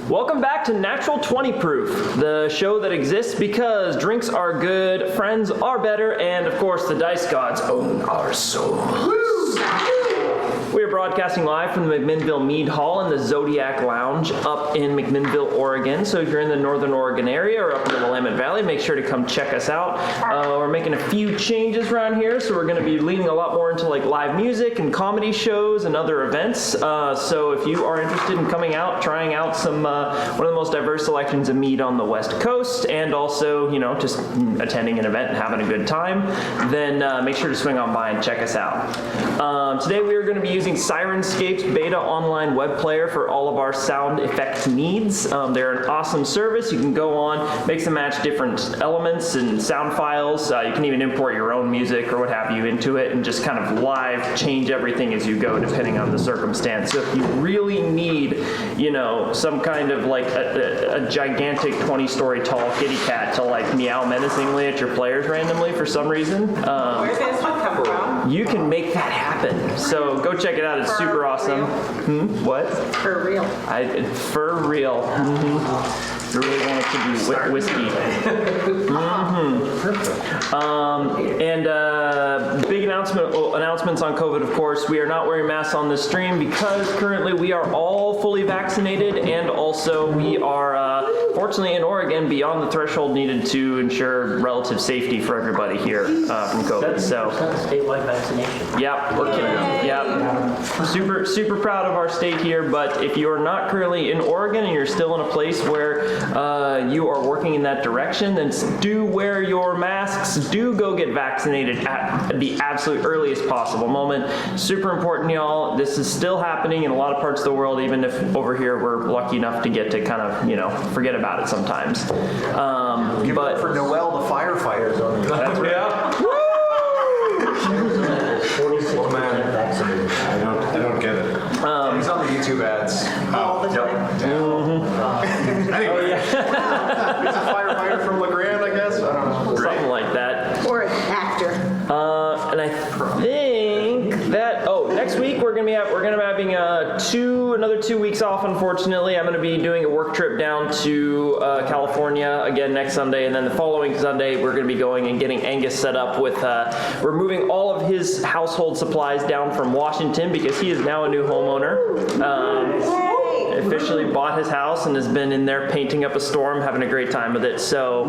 Welcome back to Natural 20 Proof, the show that exists because drinks are good, friends are better, and of course the dice gods own our souls. We are broadcasting live from the McMinnville Mead Hall in the Zodiac Lounge up in McMinnville, Oregon. So if you're in the Northern Oregon area or up in the Willamette Valley, make sure to come check us out. We're making a few changes around here, so we're going to be leaning a lot more into like live music and comedy shows and other events. So if you are interested in coming out, trying out some one of the most diverse selections of mead on the West Coast, and also, you know, just attending an event and having a good time, then make sure to swing on by and check us out. Today we are going to be using Sirenscape's beta online web player for all of our sound effect needs. They're an awesome service. You can go on, mix and match different elements and sound files. You can even import your own music or what have you into it and just kind of live change everything as you go depending on the circumstance. So if you really need, you know, some kind of like a gigantic 20-story tall kitty cat to like meow menacingly at your players randomly for some reason, where did this one come from? you can make that happen. So go check it out. It's super awesome. What? For real. For real. You really want it to be whiskey. Big announcements on COVID, of course. We are not wearing masks on this stream because currently we are all fully vaccinated, and also we are, fortunately in Oregon, beyond the threshold needed to ensure relative safety for everybody here from COVID. So, statewide vaccination. yeah, we're kidding. Yeah, super proud of our state here. But if you are not currently in Oregon and you're still in a place where you are working in that direction, then do wear your masks. Do go get vaccinated at the absolute earliest possible moment. Super important, y'all. This is still happening in a lot of parts of the world, even if over here we're lucky enough to get to kind of, you know, forget about it sometimes. But for Noel, the firefighters on the that's yeah. 46% vaccinated. I don't get it. He's on the YouTube ads. All the time. Anyway, he's a firefighter from LeGrand, I guess. I don't know. Something like that. Or an actor. And I think that next week we're gonna be having another 2 weeks off. Unfortunately, I'm gonna be doing a work trip down to California again next Sunday, and then the following Sunday we're gonna be going and getting Angus set up with we're moving all of his household supplies down from Washington because he is now a new homeowner. Officially bought his house and has been in there painting up a storm, having a great time with it. So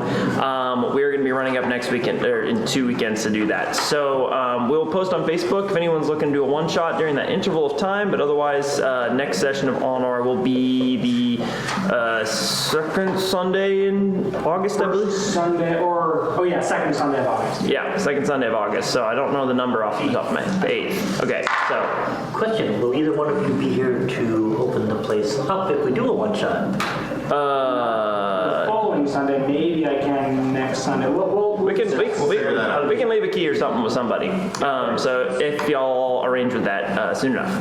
we're going to be running up next weekend, or in 2 weekends to do that. So we'll post on Facebook if anyone's looking to do a one-shot during that interval of time. But otherwise, next session of Anor will be the second Sunday in August, I believe. Second Sunday of August. Yeah, second Sunday of August. So I don't know the number off the top of my head. The 8th. Okay, so. Question, will either one of you be here to open the place up if we do a one-shot? The following Sunday, maybe I can next Sunday. We can leave a key or something with somebody. So if y'all arrange with that soon enough,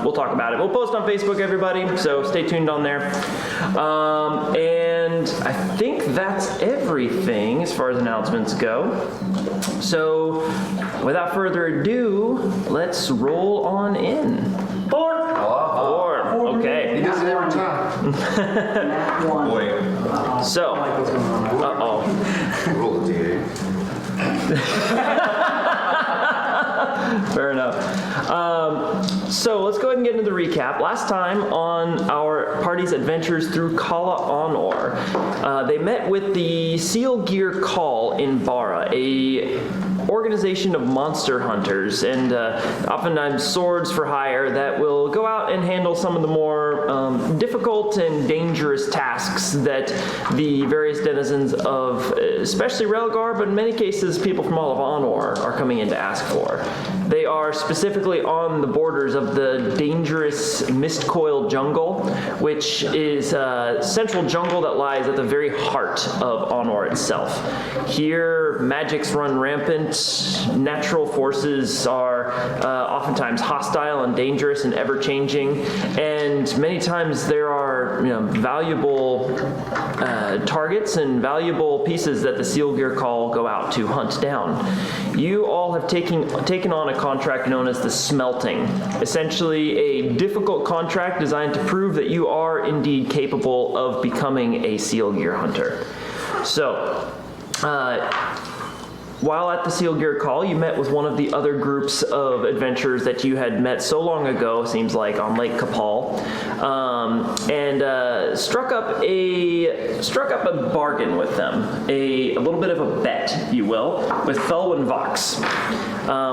we'll talk about it. We'll post on Facebook, everybody. So stay tuned on there. And I think that's everything as far as announcements go. So without further ado, let's roll on in. Four. Okay. He does it every time. Boy. So, Roll a D8. Fair enough. So let's go ahead and get into the recap. Last time on our party's adventures through Cala Anor, they met with the Seal Gear Call in Bara, a organization of monster hunters, and oftentimes swords for hire that will go out and handle some of the more difficult and dangerous tasks that the various denizens of especially Relgar, but in many cases people from all of Anor are coming in to ask for. They are specifically on the borders of the dangerous mist coil jungle, which is a central jungle that lies at the very heart of Anor itself. Here, magics run rampant, natural forces are oftentimes hostile and dangerous and ever-changing, and many times there are valuable targets and valuable pieces that the Seal Gear Call go out to hunt down. You all have taken on a contract contract known as the Smelting. Essentially a difficult contract designed to prove that you are indeed capable of becoming a seal gear hunter. So, while at the Seal Gear Call, you met with one of the other groups of adventurers that you had met so long ago, seems like, on Lake Capal, and struck up a bargain with them, a little bit of a bet, if you will, with Felwyn Vox,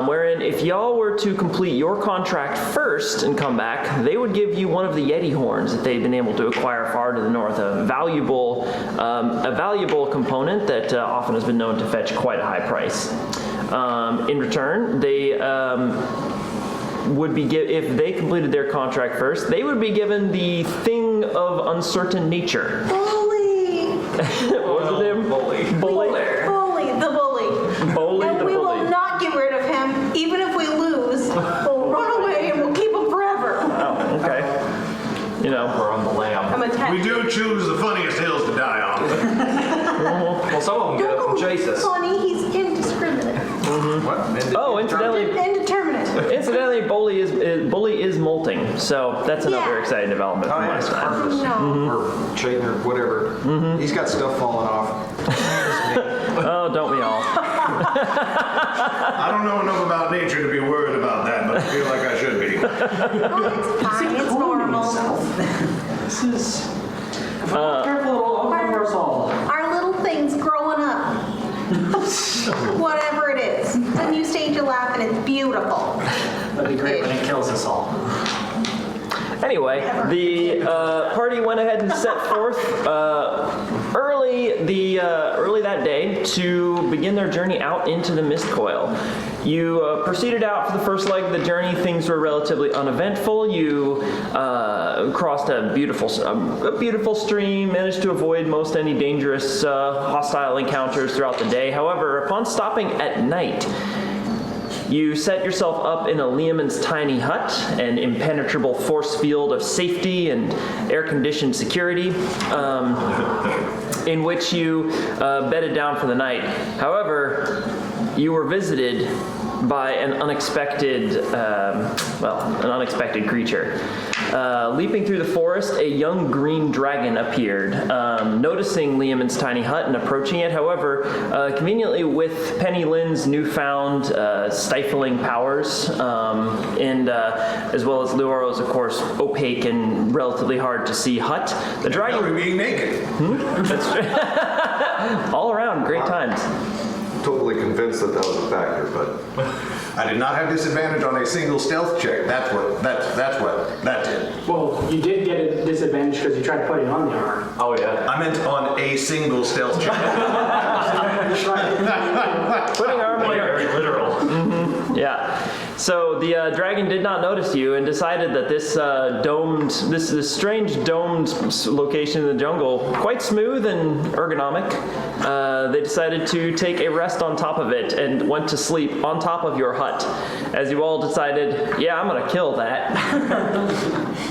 wherein if y'all were to complete your contract first and come back, they would give you one of the Yeti horns that they'd been able to acquire far to the north, a valuable component that often has been known to fetch quite a high price. In return, they would be if they completed their contract first, they would be given the Thing of Uncertain Nature. Bully! What was it? Bully. Bully. Bully, the bully. Bully And the we bully. will not get rid of him, even if we lose. We'll run away and we'll keep him forever. Oh, okay. You know. We're on the lamb. I'm attached. We do choose the funniest hills to die on. Well, some of them get up and chase us. Funny, he's indiscriminate. What? Oh, incidentally, Indeterminate. Bully is molting, so that's another Yeah. exciting development Oh, from yeah, last it's time. purpose. No. Or chain or whatever. He's got stuff falling off. Oh, don't we all? I don't know enough about nature to be worried about that, but I feel like I should be. Oh, it's fine. It's normal. This is... If I'm not careful, I'll cover us all. Our little thing's growing up. Whatever it is. A new stage of life, and it's beautiful. That'd be great when it kills us all. Anyway, the party went ahead and set forth early that day to begin their journey out into the Mist Coil. You proceeded out for the first leg of the journey. Things were relatively uneventful. You crossed a beautiful stream, managed to avoid most any dangerous hostile encounters throughout the day. However, upon stopping at night, you set yourself up in a Leomund's tiny hut, an impenetrable force field of safety and air-conditioned security, in which you bedded down for the night. However, you were visited by an unexpected creature. Leaping through the forest, a young green dragon appeared, noticing Leomund's tiny hut and approaching it. However, conveniently with Penny Lynn's newfound stifling powers, and as well as Leoro's, of course, opaque and relatively hard to see hut, the dragon... Now we're being naked. That's true. All around, great times. Totally convinced that was a factor, but I did not have disadvantage on a single stealth check. That's what that did. Well, you did get a disadvantage because you tried putting on the armor. Oh, yeah. I meant on a single stealth check. Putting armor... Very literal. Yeah. So the dragon did not notice you and decided that this this strange domed location in the jungle, quite smooth and ergonomic, they decided to take a rest on top of it and went to sleep on top of your hut. As you all decided, yeah, I'm gonna kill that.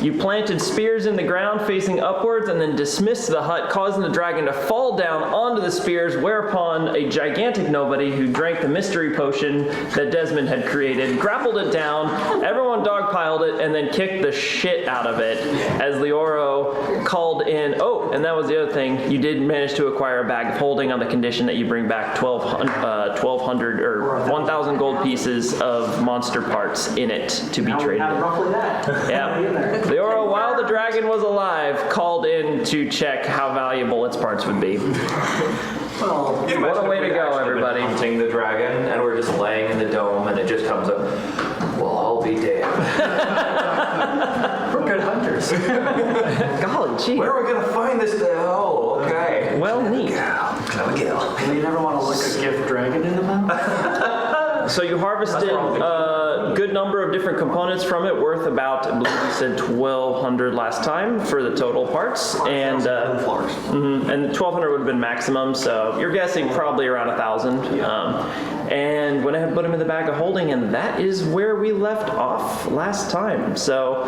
You planted spears in the ground facing upwards and then dismissed the hut, causing the dragon to fall down onto the spears, whereupon a gigantic nobody who drank the mystery potion that Desmond had created grappled it down, everyone dogpiled it, and then kicked the shit out of it as Leoro called in. Oh, and that was the other thing. You did manage to acquire a bag of holding on the condition that you bring back 1,200 or 1,000 gold pieces of monster parts in it to be Now we traded have in. roughly that. Yeah. In there. Leoro, while the dragon was alive, called in to check how valuable its parts would be. Well, What a way to go, everybody. Hunting the dragon, and we're just laying in the dome, and it just comes up. Well, I'll be damned. we're good hunters. Golly gee. Where are we gonna find this? Oh, okay. Well, neat. You never want to look a gift dragon in the mouth? So you harvested a good number of different components from it, worth about, I believe you said 1,200 last time for the total parts, and and 1,200 would have been maximum. So you're guessing probably around 1,000. And went ahead and put them in the bag of holding, and that is where we left off last time. So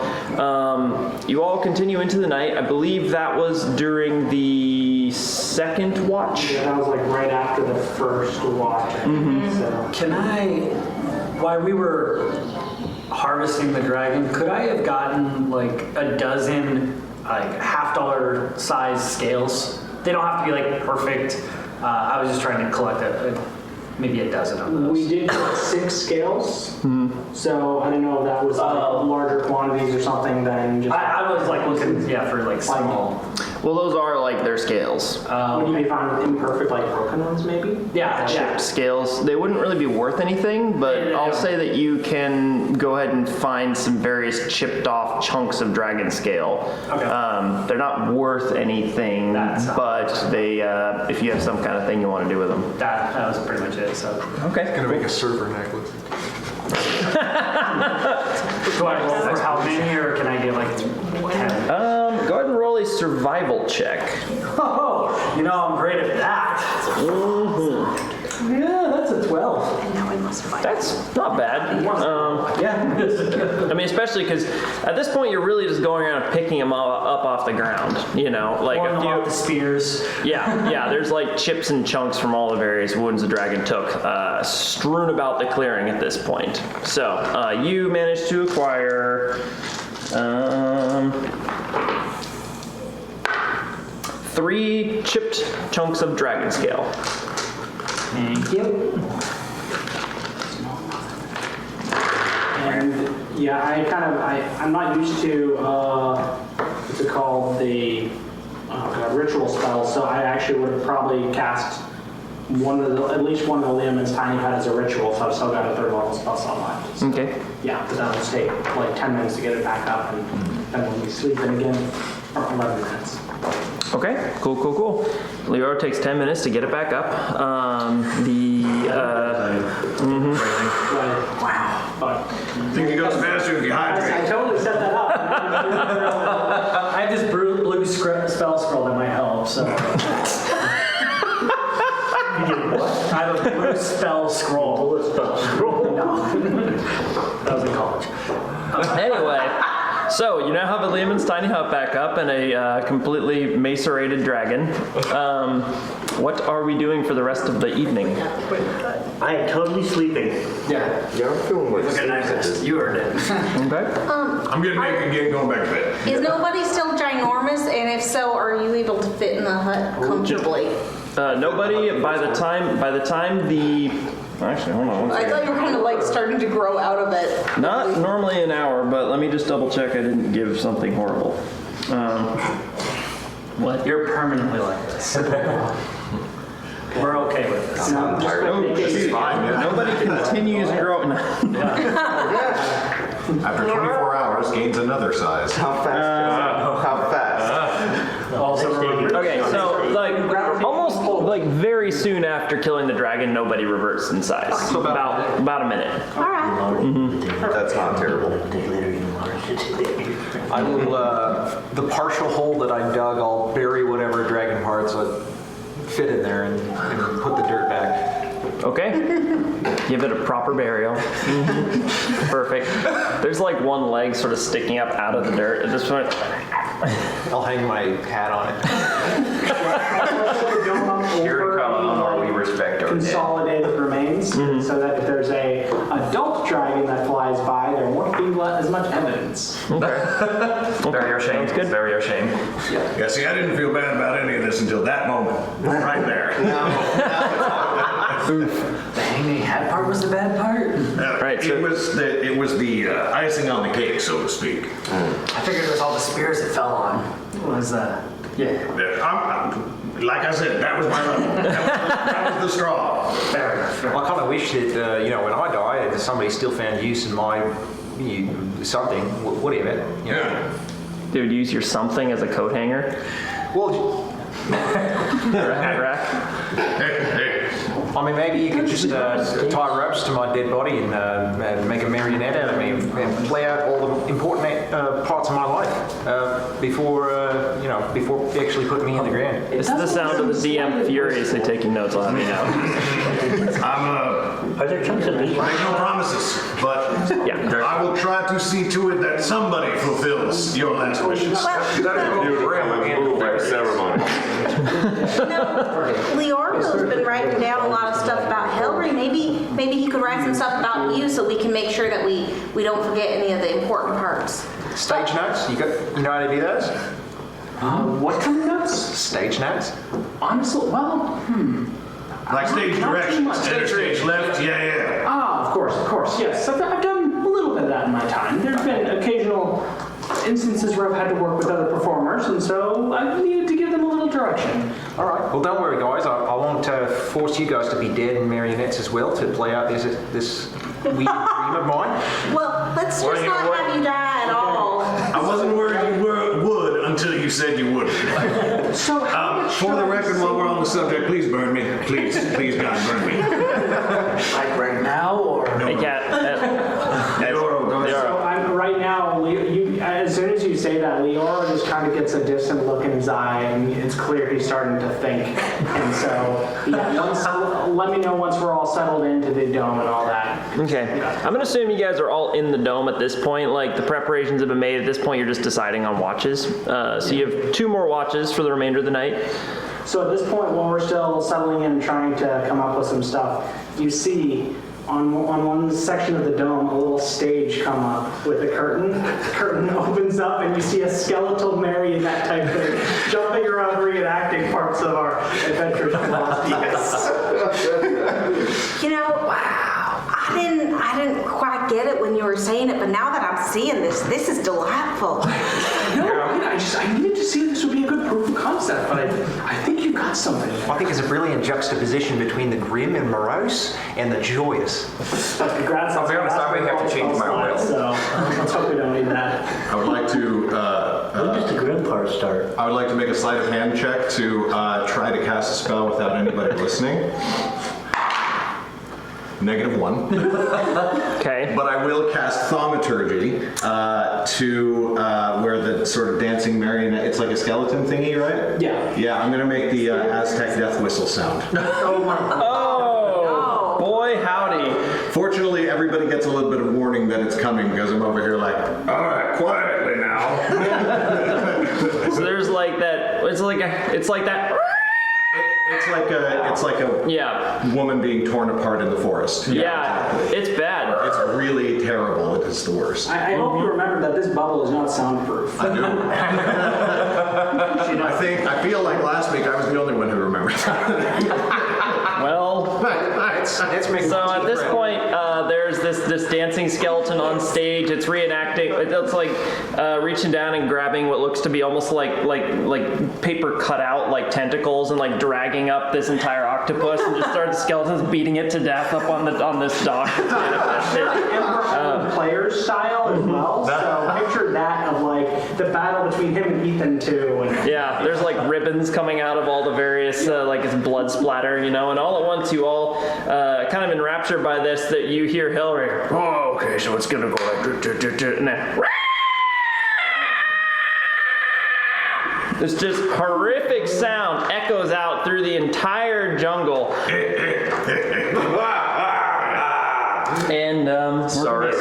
you all continue into the night. I believe that was during the second watch. Yeah, that was like right after the first watch. So. Can I, while we were harvesting the dragon, could I have gotten like a dozen like $50 size scales? They don't have to be like perfect. I was just trying to collect maybe a dozen of those. We did 6 scales, so I don't know if that was like larger quantities or something than just. I was like looking, for like small. Well, those are like their scales. Would you be fine with imperfect, like broken ones, maybe? Yeah. Chipped scales. They wouldn't really be worth anything, but I'll say that you can go ahead and find some various chipped off chunks of dragon scale. Okay. They're not worth anything, but they, if you have some kind of thing you want to do with them. That was pretty much it. So. Okay. Gonna make a server necklace. Do I roll for how many, or can I get like 10? Go ahead and roll a survival check. Oh, I'm great at that. Yeah, that's a 12. And now we must fight. That's not bad. Yeah. I mean, especially because at this point you're really just going around picking them up off the ground. Like Throwing a them few. off the spears. Yeah. There's like chips and chunks from all the various wounds the dragon took, strewn about the clearing at this point. So you managed to acquire 3 chipped chunks of dragon scale. Thank you. And I'm not used to what's it called, the ritual spells. So I actually would have probably cast at least one of the Liam's tiny pad as a ritual. So I've still got a 3rd level spell slot left. So, Okay. yeah, but that'll just take like 10 minutes to get it back up, and then we'll be sleeping again for 11 minutes. Okay, cool. Leora takes 10 minutes to get it back up. Wow. But I think it goes faster if you hydrate. I totally set that up. I have this blue spell scroll that might help, so. I have a blue spell scroll. Bullet spell scroll. No. That was in college. Anyway, so you now have a Lehman's tiny hut back up and a completely macerated dragon. What are we doing for the rest of the evening? I am totally sleeping. Yeah, I'm feeling like Look at that. You earned it. Okay. I'm getting naked again, going back to bed. Is nobody still ginormous? And if so, are you able to fit in the hut comfortably? Nobody. By the time the actually, hold on. One I second. thought you were kind of like starting to grow out of it. Not normally an hour, but let me just double check I didn't give something horrible. What? You're permanently like this. We're okay with this. Nobody continues growing. After 24 hours, gains another size. How fast? How fast? Also remember. Okay, so like almost like very soon after killing the dragon, nobody reverts in size. So about a minute. All right. That's not terrible. I will, the partial hole that I dug, I'll bury whatever dragon parts would fit in there and put the dirt back. Okay. Give it a proper burial. Perfect. There's like one leg sort of sticking up out of the dirt at this point. I'll hang my hat on it. Here come Anor, we respect our dead. Consolidated remains, so that if there's a adult dragon that flies by, there won't be as much evidence. Very ashamed. good. Very ashamed. Yeah, see, I didn't feel bad about any of this until that moment. Right there. The hanging hat part was the bad part. Right, so- It was the icing on the cake, so to speak. I figured it was all the spears it fell on. Was Like I said, that was my level. That was the straw. fair enough. Well, I kind of wish that, when I die, that somebody still found use in my something, whatever. Yeah. Dude, use your something as a coat hanger. Well, Or a hat rack. Hey. I mean, maybe you could just tie ropes to my dead body and make a marionette out of me and play out all the important parts of my life before they actually put me in the ground. This is the sound of the DM furiously taking notes on me now. Are there chunks of meat? Make no promises, but Yeah. I will try to see to it that somebody fulfills your last wishes. Ceremony. Leorgo's been writing down a lot of stuff about Hillary. Maybe he could write some stuff about from you so we can make sure that we don't forget any of the important parts. Stage notes? You know how to do those? What kind of notes? Stage notes? Honestly, well, Like stage Not too directions, much. center stage left, yeah. of course, yes. I've done a little bit of that in my time. There's been occasional instances where I've had to work with other performers, and so I needed to give them a little direction. All right. Well, don't worry, guys. I won't force you guys to be dead and marionettes as well to play out this weird dream of mine. Well, let's just not have you die at all. I wasn't worried you would until you said you would. So For the record, while we're on the subject, please burn me. Please, God, burn me. Like right now, or? Hey, Cat. So I'm right now. As soon as you say that, Leora just kind of gets a distant look in his eye, and it's clear he's starting to think. And so, let me know once we're all settled into the dome and all that. Okay. I'm gonna assume you guys are all in the dome at this point. Like the preparations have been made. At this point, you're just deciding on watches. So you have 2 more watches for the remainder of the night. So at this point, while we're still settling in and trying to come up with some stuff, you see on one section of the dome a little stage come up with a curtain. The curtain opens up and you see a skeletal marionette type thing jumping around reenacting parts of our adventures in Las Vegas. I didn't quite get it when you were saying it, but now that I'm seeing this is delightful. I needed to see if this would be a good proof of concept, but I think you got something. I think it's a brilliant juxtaposition between the grim and morose and the joyous. Congrats. I'll be honest, I may have to change my will. So let's hope we don't need that. I would like to. When does the grim part start? I would like to make a sleight of hand check to try to cast a spell without anybody listening. -1. Okay. But I will cast Thaumaturgy to where the sort of dancing marionette, it's like a skeleton thingy, right? Yeah. Yeah, I'm going to make the Aztec death whistle sound. Oh, boy, howdy. Fortunately, everybody gets a little bit of warning that it's coming because I'm over here like, all right, quietly now. So there's like that. It's like that. It's like a woman being torn apart in the forest. Yeah, exactly. it's bad. It's really terrible. It's the worst. I hope you remember that this bubble is not soundproof. I do. I feel like last week I was the only one who remembered that. Well, Let's make so at this point, there's this dancing skeleton on stage. It's reenacting. It's like reaching down and grabbing what looks to be almost like paper cutout like tentacles and like dragging up this entire octopus and just start the skeletons beating it to death up on this dock. Players style as well. So picture that of like the battle between him and Ethan too. And Yeah, there's like ribbons coming out of all the various like it's blood splatter, and all at once you all kind of enraptured by this that you hear Hillary. Oh, okay, so it's gonna go like and then this just horrific sound echoes out through the entire jungle. And Sarge,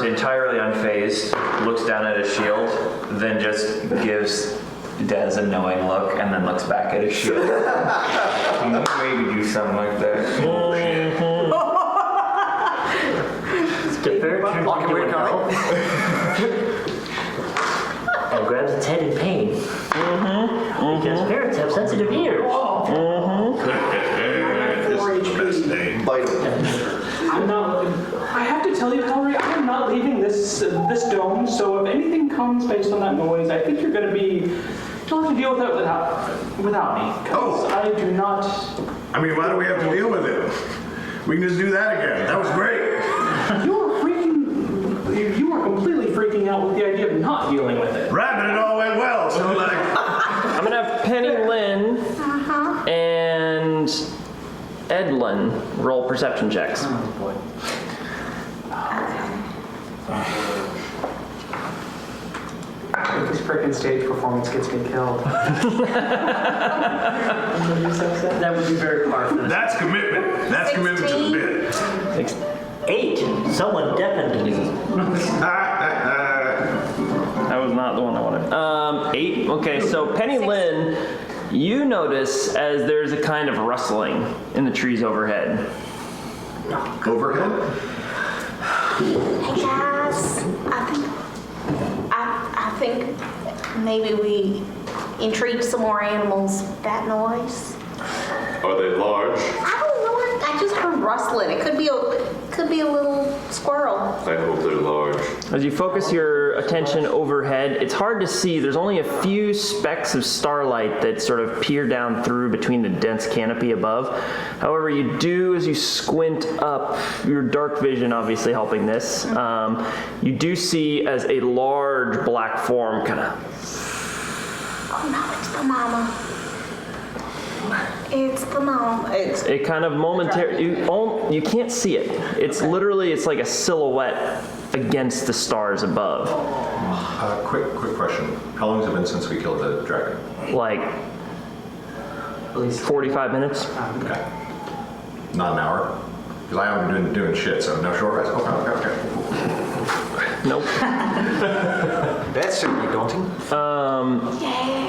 entirely unfazed, looks down at his shield, then just gives Dez a knowing look, and then looks back at his shield. No way to do something like that. And grabs its head in pain. Because parrots have sensitive ears. 4 HP. Bite him. I have to tell you, Hillary, I am not leaving this dome. So if anything comes based on that noise, I think you'll have to deal with it without me. Because I do not. I mean, why do we have to deal with it? We can just do that again. That was great. You are completely freaking out with the idea of not dealing with it. Right, but it all went well. So like, I'm gonna have Penny, Lynn, and Edlin roll perception checks. Oh boy. This frickin' stage performance gets me killed. That would be very hard for this. that's commitment. That's commitment to the bit. 8. Someone deafened me. That was not the one I wanted. 8. Okay, so Penny Lynn, you notice as there's a kind of rustling in the trees overhead. Overhead? Hey guys, I think maybe we intrigue some more animals with that noise. Are they large? I don't know. I just heard rustling. It could be a little squirrel. I hope they're large. As you focus your attention overhead, it's hard to see. There's only a few specks of starlight that sort of peer down through between the dense canopy above. However, you do, as you squint up, your dark vision obviously helping this, you do see as a large black form kind of... Oh no, it's the mama. It's the mom. It kind of momentarily, you can't see it. It's literally, it's like a silhouette against the stars above. Quick question. How long has it been since we killed the dragon? Like At least 45 minutes. Okay. Not an hour? Because I haven't been doing shit, so no short rest. Okay. Nope. That's certainly daunting.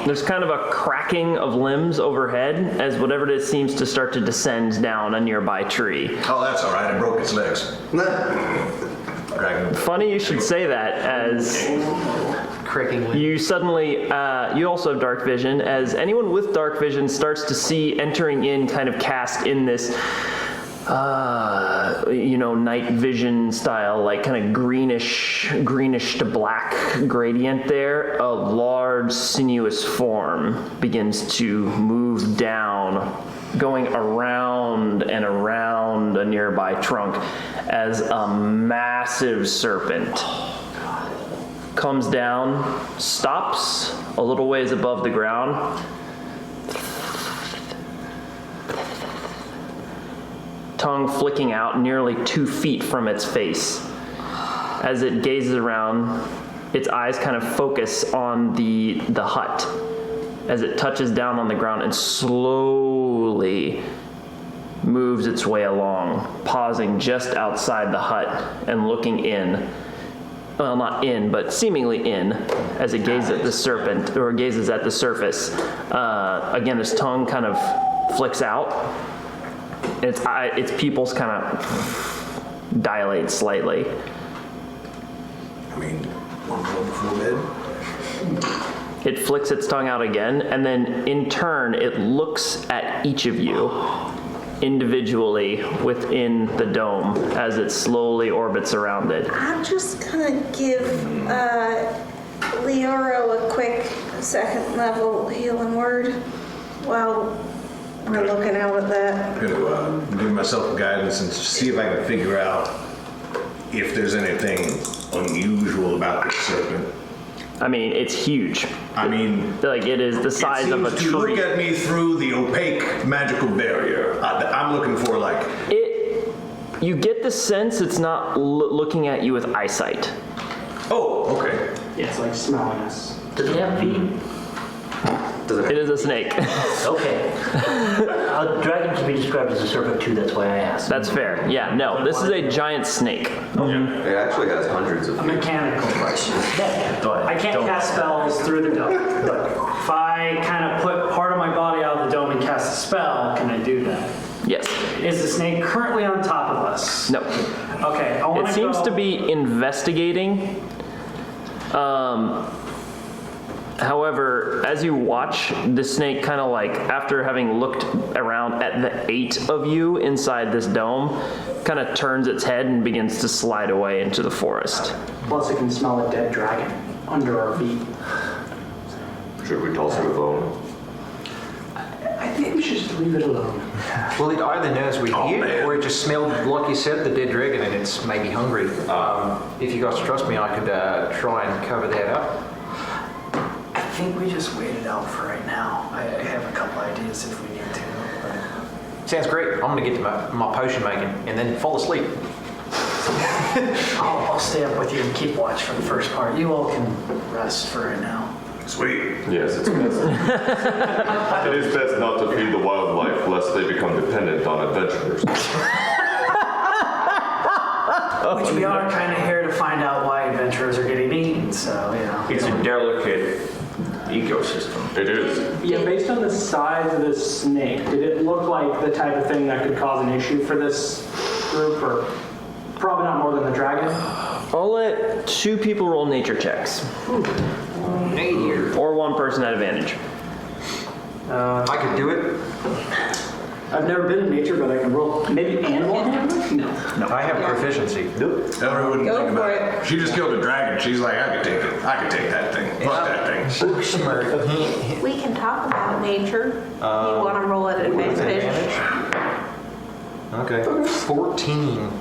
There's kind of a cracking of limbs overhead as whatever it is seems to start to descend down a nearby tree. Oh, that's all right. I broke its legs. Dragon. Funny you should say that, as you suddenly, you also have dark vision, as anyone with dark vision starts to see entering in, kind of cast in this night vision style, like kind of greenish to black gradient there, a large sinuous form begins to move down, going around and around a nearby trunk as a massive serpent comes down, stops a little ways above the ground, tongue flicking out nearly 2 feet from its face. As it gazes around, its eyes kind of focus on the hut as it touches down on the ground and slowly moves its way along, pausing just outside the hut and looking in. Well, not in, but seemingly in, as it gazes at the serpent, or gazes at the surface. Again, its tongue kind of flicks out. Its pupils kind of dilate slightly. I mean, one more before bed. It flicks its tongue out again, and then in turn, it looks at each of you individually within the dome as it slowly orbits around it. I'm just gonna give Leoro a quick second level healing word while we're looking out at that. I'm going to give myself guidance and see if I can figure out if there's anything unusual about this serpent. I mean, it's huge. I mean, like it is the size of a tree. tree. Look at me through the opaque magical barrier. I'm looking for like... You get the sense it's not looking at you with eyesight. Oh, okay. Yeah, it's like smelling us. Does it have feet? It is a snake. Okay. A dragon can be described as a serpent too, that's why I asked. That's fair. Yeah, no, this is a giant snake. It actually has hundreds of A feet. mechanical question. I can't cast spells through the dome. If I kind of put part of my body out of the dome and cast a spell, can I do that? Yes. Is the snake currently on top of us? No. Okay, I want It to seems to be investigating. However, as you watch, the snake kind of like, after having looked around at the 8 of you inside this dome, kind of turns its head and begins to slide away into the forest. Plus, it can smell a dead dragon under our feet. Should we toss it a bone? I think we should just leave it alone. Well, it either knows we're here, or it just smelled, like you said, the dead dragon, and it's maybe hungry. If you guys trust me, I could try and cover that up. I think we just wait it out for right now. I have a couple ideas if we need to. Sounds great. I'm going to get to my potion making and then fall asleep. I'll stay up with you and keep watch for the first part. You all can rest for right now. Sweet. Yes, it's best. It is best not to feed the wildlife lest they become dependent on adventurers. Which we are kind of here to find out why adventurers are getting eaten, so, you know. It's a delicate ecosystem. It is. Yeah, based on the size of this snake, did it look like the type of thing that could cause an issue for this group, or? Probably not more than the dragon. I'll let 2 people roll nature checks. Or 1 person at advantage. I could do it. I've never been in nature, but I can roll. Maybe animal handling? No. I have proficiency. Tell her wouldn't Go think for about it. She just killed a dragon. She's like, I could take it. I could take that thing. Fuck that thing. Book smart. We can talk about nature. You want to roll at advantage? Okay. 14.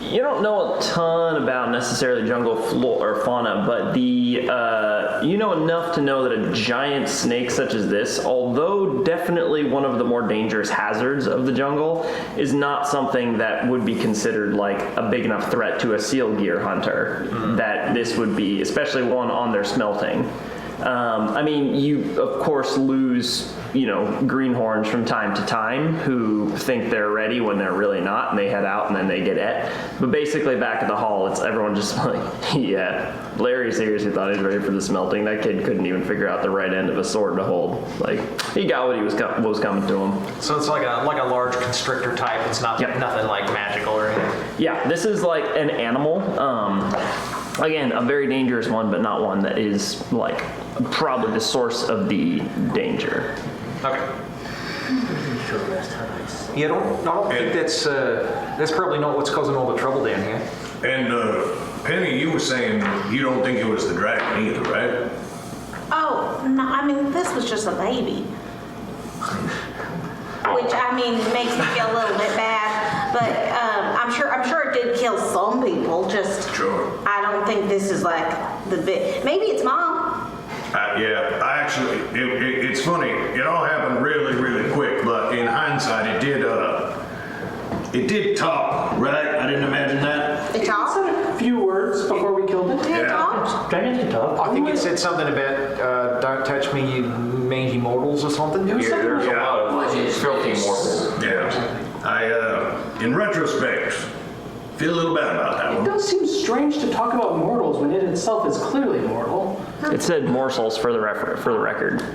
You don't know a ton about necessarily jungle flora or fauna, but you know enough to know that a giant snake such as this, although definitely one of the more dangerous hazards of the jungle, is not something that would be considered like a big enough threat to a seal gear hunter that this would be, especially one on their smelting. I mean, you of course lose, greenhorns from time to time who think they're ready when they're really not, and they head out and then they get et. But basically, back at the hall, it's everyone just like, yeah, Larry seriously thought he was ready for the smelting. That kid couldn't even figure out the right end of a sword to hold. Like, he got what was coming to him. So it's like a large constrictor type. It's not nothing like magical or anything. Yeah, this is like an animal. Again, a very dangerous one, but not one that is like probably the source of the danger. Okay. Yeah, I don't think that's probably not what's causing all the trouble down here. And Penny, you were saying you don't think it was the dragon either, right? Oh, no, I mean, this was just a baby. Which, I mean, makes me feel a little bit bad, but I'm sure it did kill some people, just... Sure. I don't think this is like the big... Maybe it's mom. Yeah, I actually, it's funny. It all happened really, really quick, but in hindsight, it did talk, right? I didn't imagine that. It talked? A few words before we killed it. It talked? Dragons can talk. I think it said something about don't touch me, you mangy mortals or something. Yeah, there's a lot of filthy mortals. Yeah. I, in retrospect, feel a little bad about that It one. does seem strange to talk about mortals when it itself is clearly mortal. It said morsels for the record.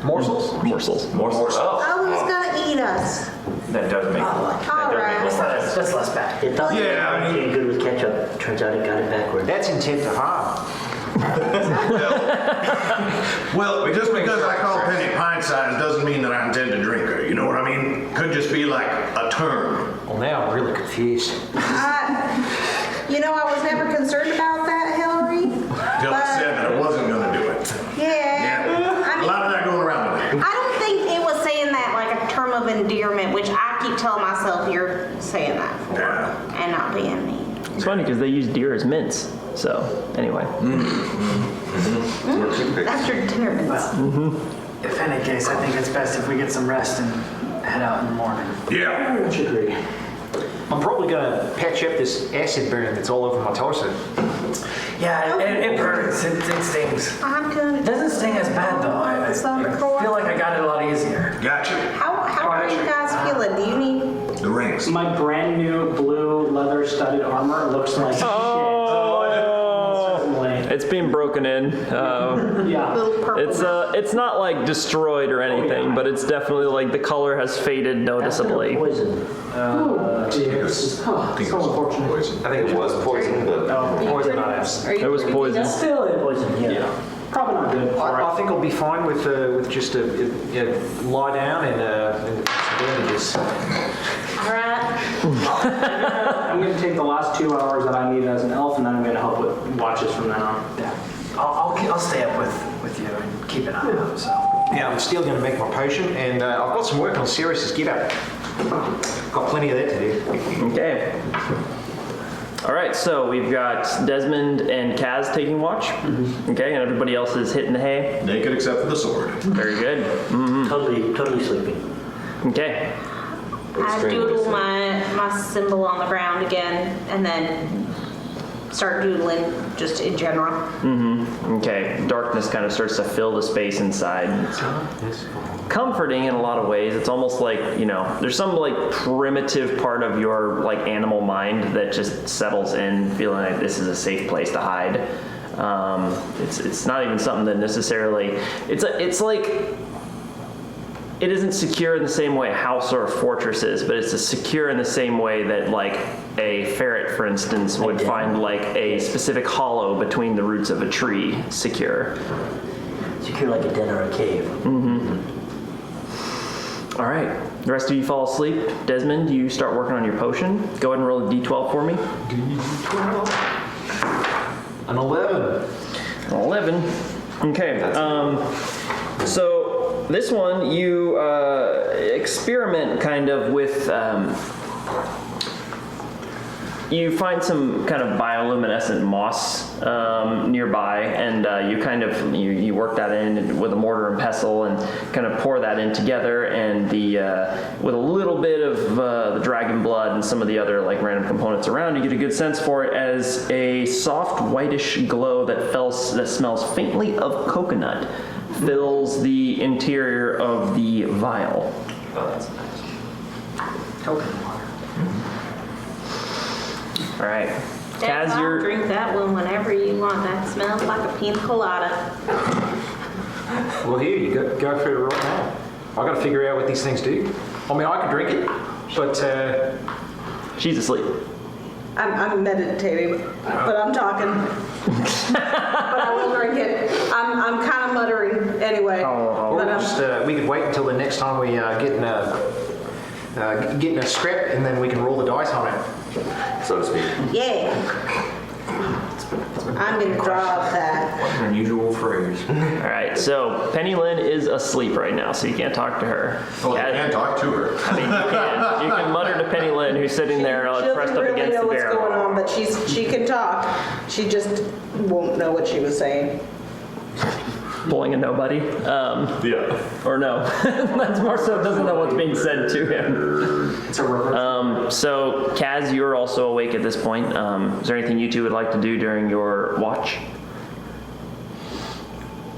Morsels? Morsels. Morsels. Oh, he's gonna eat us. That does make All right. That's less bad. It thought Yeah, I mean- getting good with ketchup. Turns out it got it backwards. That's intent to harm. Well, just because I call Penny pint-sized doesn't mean that I intend to drink her. You know what I mean? Could just be like a term. Well, now I'm really confused. I was never concerned about that, Hillary. Till I said that I wasn't going to do it. Yeah. I A mean, lot of that going around with me. I don't think it was saying that like a term of endearment, which I keep telling myself you're saying that for, Yeah. and not being mean. It's funny because they use deer as mints. So, anyway. That's your dinner mints. If any case, I think it's best if we get some rest and head out in the morning. Yeah. I would agree. I'm probably going to patch up this acid burn that's all over my torso. Yeah, it burns. It stings. I'm gonna. It doesn't sting as bad though. I feel like I got it a lot easier. Gotcha. How are you guys feeling? Do you need? The rings. My brand new blue leather studded armor looks like shit. It's being broken in. Yeah. Little purple. It's not like destroyed or anything, but it's definitely like the color has faded noticeably. Poison. Oh dear. This is so unfortunate. Poison. I think it was poison, but Poison on us. Are you It was pretty poison. beat up? Still, Poison, yeah. probably not good. I think I'll be fine with just a lie down and some bandages. All right. I'm going to take the last 2 hours that I need as an elf, and then I'm going to help with watches from now on. Yeah. I'll stay up with you and keep an eye out. So. Yeah, I'm still going to make my potion, and I've got some work on Sirius's get up. Got plenty of that to do. Okay. All right, so we've got Desmond and Kaz taking watch. Okay, and everybody else is hitting the hay. Naked except for the sword. Very good. Totally sleeping. Okay. I doodle my symbol on the ground again, and then start doodling just in general. Okay. Darkness kind of starts to fill the space inside. It's comforting in a lot of ways. It's almost like, there's some like primitive part of your like animal mind that just settles in, feeling like this is a safe place to hide. It's not even something that necessarily. It's like it isn't secure in the same way a house or a fortress is, but it's secure in the same way that like a ferret, for instance, would find like a specific hollow between the roots of a tree secure. Secure like a den or a cave. All right, the rest of you fall asleep. Desmond, you start working on your potion. Go ahead and roll a d12 for me. An 11. 11. Okay. So this one you experiment kind of with. You find some kind of bioluminescent moss nearby, and you kind of you work that in with a mortar and pestle, and kind of pour that in together, and with a little bit of the dragon blood and some of the other like random components around, you get a good sense for it as a soft whitish glow that smells faintly of coconut fills the interior of the vial. Oh, that's nice. Coconut water. All right. Dad, Kaz, I'll you're drink that one whenever you want. That smells like a pina colada. Well, here, you go for it right now. I got to figure out what these things do. I mean, I could drink it, but she's asleep. I'm meditating, but I'm talking. But I will drink it. I'm kind of muttering anyway. or we could wait until the next time we get in a scrap, and then we can roll the dice on it. So to speak. Yeah. I'm going to draw that. What an unusual phrase. All right. So Penny Lynn is asleep right now, so you can't talk to her. Well, I Kaz- can't talk to her. I mean, you can. You can mutter to Penny Lynn, who's sitting there She pressed doesn't up really against know the what's going barrel. on, but she can talk. She just won't know what she was saying. Pulling a nobody. Yeah. Or no. That's more so doesn't know what's being said to him. It's a reverse. So, Kaz, you're also awake at this point. Is there anything you two would like to do during your watch?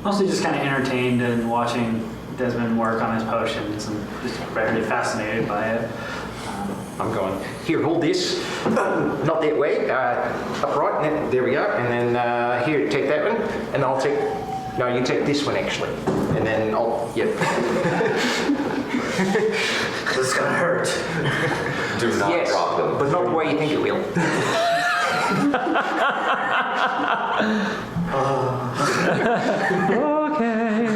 Mostly just kind of entertained and watching Desmond work on his potions and just very fascinated by it. I'm going, here, hold this. Not that way. Upright. There we go. And then here, take that one. And I'll take... No, you take this one, actually. And then I'll... Yep. This is gonna hurt. Do not Yes, drop them. but not the way you think it will. Okay.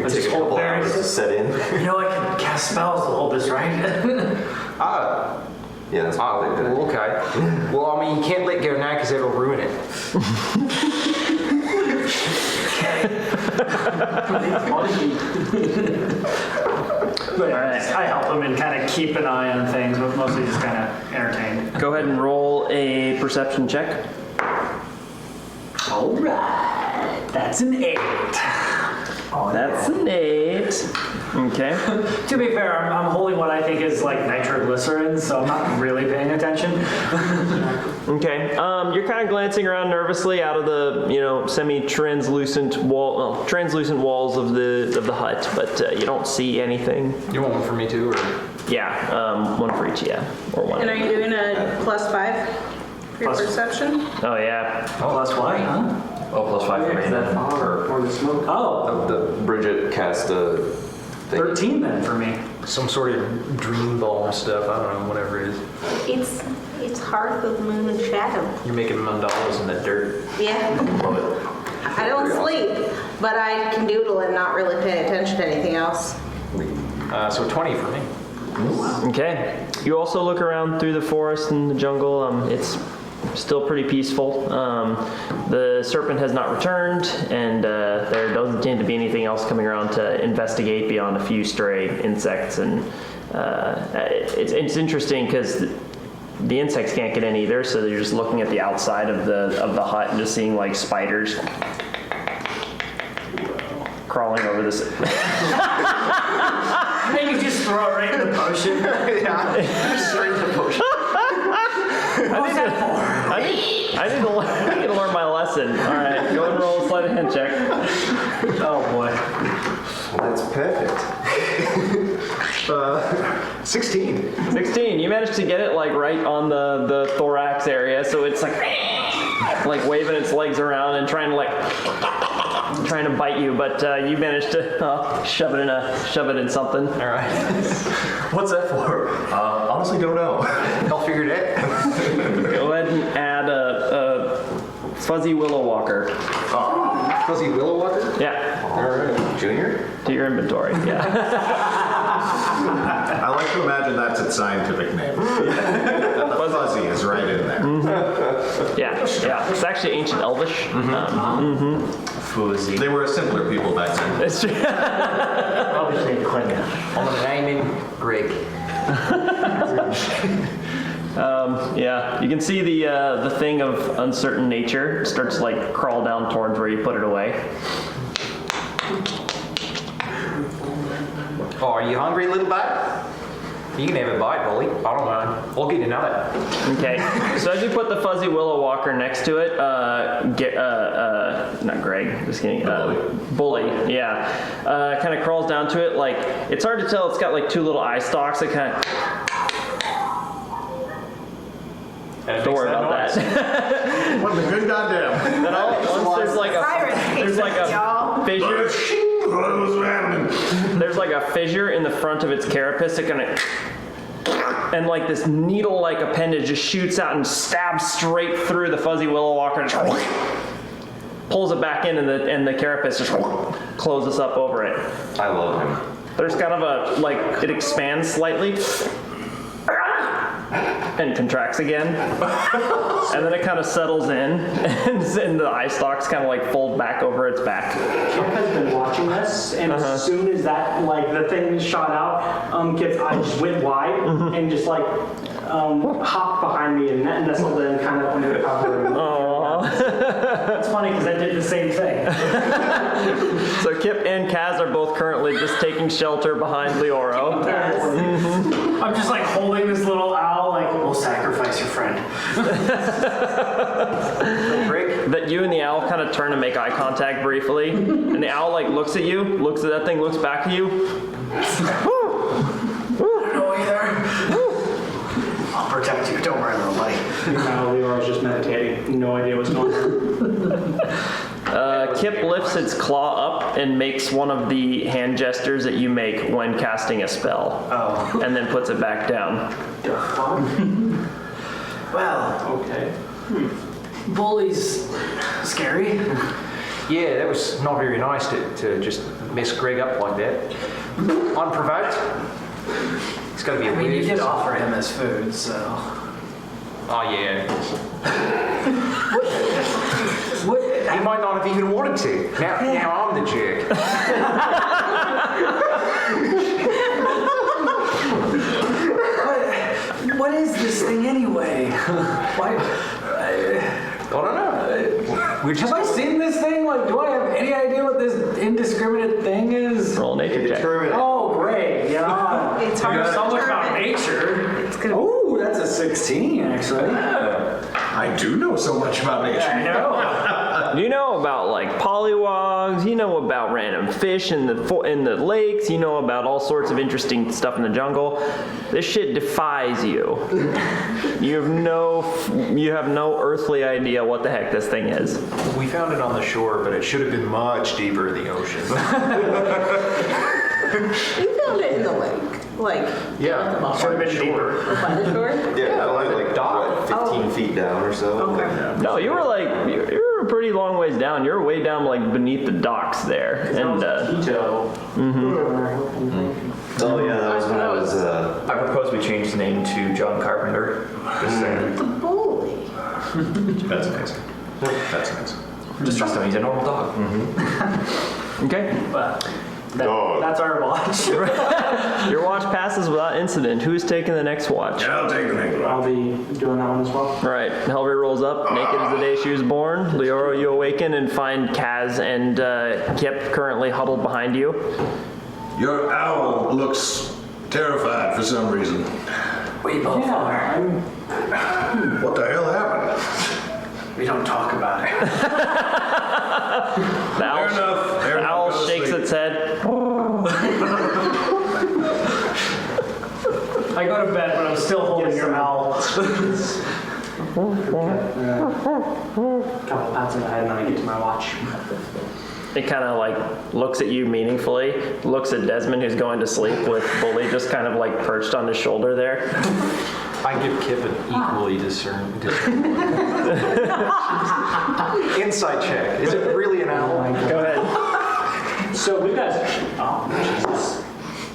Take a couple hours to set in. You know, I can cast spells to hold this, right? Ah, Yeah, that's probably good. okay. Well, I mean, you can't let go now because it'll ruin it. But All right. I help him and kind of keep an eye on things, but mostly just kind of entertained. Go ahead and roll a perception check. All right, that's an 8. That's an 8. Okay. To be fair, I'm holding what I think is like nitroglycerin, so I'm not really paying attention. Okay. You're kind of glancing around nervously out of the, semi-translucent translucent walls of the hut, but you don't see anything. You want one for me too, or? Yeah. One for each. Yeah. Or one. And are you doing a +5 for your Plus- perception? Oh yeah. Plus what, huh? Oh, +5 for me Is that then. fog or the smoke? Oh, Bridget cast a thing. 13 then for me. Some sort of dream ball stuff, I don't know, whatever it is. It's Hearth of the Moon and Shadow. You're making mandalas in the dirt. Yeah. I don't sleep, but I can doodle and not really pay attention to anything else. So 20 for me. Okay. You also look around through the forest and the jungle. It's still pretty peaceful. The serpent has not returned, and there doesn't seem to be anything else coming around to investigate beyond a few stray insects. And it's interesting because the insects can't get in either, so they're just looking at the outside of the hut and just seeing like spiders crawling over this. Maybe just throw it right in the potion. Straight to the potion. I need to learn my lesson. All right, go and roll a sleight of hand check. Oh boy. That's perfect. 16. 16. You managed to get it like right on the thorax area, so it's like waving its legs around and trying to like trying to bite you, but you managed to shove it in something. All right. What's that for? Honestly, don't know. I'll figure it out. Go ahead and add a fuzzy willow walker. Fuzzy Willow Walker? Yeah, All right. Junior? to your inventory. Yeah. I like to imagine that's its scientific name. That the fuzzy is right in there. Yeah. It's actually ancient Elvish. Fuzzy. They were a simpler people back then. It's true. Probably say Klingon. I'm gonna name him Greg. Yeah, you can see the thing of uncertain nature starts to like crawl down towards where you put it away. Oh, are you hungry, little bite? You can have a bite, Bully. I don't mind. I'll get another. Okay, so as you put the fuzzy willow walker next to it, not Greg, just kidding. Bully, yeah, kind of crawls down to it. Like it's hard to tell. It's got like two little eye stalks that kind of. Don't worry about that. What the good goddamn? Then once there's like a fissure. There's like a fissure in the front of its carapace. It kind of, and like this needle-like appendage just shoots out and stabs straight through the fuzzy willow walker and just pulls it back in, and the carapace just closes up over it. I love him. There's kind of a like it expands slightly. And contracts again, and then it kind of settles in, and the eye stalks kind of like fold back over its back. Kip has been watching this, and as soon as that, like, the thing is shot out, Kip's eyes just went wide and just, like, hopped behind me and nestled in kind of under the cover. It's funny because I did the same thing. So Kip and Kaz are both currently just taking shelter behind Leoro. I'm just like holding this little owl, like, we'll sacrifice your friend. That you and the owl kind of turn to make eye contact briefly, and the owl like looks at you, looks at that thing, looks back at you. No, either. I'll protect you. Don't worry, little buddy. Now Leroy's just meditating. No idea what's going on. Kip lifts its claw up and makes one of the hand gestures that you make when casting a spell. Oh. And then puts it back down. Well, Okay. Bully's scary. Yeah, that was not very nice to just mess Greg up like that. Unprovoked. It's got to be a I mean, you weird. did offer him his food, so. Oh yeah. What? He might not have even wanted to. Now I'm the jerk. What is this thing anyway? Why? I don't know. We're just Have I seen this thing? Like, do I have any idea what this indiscriminate thing is? Roll a nature check. Oh, great. Yeah. It's You hard know to so much about determine. nature. It's gonna Oh, that's a 16, actually. I do know so much about I nature. know. You know about like pollywogs, you know about random fish in the lakes, you know about all sorts of interesting stuff in the jungle. This shit defies you. You have no earthly idea what the heck this thing is. We found it on the shore, but it should have been much deeper in the ocean. You found it in the lake, like Yeah, Should have been deeper. by the shore? Yeah, like Dock. what, 15 feet down or so. Okay. No, you were a pretty long ways down. You were way down like beneath the docks there. And Keto. Oh yeah, that was when I was. I propose we change the name to John Carpenter. Just saying. the bully. That's amazing. That's amazing. Just trust him. He's a normal dog. okay. Dog. That's our watch. Your watch passes without incident. Who's taking the next watch? I'll take the next one. I'll be doing that one as well. All right, Helry rolls up, naked as the day she was born. Leoro, you awaken and find Kaz and Kip currently huddled behind you. Your owl looks terrified for some reason. We both are. What the hell happened? We don't talk about it. The owl, Fair enough. the owl shakes its head. I go to bed, but I'm still holding your owl. Couple pats on the head and then I get to my watch. It kind of like looks at you meaningfully, looks at Desmond who's going to sleep with Bully just kind of like perched on his shoulder there. I give Kip an equally discernible insight check. Is it really an owl? Go ahead. So we guys, oh, Jesus.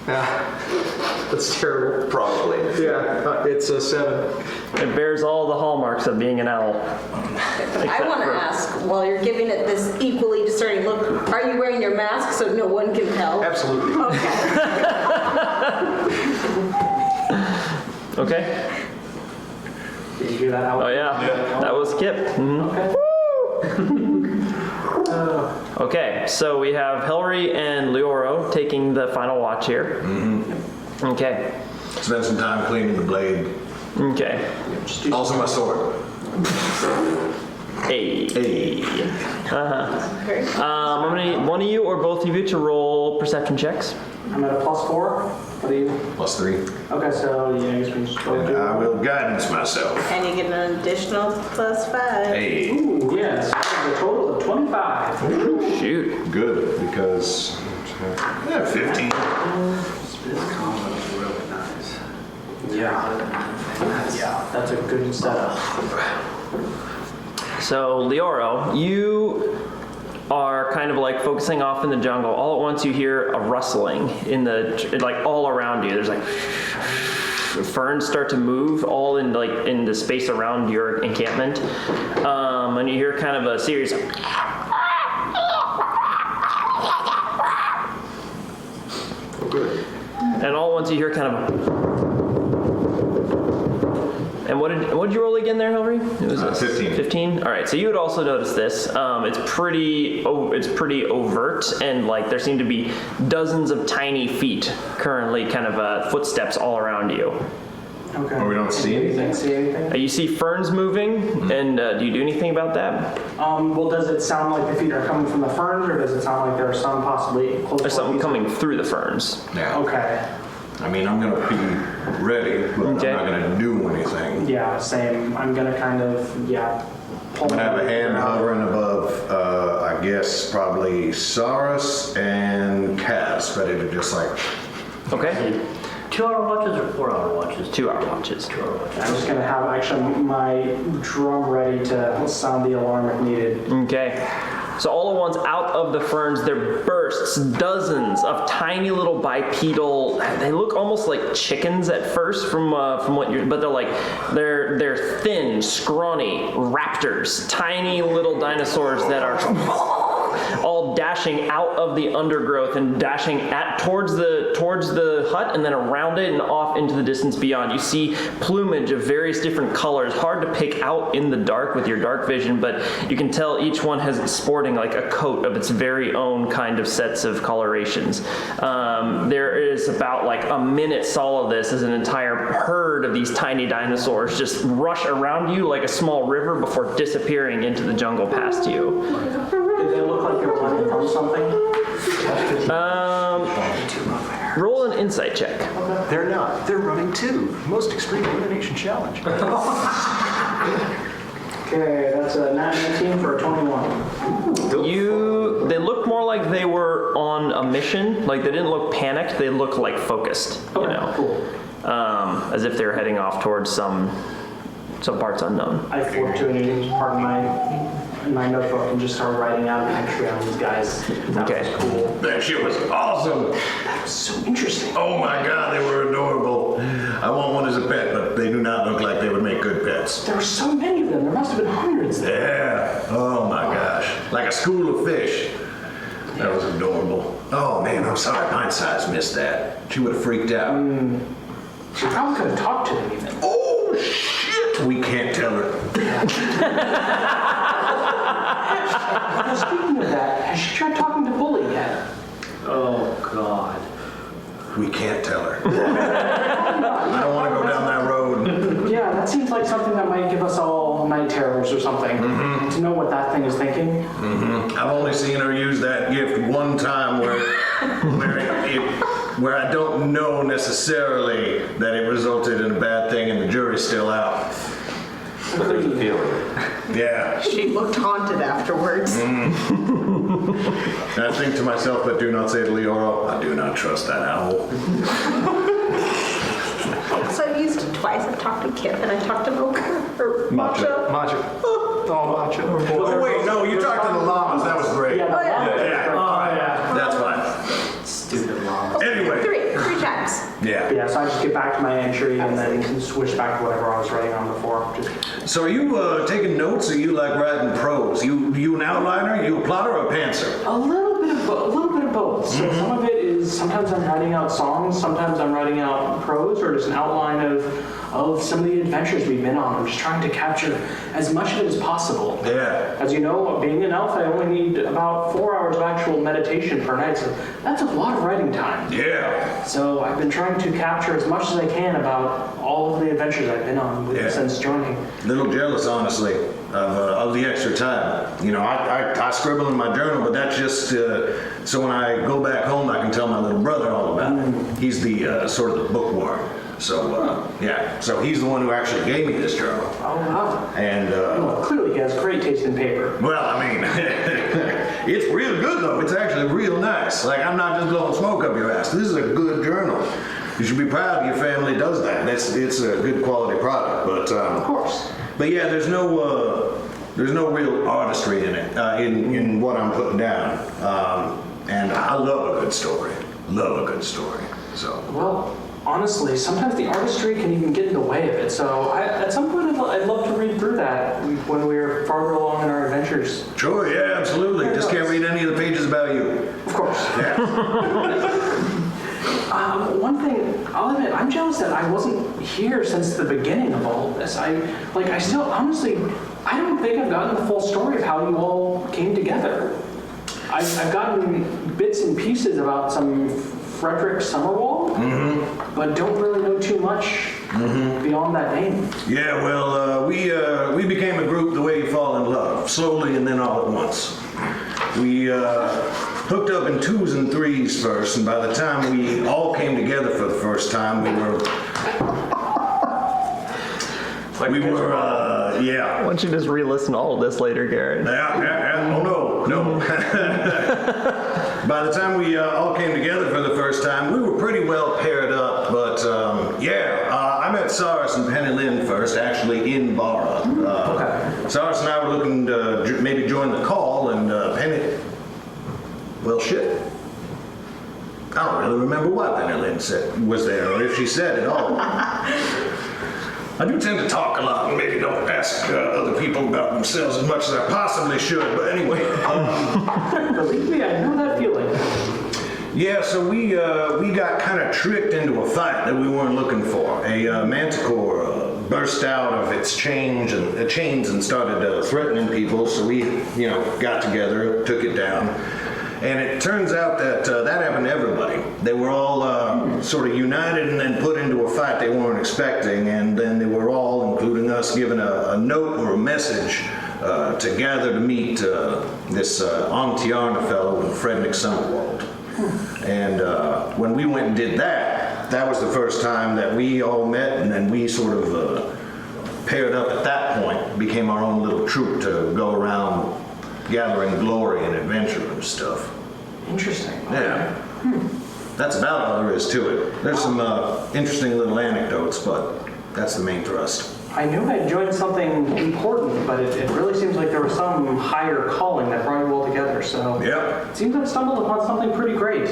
That's terrible. Probably. Yeah, it's a 7. It bears all the hallmarks of being an owl. I want to ask, while you're giving it this equally discerning look, are you wearing your mask so no one can tell? Absolutely. Okay. Okay. Did you hear that? Oh yeah. That was Kip. Mhm. Okay, so we have Hilary and Leoro taking the final watch here. Okay. Spend some time cleaning the blade. Okay. Also my sword. Hey. Hey. I'm gonna one of you or both of you to roll perception checks. I'm at a +4. What do you? +3. Okay, so yeah, I guess we just go And do I will guidance myself. And you get an additional +5. Hey. Ooh, yes. A total of 25. Shoot. Good, because 15. This combo is really nice. Yeah, that's a good setup. So Leoro, you are kind of like focusing off in the jungle. All at once you hear a rustling in the like all around you. There's like ferns start to move all in like in the space around your encampment, and you hear kind of a series of and all at once you hear kind of and what did you roll again there, Hilary? It was 15. 15. All right. So you would also notice this. It's pretty overt, and like there seem to be dozens of tiny feet currently, kind of footsteps all around you. Okay. Well, we don't see anything? See anything? You see ferns moving, and do you do anything about that? Well, does it sound like the feet are coming from the ferns, or does it sound like there are some possibly close? There's something coming through the ferns. Yeah. Okay. I mean, I'm going to be ready, but Okay. I'm not going to do anything. Yeah, same. I'm gonna kind of, pull I'm going to have a hand hovering above, I guess, probably Saurus and Kaz, ready to just like... Okay. 2-hour watches or 4-hour watches? 2-hour watches. 2-hour watches. I'm just gonna have actually my drum ready to sound the alarm if needed. Okay. So all at once, out of the ferns, there bursts dozens of tiny little bipedal. They look almost like chickens at first, from what you're. But they're thin, scrawny raptors, tiny little dinosaurs that are all dashing out of the undergrowth and dashing towards the hut and then around it and off into the distance beyond. You see plumage of various different colors, hard to pick out in the dark with your dark vision, but you can tell each one has sporting like a coat of its very own kind of sets of colorations. There is about like a minute solid of this as an entire herd of these tiny dinosaurs just rush around you like a small river before disappearing into the jungle past you. Did they look like they were running from something? Roll an insight check. They're not. They're running too. Most extreme elimination challenge. Okay, that's a 19 for a 21. They looked more like they were on a mission. Like they didn't look panicked. They looked like focused. You know, Cool. as if they were heading off towards some parts unknown. I flipped to a part of my notebook and just started writing out an entry on these guys. That Okay. was cool. That shit was awesome. That was so interesting. Oh my God, they were adorable. I want one as a pet, but they do not look like they would make good pets. There were so many of them. There must have been hundreds there. Yeah. Oh my gosh. Like a school of fish. That was adorable. Oh man, I'm sorry Pint Size missed that. She would have freaked out. She probably could have talked to them even. Oh shit! We can't tell her. Now, speaking of that, has she tried talking to Bully yet? Oh, God. We can't tell her. I don't want to go down that road. Yeah, that seems like something that might give us all night terrors or something. To know what that thing is thinking. I've only seen her use that gift one time where I don't know necessarily that it resulted in a bad thing and the jury's still out. But there's a feeling. Yeah. She looked haunted afterwards. And I think to myself, but do not say to Leoro, I do not trust that owl. So I've used it twice. I've talked to Kip and I talked to Mocha or Macho. Macho. Oh, Macho. Oh, wait, no, you talked to the llamas. That was great. Yeah. Yeah. That's fine. Stupid llama. Anyway. Three times. Yeah. Yeah, so I just get back to my entry and then can switch back to whatever I was writing on before. So are you taking notes, or you like writing prose? You an outliner, you a plotter, or a pantser? A little bit of both. So some of it is, sometimes I'm writing out songs, sometimes I'm writing out prose or just an outline of some of the adventures we've been on. I'm just trying to capture as much of it as possible. Yeah. As you know, being an elf, I only need about 4 hours of actual meditation per night, so that's a lot of writing time. Yeah. So I've been trying to capture as much as I can about all of the adventures I've been on since joining. Little jealous, honestly, of the extra time. You know, I scribble in my journal, but that's just so when I go back home, I can tell my little brother all about it. He's the sort of the bookworm. So, yeah. So he's the one who actually gave me this journal. Oh, wow. And, Well, clearly he has great taste in paper. well, I mean, it's real good, though. It's actually real nice. Like, I'm not just blowing smoke up your ass. This is a good journal. You should be proud your family does that. It's a good quality product. But, Of course. but yeah, there's no real artistry in it, in what I'm putting down. And I love a good story. Love a good story. So. Well, honestly, sometimes the artistry can even get in the way of it. So at some point, I'd love to read through that when we're farther along in our adventures. Sure, yeah, absolutely. Just can't read any of the pages about you. Of course. Yeah. One thing, I'll admit, I'm jealous that I wasn't here since the beginning of all of this. I still, honestly, I don't think I've gotten the full story of how you all came together. I've gotten bits and pieces about some Frederick Summerwall, but don't really know too much beyond that name. Yeah, well, we became a group the way you fall in love, slowly and then all at once. We hooked up in 2s and 3s first, and by the time we all came together for the first time, we were, yeah. Why don't you just re-listen to all of this later, Garrett? Yeah. Oh, no. By the time we all came together for the first time, we were pretty well paired up, but I met Cyrus and Penny Lynn first, actually in Barra. Cyrus and I were looking to maybe join the call, and Penny, well, shit. I don't really remember what Penny Lynn was there, or if she said at all. I do tend to talk a lot and maybe don't ask other people about themselves as much as I possibly should, but anyway. Believe me, I know that feeling. Yeah, so we got kind of tricked into a fight that we weren't looking for. A manticore burst out of its chains and started threatening people, so we, got together, took it down. And it turns out that that happened to everybody. They were all sort of united and then put into a fight they weren't expecting, and then they were all, including us, given a note or a message to gather to meet this Ontiarna fellow in Frederick Summerwald. And when we went and did that, that was the first time that we all met, and then we sort of paired up at that point, became our own little troop to go around gathering glory and adventure and stuff. Interesting. Yeah. That's about all there is to it. There's some interesting little anecdotes, but that's the main thrust. I knew I joined something important, but it really seems like there was some higher calling that brought you all together, so Yep. it seems I've stumbled upon something pretty great.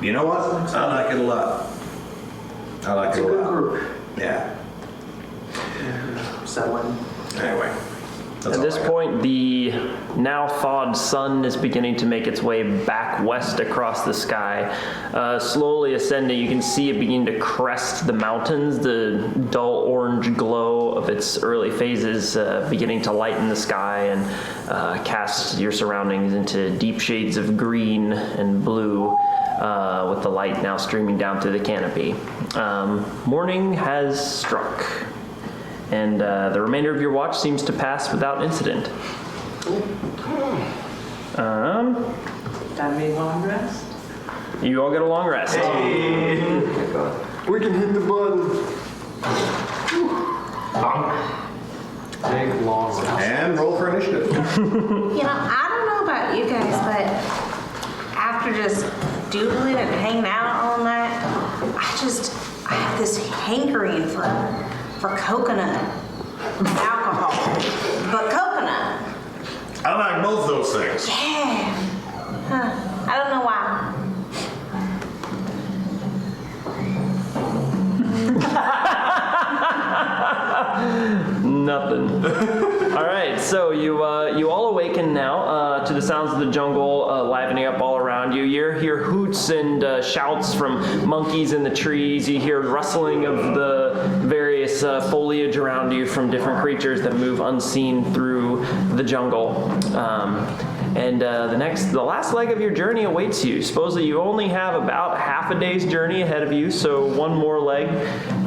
You know what? I like it a lot. I like It's it a a good lot. group. Yeah. Settling. Anyway. That's At all this I got. point, the now thawed sun is beginning to make its way back west across the sky. Slowly ascending, you can see it begin to crest the mountains, the dull orange glow of its early phases beginning to lighten the sky and cast your surroundings into deep shades of green and blue, with the light now streaming down through the canopy. Morning has struck. And the remainder of your watch seems to pass without incident. That made long rest? You all get a long rest. We can hit the button. Big long rest. And roll for initiative. I don't know about you guys, but after just doodling and hanging out all night, I have this hankering for coconut alcohol. But coconut. I like both those things. Yeah. Huh. I don't know why. Nothing. All right, so you all awaken now to the sounds of the jungle livening up all around you. You hear hoots and shouts from monkeys in the trees. You hear rustling of the various foliage around you from different creatures that move unseen through the jungle. And the last leg of your journey awaits you. Supposedly you only have about half a day's journey ahead of you, so one more leg.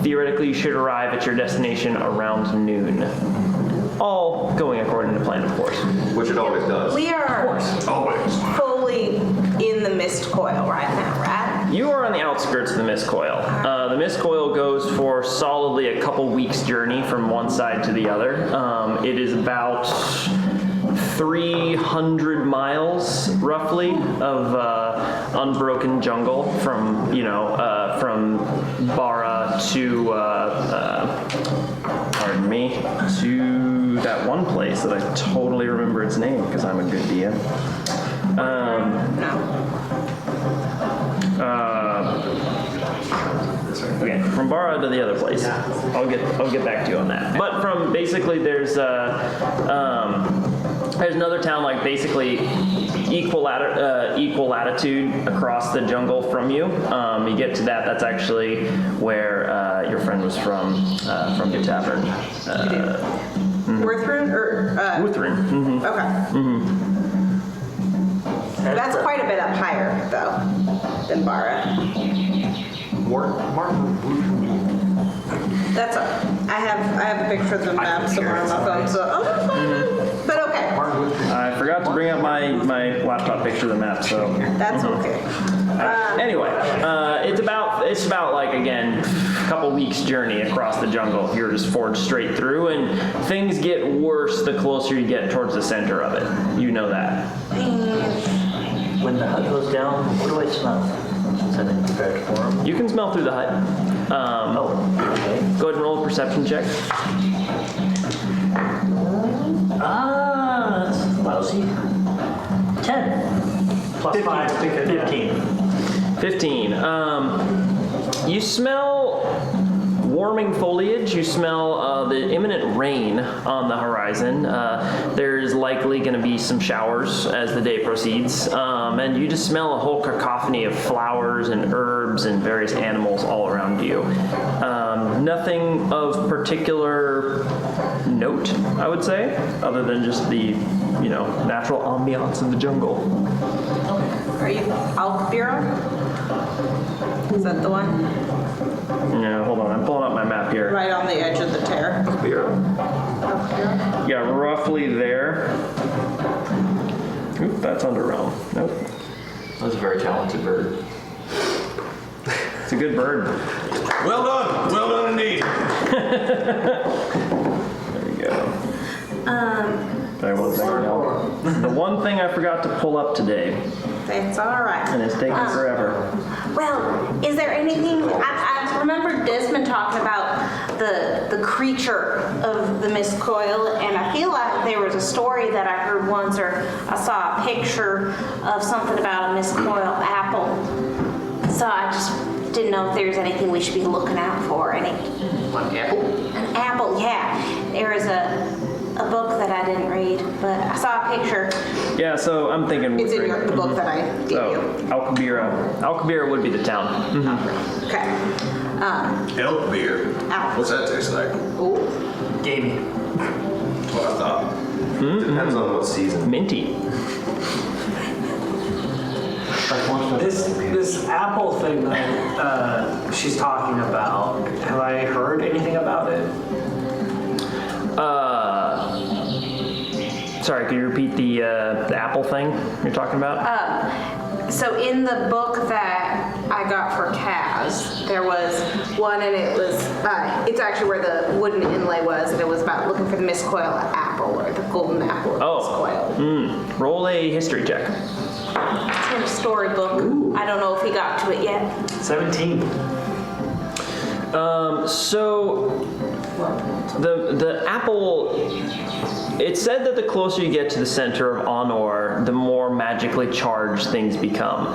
Theoretically, you should arrive at your destination around noon. All going according to plan, of course. Which it always does. We are Always. fully in the mist coil right now, right? You are on the outskirts of the mist coil. The mist coil goes for solidly a couple weeks' journey from one side to the other. It is about 300 miles, roughly, of unbroken jungle from Bara to, to that one place that I totally remember its name because I'm a good DM. Okay, from Bara to the other place. I'll get back to you on that. But from basically there's another town like basically equal latitude across the jungle from you. You get to that. That's actually where your friend was from your tavern. Worthrin or? Wuthrin. Mm-hmm. Okay. Mm-hmm. That's quite a bit up higher though than Bara. That's I have a picture of the map somewhere on my phone, so but okay. I forgot to bring up my laptop picture of the map, so. That's okay. Anyway, it's about like again a couple weeks journey across the jungle. You're just forged straight through, and things get worse the closer you get towards the center of it. You know that. When the hut goes down, what do I smell? Is that in prepared form? You can smell through the hut. Okay. Go ahead and roll a perception check. That's lousy. 10. Plus 5, 15. 15. You smell warming foliage. You smell the imminent rain on the horizon. There's likely going to be some showers as the day proceeds. And you just smell a whole cacophony of flowers and herbs and various animals all around you. Nothing of particular note, I would say, other than just the, natural ambiance of the jungle. Are you Alkbira? Is that the one? Yeah, hold on. I'm pulling up my map here. Right on the edge of the tear. Alkbira. Yeah, roughly there. Oop, that's under realm. Nope. That's a very talented bird. It's a good bird. Well done indeed. There we go. Sorry, one second now. The one thing I forgot to pull up today, That's all right. and it's taking forever. Well, is there anything, I remember Desmond talking about the creature of the mist coil, and I feel like there was a story that I heard once, or I saw a picture of something about a mist coil apple. So I just didn't know if there's anything we should be looking out for. An apple? An apple, yeah. There is a book that I didn't read, but I saw a picture. Yeah, so I'm thinking. It's in the book that I gave So, you. Alkbira. Alkbira would be the town. Mm-hmm. Okay. Elk beer. Apple. What's that taste like? Ooh. Gamey. That's what I thought. Depends on what season. Minty. This apple thing that she's talking about, have I heard anything about it? Sorry, could you repeat the apple thing you're talking about? So in the book that I got for Kaz, there was one, and it was, it's actually where the wooden inlay was, and it was about looking for the mist coil apple. or the golden apple of Oh. this coil. Roll a history check. It's in a storybook. I don't know if he got to it yet. 17. So the apple, it's said that the closer you get to the center of Anor, the more magically charged things become.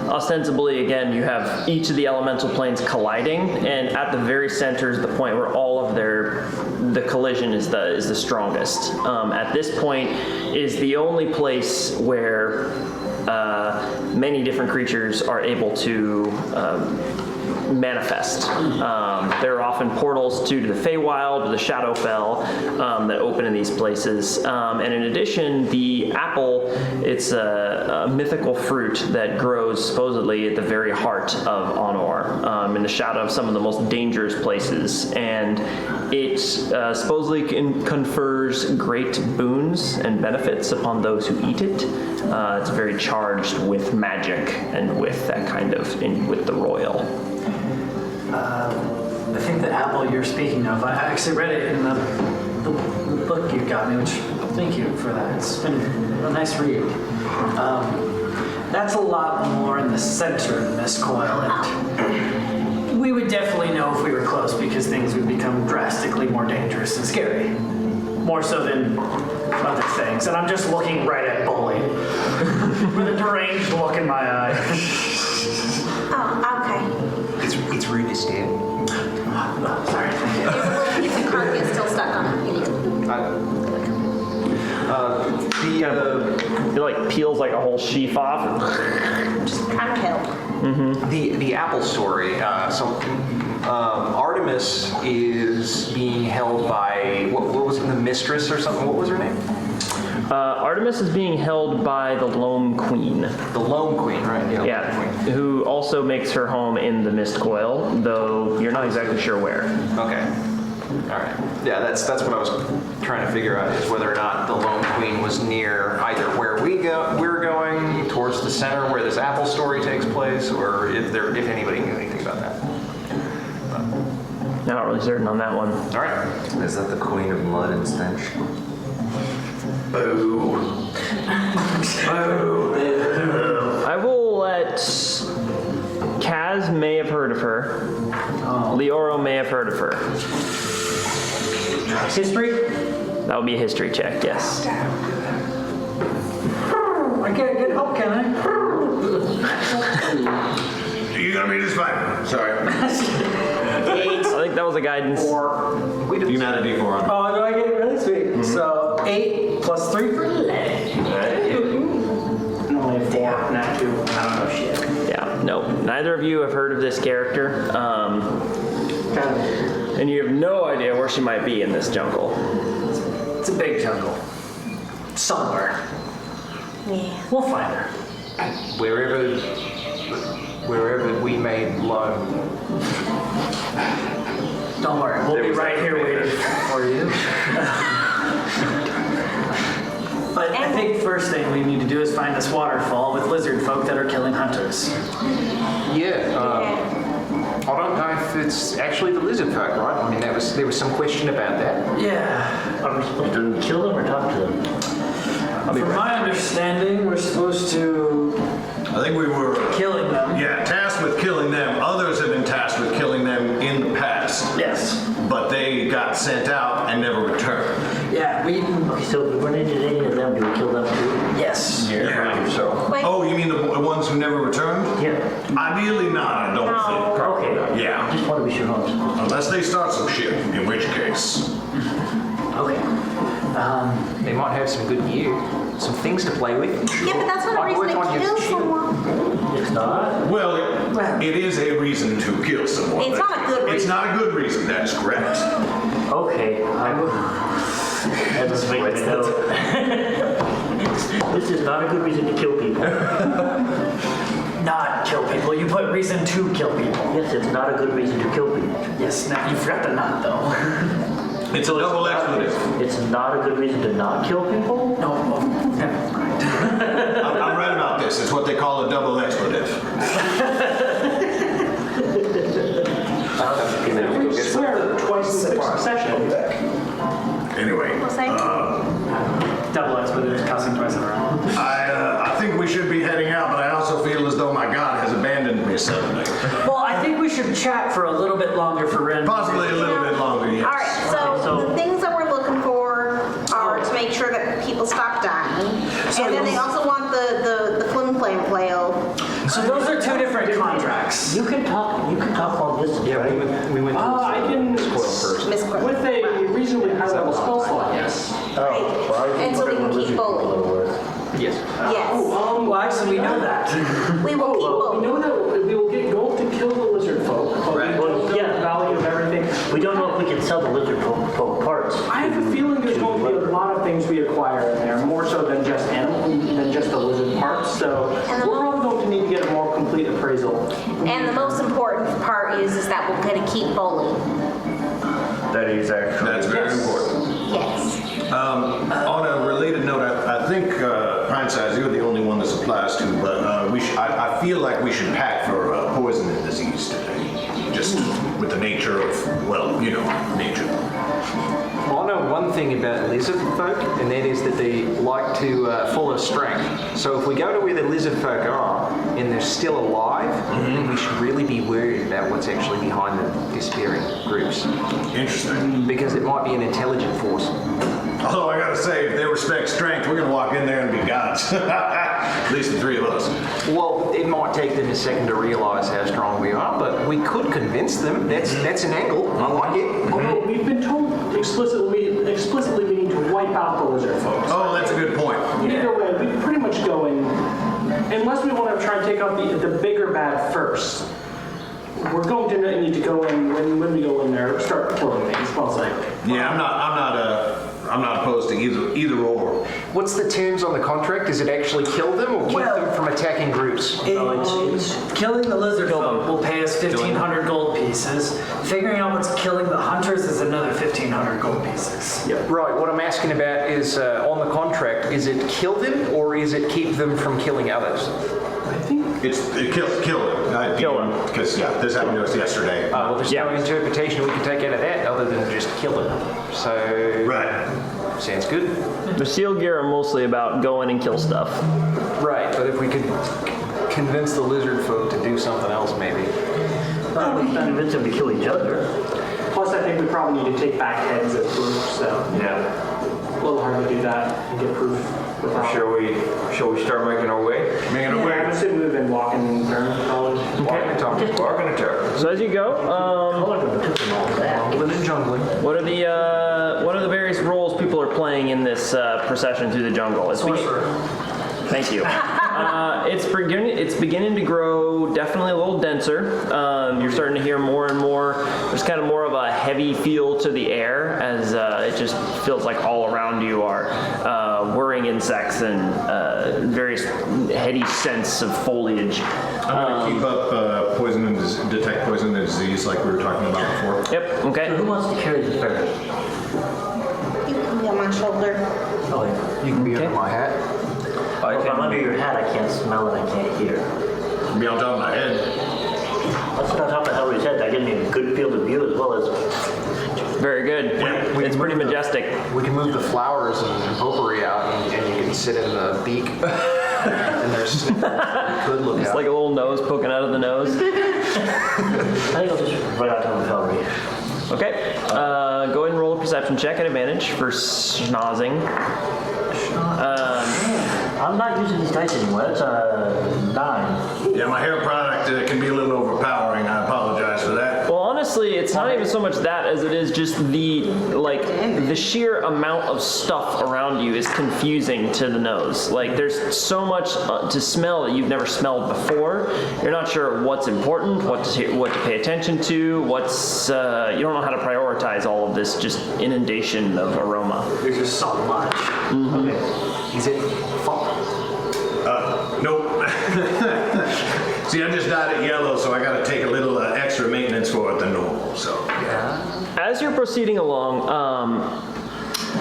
Ostensibly, again, you have each of the elemental planes colliding, and at the very center is the point where all of the collision is the strongest. At this point is the only place where many different creatures are able to manifest. There are often portals to the Feywild or the Shadowfell that open in these places. And in addition, the apple, it's a mythical fruit that grows supposedly at the very heart of Anor, in the shadow of some of the most dangerous places. And it supposedly confers great boons and benefits upon those who eat it. It's very charged with magic and with that kind of, with the royal. I think the apple you're speaking of, I actually read it in the book you got me, which thank you for that. It's been a nice read. That's a lot more in the center of this coil, and we would definitely know if we were close because things would become drastically more dangerous and scary. More so than other things. And I'm just looking right at Bully with a deranged look in my eye. Oh, okay. It's rude to stare. Oh, sorry, thank you. There's a little piece of carpet still stuck on it. It like peels like a whole sheaf off. Just trying to help. The apple story. Artemis is being held by what was it, the mistress or something? What was her name? Artemis is being held by the Loam Queen. The Loam Queen, right? Yeah, Loam Queen. who also makes her home in the Mist Coil, though you're not exactly sure where. Okay. All right. Yeah, that's what I was trying to figure out, is whether or not the Loam Queen was near either where we're going towards the center where this apple story takes place, or if anybody knew anything about that. Not really certain on that one. All right. Is that the Queen of Mud and Stench? Boo. I will let Kaz may have heard of her. Leoro may have heard of her. History? That would be a history check, yes. I can't get help, can I? You're gonna be just fine. Sorry. I think that was a guidance. You can add a D4 on it. Oh, do I get it? Really sweet. So 8 plus 3 for Lynn. Only 4, not 2. I don't know shit. Yeah, no. Neither of you have heard of this character. And you have no idea where she might be in this jungle. It's a big jungle. Somewhere. Yeah. We'll find her. Wherever we may learn. Don't worry, we'll be right here waiting for you. But I think first thing we need to do is find this waterfall with lizard folk that are killing hunters. Yeah. I don't know if it's actually the lizard folk, right? I mean, there was some question about that. Yeah. Are we supposed to kill them or talk to them? From my understanding, we're supposed to I think we were killing them. Yeah, tasked with killing them. Others have been tasked with killing them in the past. Yes. But they got sent out and never returned. Yeah, we. Okay, so if we run into any of them, do we kill them too? Yes. Yeah. So. Wait. Oh, you mean the ones who never returned? Yeah. Ideally not, I don't think. Okay. Yeah. Just want to be sure. Unless they start some shit, in which case. Okay. They might have some good gear, some things to play with. Yeah, but that's not a Like reason work on to your kill shield. someone. It's not. Well, it is a reason to kill someone. It's not a good It's reason. not a good reason, that is correct. Okay. That doesn't make me know. This is not a good reason to kill people. Not kill people. You put reason to kill people. Yes, it's not a good reason to kill people. Yes, now you forgot the not though. It's a double expletive. It's not a good reason to not kill people? No, never mind. I'm right about this. It's what they call a double expletive. We swear twice in succession. Anyway, We'll say. double expedition casting twice in a row. I think we should be heading out, but I also feel as though my god has abandoned me suddenly. Well, I think we should chat for a little bit longer for Ren. Possibly a little bit longer, yes. All right, so the things that we're looking for are to make sure that people stop dying. And then they also want the flim flam flail. So those are 2 different contracts. You can talk all this, right? We went through I can, Miss Coyle. with a reasonably high level spell slot, yes. Right. And so we can keep bowling. Yes. Yes. Well, actually, we know that. We will keep We bowling. know that we will get gold to kill the lizard folk, but we don't know yeah. the value of everything. We don't know if we can sell the lizard folk parts. I have a feeling there's going to be a lot of things we acquire in there, more so than just than just the lizard parts. So And the- we're probably going to need to get a more complete appraisal. And the most important part is that we're going to keep bowling. That is actually. That's very important. Yes. On a related note, I think Pint Size, you're the only one this applies to, but I feel like we should pack for poison and disease today. Just with the nature of, well, you know, nature. Well, I know one thing about lizard folk, and that is that they like to follow strength. So if we go to where the lizard folk are, and they're still alive, then we should really be worried about what's actually behind the disappearing groups. Interesting. Because it might be an intelligent force. Although I gotta say, if they respect strength, we're gonna walk in there and be gods. At least the 3 of us. Well, it might take them a second to realize how strong we are, but we could convince them. That's an angle. I like it. Although we've been told explicitly we need to wipe out the lizard folks. Oh, that's a good point. Either way, we pretty much go in, unless we want to try and take out the bigger bad first. We're going to need to go in when we go in there, start killing things, most likely. Yeah, I'm not opposed to either or. What's the terms on the contract? Does it actually kill them or keep them from attacking groups? It's killing the lizard folk will pay us 1,500 gold pieces. Figuring out what's killing the hunters is another 1,500 gold pieces. Right, what I'm asking about is on the contract, is it kill them or is it keep them from killing others? I think It kill them. Kill them. Because, yeah, this happened to us yesterday. Well, there's no interpretation we can take out of that other than just kill them. So, Right. sounds good. The shield gear are mostly about go in and kill stuff. Right, but if we could convince the lizard folk to do something else, maybe. We can convince them to kill each other. plus I think we probably need to take back heads as proof, so Yeah. a little hard to do that and get proof without. Shall we start making our way? Making Yeah, a way. I'm assuming we've been walking during college. Walking and talking. Walking and talking. So as you go, Living jungling. what are the various roles people are playing in this procession through the jungle? Thank you. It's beginning to grow definitely a little denser. You're starting to hear more and more. There's kind of more of a heavy feel to the air as it just feels like all around you are whirring insects and various heady scents of foliage. I'm gonna keep up poison and detect poison and disease like we were talking about before. Yep. Okay. Who wants to carry this ferret? You can be on my shoulder. Oh, yeah. You can be under my hat. Well, if I'm under your hat, I can't smell and I can't hear. Be on top of my head. Let's sit on top of Hillry's head. That gives me a good field of view as well as. Very good. It's pretty majestic. We can move the flowers and potpourri out, and you can sit in the beak. And there's could look It's out. like a little nose poking out of the nose. I think I'll just right out to Hillary. Okay. Go ahead and roll a perception check at advantage for schnozzing. I'm not using these dice anymore. That's a 9. Yeah, my hair product can be a little overpowering. I apologize for that. Well, honestly, it's not even so much that as it is just the sheer amount of stuff around you is confusing to the nose. Like there's so much to smell that you've never smelled before. You're not sure what's important, what to pay attention to, you don't know how to prioritize all of this just inundation of aroma. There's just so much. Okay. Is it fun? Nope. See, I just dyed it yellow, so I got to take a little extra maintenance for it than normal. So. As you're proceeding along,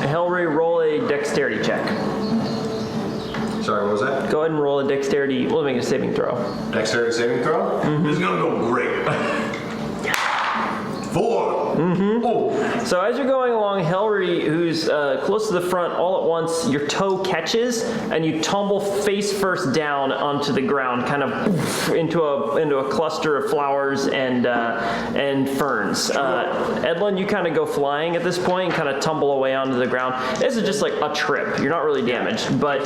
Hellray, roll a dexterity check. Sorry, what was that? Go ahead and roll a dexterity. We'll make a saving throw. Dexterity saving throw? This is gonna go great. 4. Oh, So as you're going along, Helry, who's close to the front, all at once, your toe catches and you tumble face first down onto the ground, kind of into a cluster of flowers and ferns. Edlin, you kind of go flying at this point and kind of tumble away onto the ground. This is just like a trip. You're not really damaged, but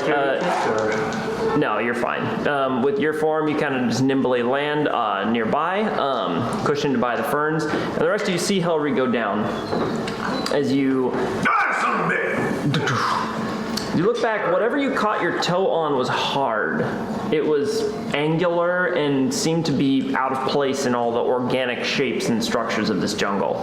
no, you're fine. With your form, you kind of just nimbly land nearby, cushioned by the ferns, and the rest of you see Helry go down. As you look back, whatever you caught your toe on was hard. It was angular and seemed to be out of place in all the organic shapes and structures of this jungle.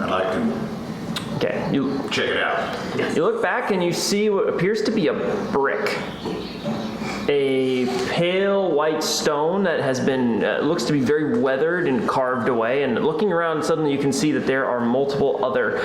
I'd like to check it out. You look back and you see what appears to be a brick. A pale white stone that has been, looks to be very weathered and carved away. And looking around, suddenly you can see that there are multiple other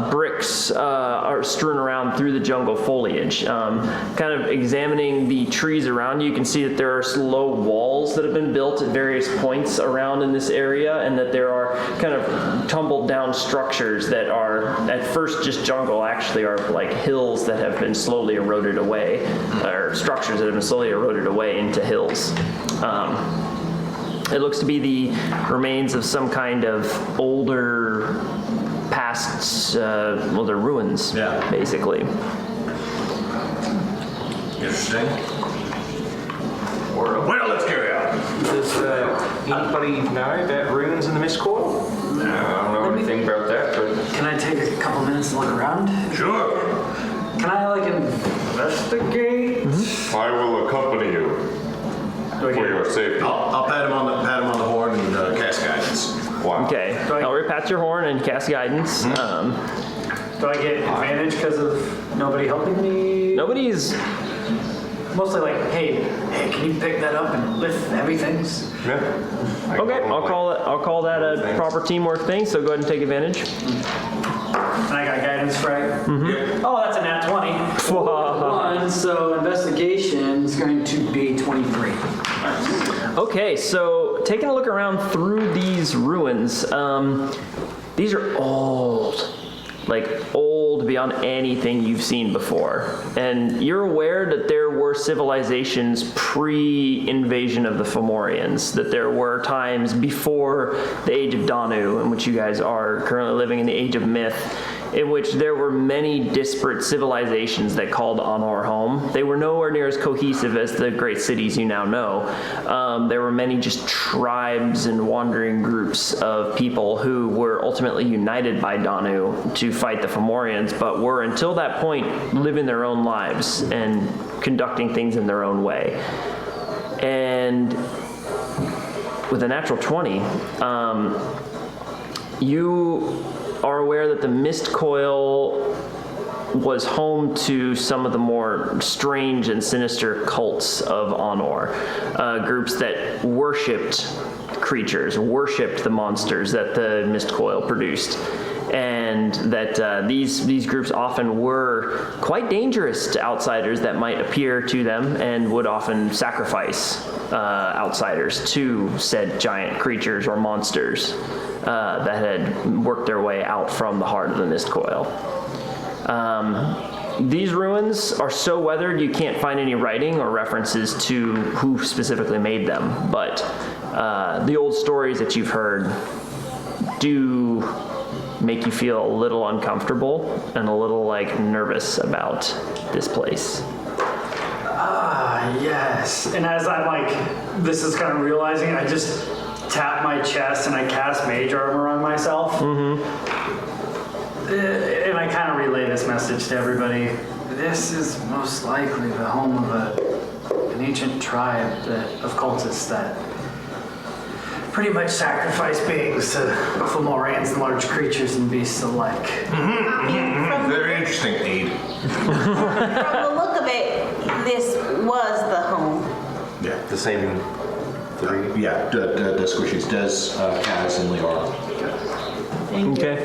bricks are strewn around through the jungle foliage. Kind of examining the trees around you, you can see that there are low walls that have been built at various points around in this area, and that there are kind of tumbled down structures that are at first just jungle, actually are like hills that have been slowly eroded away, or structures that have been slowly eroded away into hills. It looks to be the remains of some kind of older past, well, they're ruins, basically. Interesting. Well, let's carry on. Does anybody know about ruins in the mist coil? No, I don't know anything about that, but Can I take a couple minutes to look around? Sure. Can I like investigate? I will accompany you for your safety. I'll pat him on the horn and cast guidance. Wow. Okay, Ellery pats your horn and cast guidance. Do I get advantage because of nobody helping me? Nobody's. Mostly like, hey, can you pick that up and lift heavy things? Yeah. Okay, I'll call that a proper teamwork thing. So go ahead and take advantage. And I got guidance, right? Mm-hmm. Oh, that's a nat 20. One, so investigation is going to be 23. Okay, so taking a look around through these ruins, these are old. Like old beyond anything you've seen before. And you're aware that there were civilizations pre-invasion of the Fomorians, that there were times before the Age of Danu, in which you guys are currently living in the Age of Myth, in which there were many disparate civilizations that called Anor home. They were nowhere near as cohesive as the great cities you now know. There were many just tribes and wandering groups of people who were ultimately united by Danu to fight the Fomorians, but were until that point living their own lives and conducting things in their own way. And with a natural 20, you are aware that the Mist Coil was home to some of the more strange and sinister cults of Anor, groups that worshipped creatures, worshipped the monsters that the Mist Coil produced. And that these groups often were quite dangerous to outsiders that might appear to them, and would often sacrifice outsiders to said giant creatures or monsters that had worked their way out from the heart of the Mist Coil. These ruins are so weathered you can't find any writing or references to who specifically made them, but the old stories that you've heard do make you feel a little uncomfortable and a little like nervous about this place. Ah, yes. And as I'm like, this is kind of realizing, I just tap my chest and I cast mage armor on myself. And I kind of relay this message to everybody. This is most likely the home of an ancient tribe of cultists that pretty much sacrifice beings to Fomorians and large creatures and beasts alike. Very interesting, Aid. From the look of it, this was the home. Yeah. The same three. Yeah, the squishies. Des, Kaz, and Leora. Okay.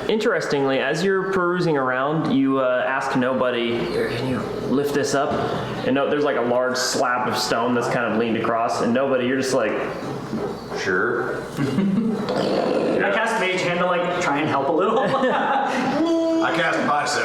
interestingly, as you're perusing around, you ask nobody, "Here, can you lift this up?" And no, there's like a large slab of stone that's kind of leaned across, and nobody, you're just like, Sure. Can I cast Mage Hand to like try and help a little? I cast bicep.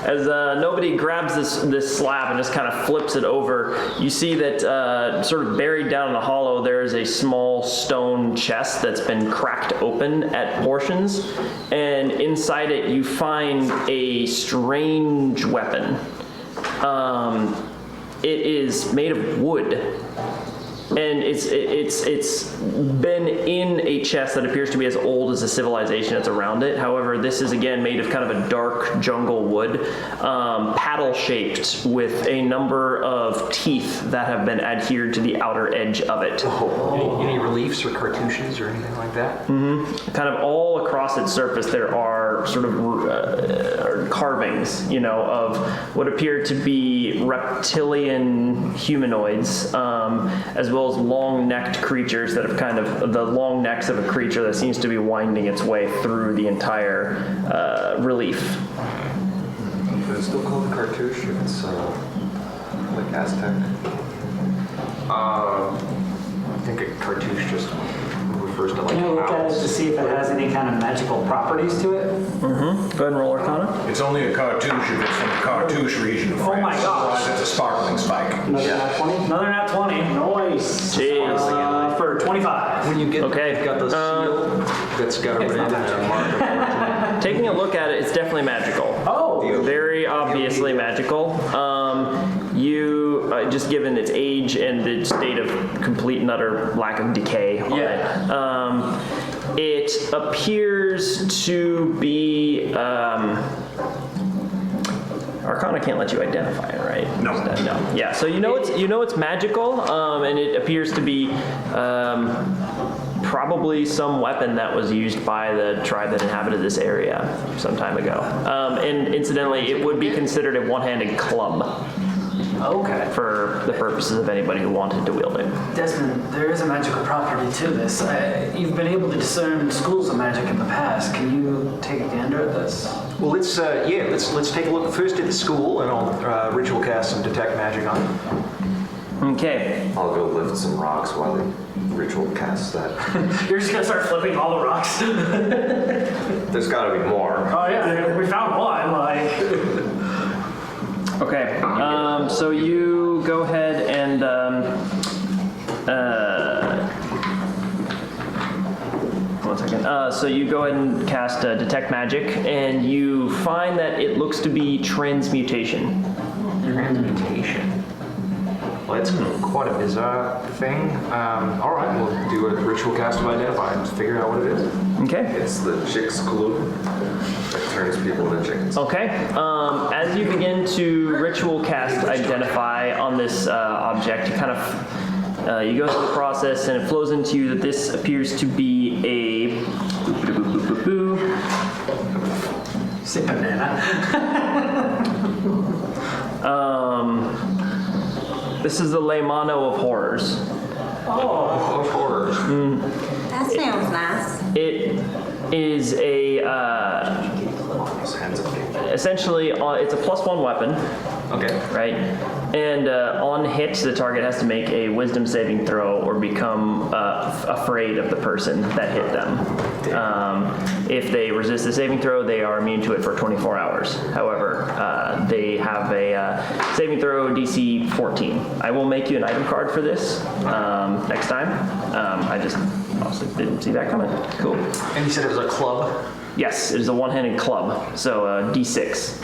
As nobody grabs this slab and just kind of flips it over, you see that sort of buried down in the hollow, there is a small stone chest that's been cracked open at portions, and inside it you find a strange weapon. It is made of wood. And it's been in a chest that appears to be as old as the civilization that's around it. However, this is again made of kind of a dark jungle wood, paddle-shaped with a number of teeth that have been adhered to the outer edge of it. Any reliefs or cartouches or anything like that? Kind of all across its surface there are sort of carvings, of what appear to be reptilian humanoids, as well as long-necked creatures that have kind of, the long necks of a creature that seems to be winding its way through the entire relief. It's still called a cartouche if it's like Aztec. I think a cartouche just refers to like Can I look at it to see if it has any kind of magical properties to it? Go ahead and roll Arcana. It's only a cartouche if it's from the cartouche region of France. Oh my gosh. Otherwise, it's a sparkling spike. Another nat 20? Another nat 20. Nice. Jeez. For 25. When you get Okay. you've got the seal that's got a red and a mark of origin. Taking a look at it, it's definitely magical. Oh. Very obviously magical. You, just given its age and the state of complete and utter lack of decay on it, it appears to be, Arcana can't let you identify it, right? No. No. Yeah. So you know it's magical, and it appears to be probably some weapon that was used by the tribe that inhabited this area some time ago. And incidentally, it would be considered a one-handed club Okay. for the purposes of anybody who wanted to wield it. Desmond, there is a magical property to this. You've been able to discern schools of magic in the past. Can you take a gander at this? Well, let's take a look first at the school, and I'll ritual cast some detect magic on it. Okay. I'll go lift some rocks while the ritual casts that. You're just gonna start flipping all the rocks. There's gotta be more. Oh yeah, we found one. Like. Okay. So you go ahead and one second. So you go ahead and cast detect magic, and you find that it looks to be transmutation. Transmutation. Well, that's quite a bizarre thing. All right, we'll do a ritual cast of identify and figure out what it is. Okay. It's the chick's glue that turns people into chickens. Okay. As you begin to ritual cast identify on this object, you kind of you go through the process, and it flows into you that this appears to be a Say banana. This is the Leymano of Horrors. Oh. Of horrors. That sounds nice. It is a Hands up. essentially it's a +1 weapon, Okay. right? And on hit, the target has to make a wisdom saving throw or become afraid of the person that hit them. If they resist the saving throw, they are immune to it for 24 hours. However, they have a saving throw DC 14. I will make you an item card for this next time. I just honestly didn't see that coming. Cool. And you said it was a club? Yes, it is a one-handed club, so D6.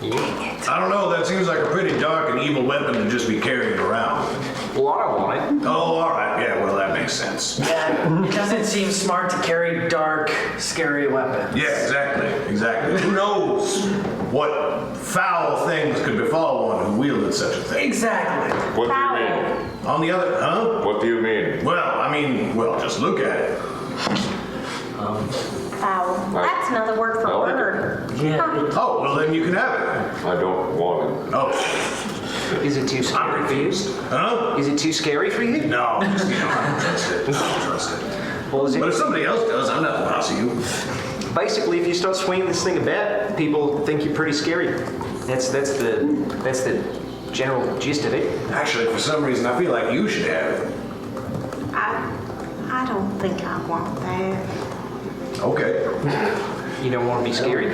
I don't know, that seems like a pretty dark and evil weapon to just be carrying around. Well, I don't want it. Oh, all right, yeah, well, that makes sense. Yeah, it doesn't seem smart to carry dark, scary weapons. Yeah, exactly. Who knows what foul things could befall one who wielded such a thing? Exactly. What do you mean? On the other, What do you mean? Well, just look at it. Foul. That's another word for I like it. bird. Yeah. Oh, well, then you can have it. I don't want it. Oh, Is it too I'm scary for you? confused. Huh? Is it too scary for you? No, just, I don't trust it. But if somebody else does, I'm not the boss of you. Basically, if you start swinging this thing about, people think you're pretty scary. That's the general gist of it. Actually, for some reason, I feel like you should have it. I don't think I want that. Okay. You don't want to be scary.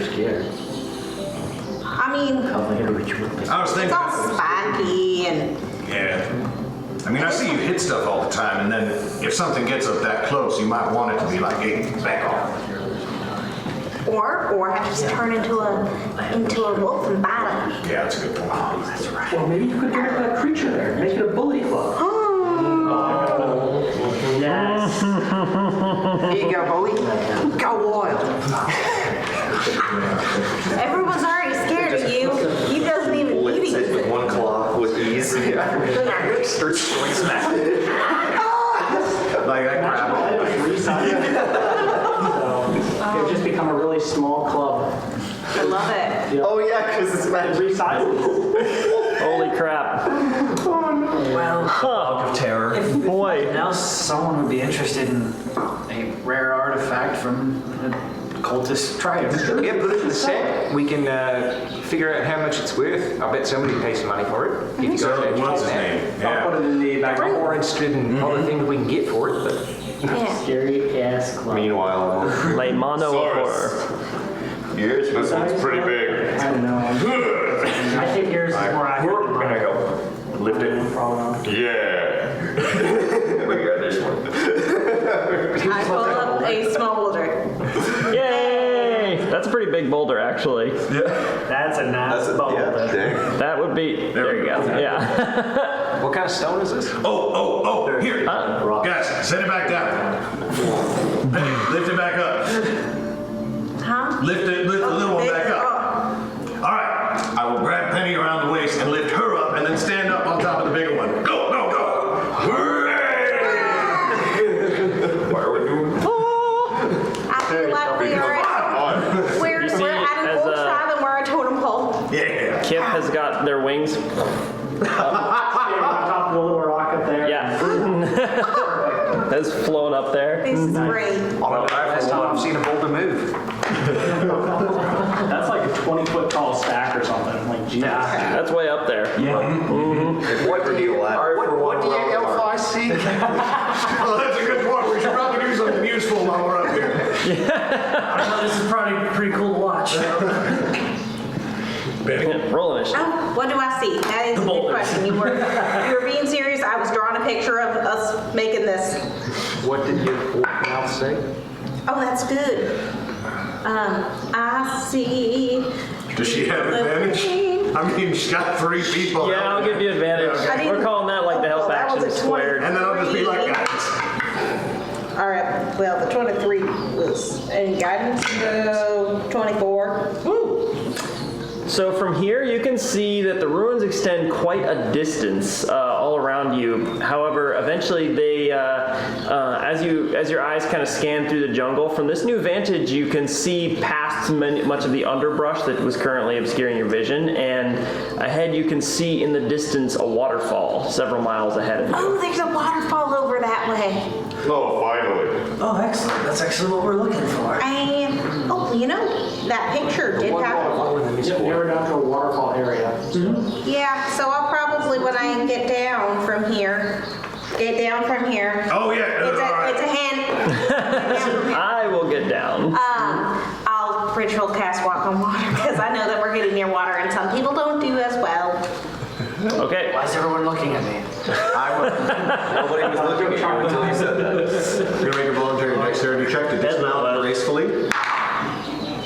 I mean, I was it's thinking. all spiky and Yeah. I mean, I see you hit stuff all the time, and then if something gets up that close, you might want it to be like, hey, back off. or I just turn into a wolf and bite him. Yeah, that's a good point. Oh, that's right. Well, maybe you could get that creature there, make it a bully club. Yes. Here you go, bully. Go wild. Everyone's already scared of you. You doesn't even need Lynn says with it. one claw with ease. Starts swing smack. Like that crab. So it would just become a really small club. I love it. Oh yeah, because it's magic. Resizes. Holy crap. Well, Log of terror. Boy. now someone would be interested in a rare artifact from a cultist tribe. Yeah, put it in the set. We can figure out how much it's worth. I bet somebody pays some money for it. If you So, got what's his name? I'll put Yeah. it in the back. I'm more interested in other things we can get for it, but Yeah. Scary ass club. Meanwhile, Le Mono of Horror. yours, this one's pretty big. I don't know. I think yours is more accurate. We're gonna go lift it. Yeah. We got this one. I pull up a small boulder. Yay! That's a pretty big boulder, actually. That's a nice boulder. Dang. That would be. There you go. Yeah. what kind of stone is this? Oh, here. Guys, set it back down. Hey, lift it back up. Huh? Lift the little one back up. All right. I will grab Penny around the waist and lift her up and then stand up on top of the bigger one. Go! Why are we doing this? I feel like we're at an old tribe and we're a totem pole. Yeah. Kip has got their wings. Stand on top of the little rock up there. Yeah. Has flown up there. This is great. Last time I've seen a boulder move. That's like a 20-foot tall stack or something. Like, Jesus. That's way up there. What do you want? What do you LFIC? Well, that's a good point. We should probably do something useful while we're up here. This is probably pretty cool to watch. Roll initiative. Oh, what do I see? That is a good question. You were being serious. I was drawing a picture of us making this. What did your mouth say? Oh, that's good. I see. Does she have advantage? I mean, she's got 3 people. Yeah, I'll give you advantage. Yeah, okay. We're calling that like the help That was action a squared. And then I'll just be like, guys. All right. Well, the 23 was any guidance. So 24. So from here, you can see that the ruins extend quite a distance all around you. However, eventually they, as your eyes kind of scan through the jungle, from this new vantage, you can see past much of the underbrush that was currently obscuring your vision, and ahead you can see in the distance a waterfall several miles ahead of you. Oh, there's a waterfall over that way. Oh, finally. Oh, excellent. That's actually what we're looking for. And that picture did have. Never down to a waterfall area. Yeah. So I'll probably when I get down from here. Oh, yeah. It's a hand. I will get down. I'll ritual cast walk on water because I know that we're getting near water and some people don't do as well. Okay. Why is everyone looking at me? Nobody was looking at you until you said that. You're going to make a voluntary dexterity check to dismount gracefully.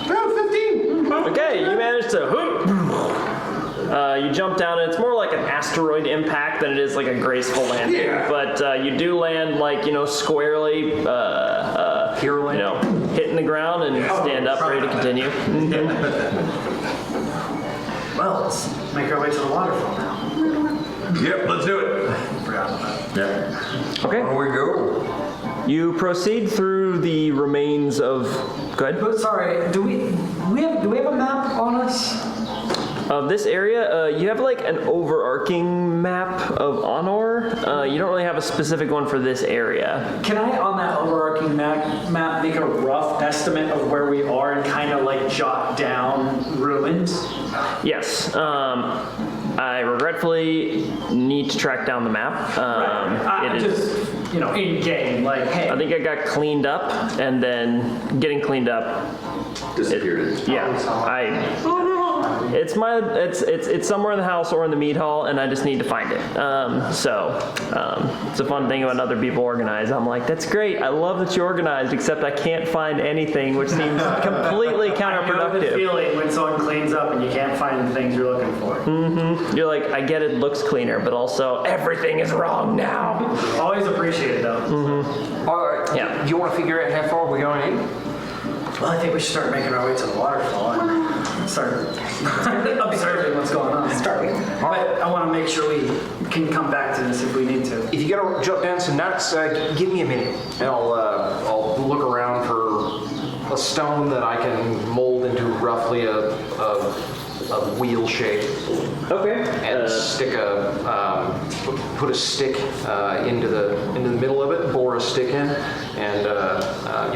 15. Okay, you managed to whoop. You jump down, and it's more like an asteroid impact than it is like a graceful landing. Yeah. But you do land like squarely, hitting the ground and stand up, ready to continue. Well, let's make our way to the waterfall now. Yep, let's do it. Forgot about that. Yeah. Okay. Where we go? You proceed through the remains of. Go ahead. But sorry, do we have a map on us? of this area, you have like an overarching map of Anor. You don't really have a specific one for this area. Can I, on that overarching map, make a rough estimate of where we are and kind of like jot down ruins? Yes. I regretfully need to track down the map. I just, in game, like, hey. I think it got cleaned up, and then getting cleaned up. Disappeared. It's somewhere in the house or in the meat hall, and I just need to find it. It's a fun thing when other people organize. I'm like, that's great. I love that you organized, except I can't find anything, which seems completely I know the counterproductive. feeling when someone cleans up and you can't find the things you're looking for. You're like, I get it looks cleaner, but also everything is wrong now. Always appreciate it though. All right. Yeah. Do you want to figure out how far we're going in? Well, I think we should start making our way to the waterfall and start observing what's going on. But I want to make sure we can come back to this if we need to. If you gotta jot down some notes, give me a minute, and I'll look around for a stone that I can mold into roughly a wheel shape. Okay. And put a stick into the middle of it, bore a stick in, and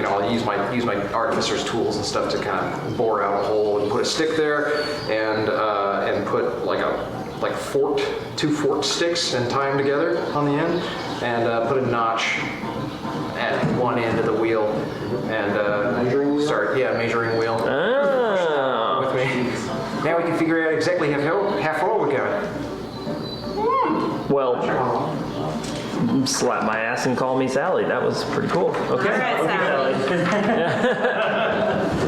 I'll use my artificer's tools and stuff to kind of bore out a hole and put a stick there, and put like two forked sticks and tie them together on the end, and put a notch at one end of the wheel, and start measuring wheel. Oh. With me. Now we can figure out exactly how far we're going. Well, slap my ass and call me Sally. That was pretty cool. Okay. All right, Sally.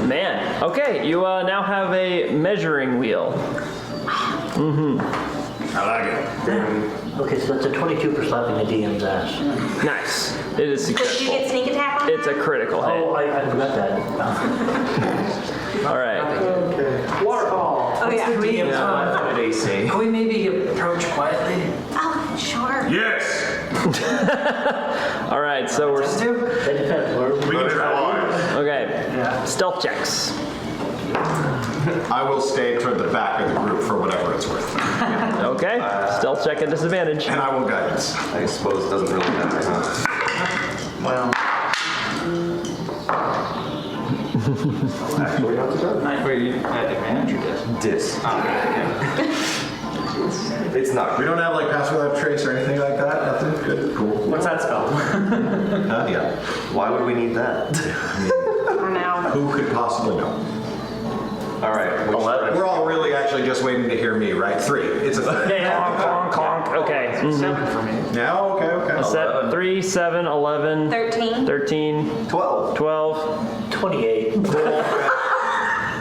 Man. Okay, you now have a measuring wheel. I like it. Okay, so that's a 22 for slapping the DM's ass. Nice. It is Did you successful. get sneak attack on It's a critical hit. Oh, I forgot that. All right. Waterfall. Oh, yeah. Can we maybe approach quietly? Oh, sure. Yes. All right. So we're Just to? That depends. We can try. okay. Yeah. Stealth checks. I will stay toward the back of the group for whatever it's worth. Okay. Stealth check at disadvantage. And I will guidance. I suppose it doesn't really matter, huh? Well, Actually, not too bad. Wait, you had advantage or Dis. It's not We good. don't have like pass without trace or anything like that? Nothing? Good, cool. what's that spell? Yeah. Why would we need that? I know. Who could possibly know? All right. We're all really actually just waiting to hear me, right? 3. It's a Clonk, clonk, clonk. Okay. 7 for me. Now, okay. Set 3, 7, 11, 13. 13, 12. 12. 28.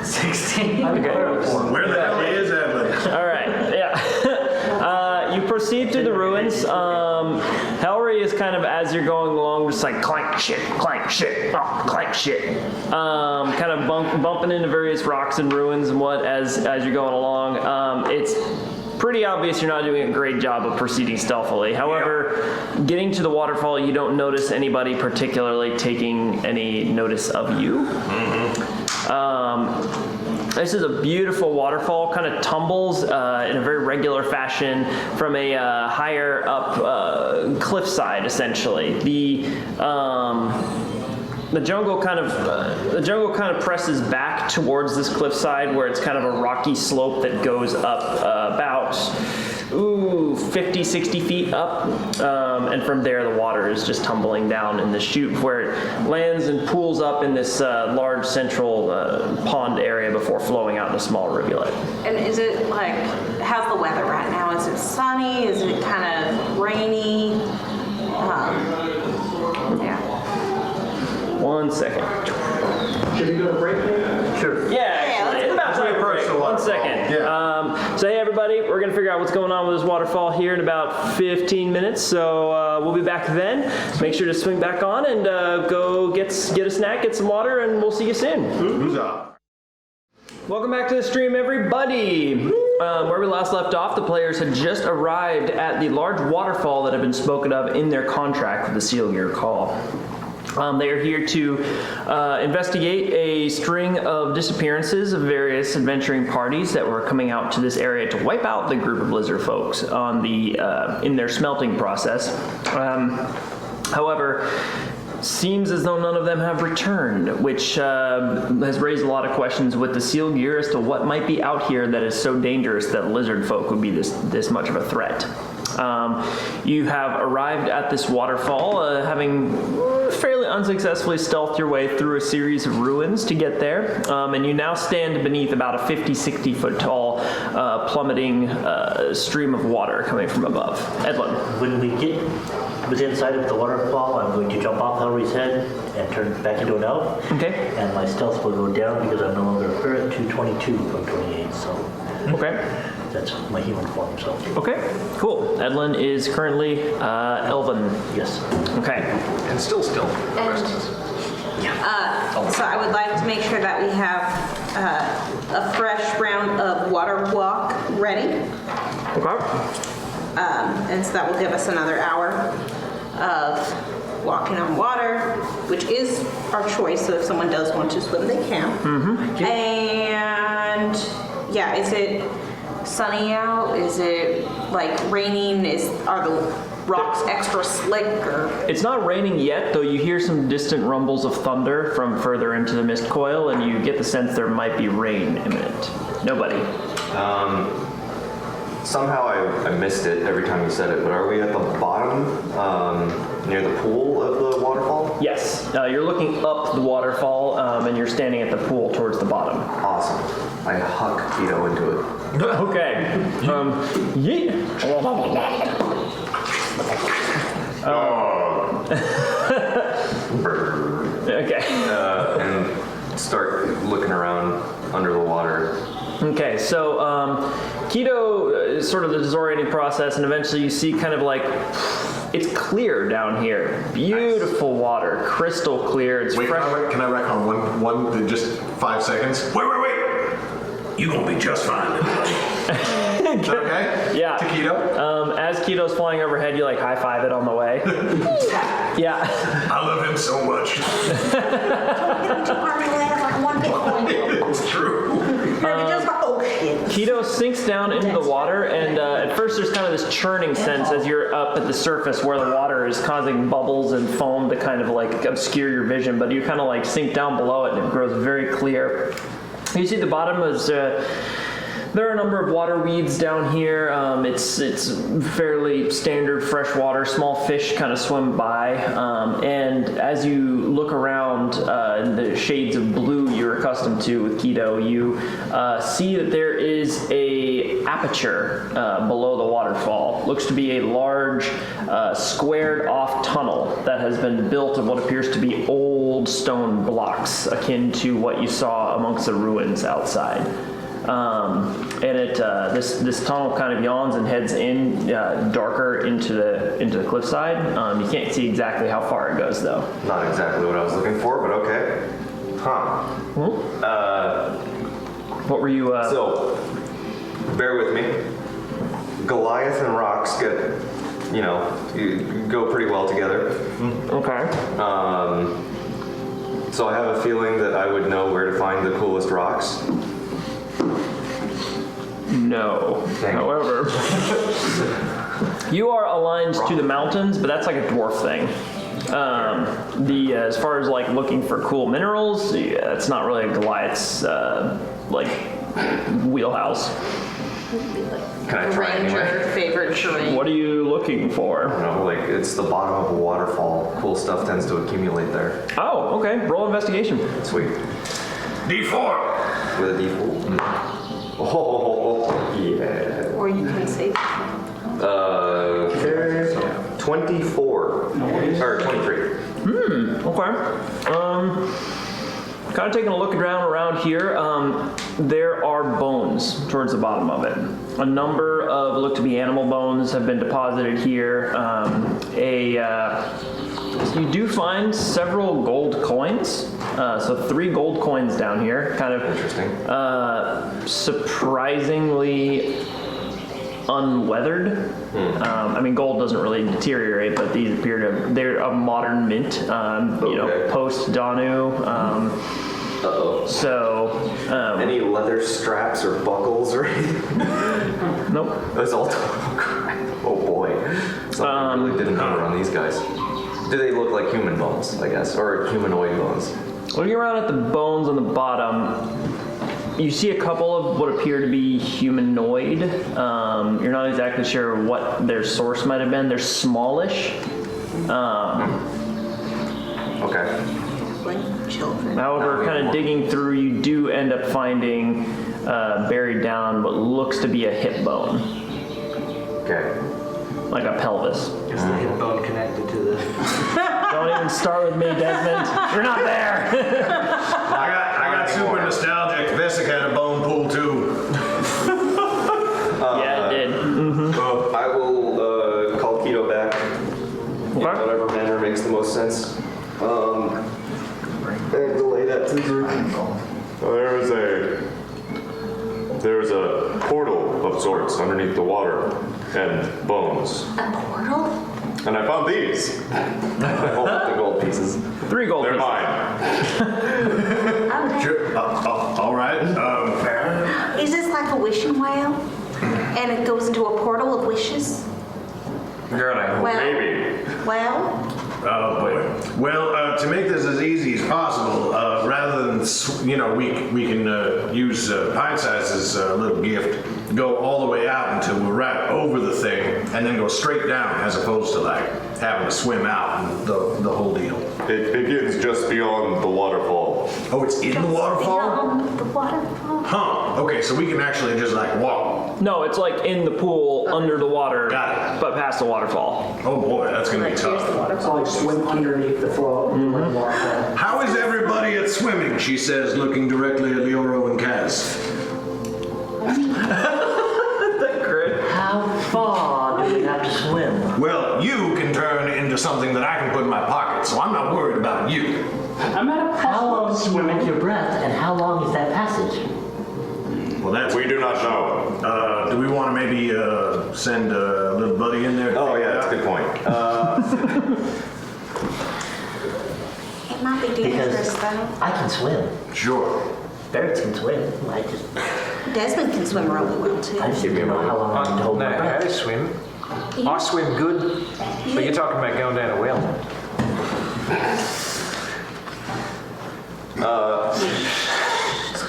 16. Okay. Where the hell is Evelyn? All right. Yeah. You proceed through the ruins. Helry is kind of, as you're going along, just like clank shit, oh, clank shit. Kind of bumping into various rocks and ruins and what as you're going along. It's pretty obvious you're not doing a great job of proceeding stealthily. However, getting to the waterfall, you don't notice anybody particularly taking any notice of you. This is a beautiful waterfall, kind of tumbles in a very regular fashion from a higher up cliffside, essentially. The jungle kind of presses back towards this cliffside where it's kind of a rocky slope that goes up about 50, 60 feet up, and from there the water is just tumbling down in the chute where it lands and pools up in this large central pond area before flowing out in a small rivulet. And is it like, how's the weather right now? Is it sunny? Is it kind of rainy? Yeah. 1 second. Should we go to break now? Sure. Yeah, let's it's about time to approach break. the 1 waterfall. second. Yeah. So hey everybody, we're gonna figure out what's going on with this waterfall here in about 15 minutes. So we'll be back then. Make sure to swing back on and go get a snack, get some water, and we'll see you soon. Who's up? Welcome back to the stream, everybody. Where we last left off, the players had just arrived at the large waterfall that had been spoken of in their contract with the Seal Gear Call. They are here to investigate a string of disappearances of various adventuring parties that were coming out to this area to wipe out the group of lizard folks on in their smelting process. However, seems as though none of them have returned, which has raised a lot of questions with the seal gear as to what might be out here that is so dangerous that lizard folk would be this much of a threat. You have arrived at this waterfall, having fairly unsuccessfully stealthed your way through a series of ruins to get there, and you now stand beneath about a 50-60 foot tall plummeting stream of water coming from above. Edlin. When we get within sight of the waterfall, I'm going to jump off Hillry's head and turn back into an elf. Okay. And my stealth will go down because I'm no longer a ferret to 22 from 28, so Okay. that's my human form, so. Okay, cool. Edlin is currently Elven. Yes. Okay. And still. So I would like to make sure that we have a fresh round of water walk ready. Okay. And so that will give us another hour of walking on water, which is our choice. So if someone does want to swim, they can. Mm-hmm. And yeah, is it sunny out? Is it like raining? Are the rocks extra slick? Or? It's not raining yet, though you hear some distant rumbles of thunder from further into the mist coil, and you get the sense there might be rain imminent. Nobody. Somehow I missed it every time you said it, but are we at the bottom, near the pool of the waterfall? Yes, you're looking up the waterfall, and you're standing at the pool towards the bottom. Awesome. I huck Keto into it. Okay. Yeet. Okay. And start looking around under the water. Okay, so keto is sort of the disorienting process, and eventually you see kind of like it's clear down here. Beautiful water, crystal clear. It's Wait, fresh. can I wreck on one, just 5 seconds? Wait. You gonna be just fine. Is that okay? Yeah. To Keto? As Keto's flying overhead, you like high five it on the way. Yeah. I love him so much. It's true. Keto sinks down into the water, and at first there's kind of this churning sense as you're up at the surface where the water is causing bubbles and foam to kind of like obscure your vision, but you kind of like sink down below it and it grows very clear. You see the bottom is there are a number of water weeds down here. It's fairly standard fresh water. Small fish kind of swim by, and as you look around the shades of blue you're accustomed to with Keto, you see that there is a aperture below the waterfall. Looks to be a large squared off tunnel that has been built of what appears to be old stone blocks, akin to what you saw amongst the ruins outside. And this tunnel kind of yawns and heads in darker into the cliffside. You can't see exactly how far it goes, though. Not exactly what I was looking for, but okay. Huh. What were you? So, bear with me. Goliath and rocks go pretty well together. Okay. So I have a feeling that I would know where to find the coolest rocks. No. However, you are aligned to the mountains, but that's like a dwarf thing. As far as like looking for cool minerals, it's not really a Goliath's like wheelhouse. Can I try anyway? Favorite terrain. What are you looking for? I don't know, like it's the bottom of a waterfall. Cool stuff tends to accumulate there. Oh, okay. Roll investigation. Sweet. D4. With a D4. Yeah. Or you can say 24. Or 23. Okay. Kind of taking a look around here. There are bones towards the bottom of it. A number of look to be animal bones have been deposited here. You do find several gold coins. So 3 gold coins down here. Kind of interesting. Surprisingly unweathered. I mean, gold doesn't really deteriorate, but these appear to, they're of modern mint, post Danu. So, Any leather straps or buckles or anything? nope. That's all. Oh boy. Something really didn't number on these guys. Do they look like human bones, I guess, or humanoid bones? Looking around at the bones on the bottom, you see a couple of what appear to be humanoid. You're not exactly sure what their source might have been. They're smallish. Okay. Like children. However, kind of digging through, you do end up finding buried down what looks to be a hip bone, Okay. like a pelvis. Is the hip bone connected to the... Don't even start with me, Desmond. You're not there. I got super nostalgic. Vesic had a bone pool too. Yeah, it did. I will call Keto back in whatever manner makes the most sense. And relay that to the group. There's a portal of sorts underneath the water and bones. A portal? And I found these. Hold up the gold pieces. 3 gold They're pieces. mine. Sure. All right. Is this like a wishing well? And it goes into a portal of wishes? Girl, I hope. Well, Maybe. well, Oh boy. Well, to make this as easy as possible, rather than we can use Pint Size's little gift, go all the way out until we're right over the thing, and then go straight down, as opposed to like having to swim out and the whole deal. It begins just beyond the waterfall. Oh, it's in the waterfall? beyond the waterfall. Huh. Okay, so we can actually just like walk. No, it's like in the pool under the water, Got it. but past the waterfall. Oh boy, that's gonna be Like, here's the tough. waterfall. So like swim underneath the flow. Waterfall. How is everybody at swimming? She says, looking directly at Leoro and Kaz. How far do we have to swim? Well, you can turn into something that I can put in my pocket, so I'm not worried about you. I'm at a How long plus do you swimming. hold your breath, and how long is that passage? Well, that's. We do not know. Do we want to maybe send a little buddy in there? Oh yeah, that's a good point. It might be dangerous Because though. I can swim. Sure. Birds can swim. I just Desmond can swim really well too. don't know how long I can hold No, my how breath. to swim. I swim good, but you're talking about going down a well.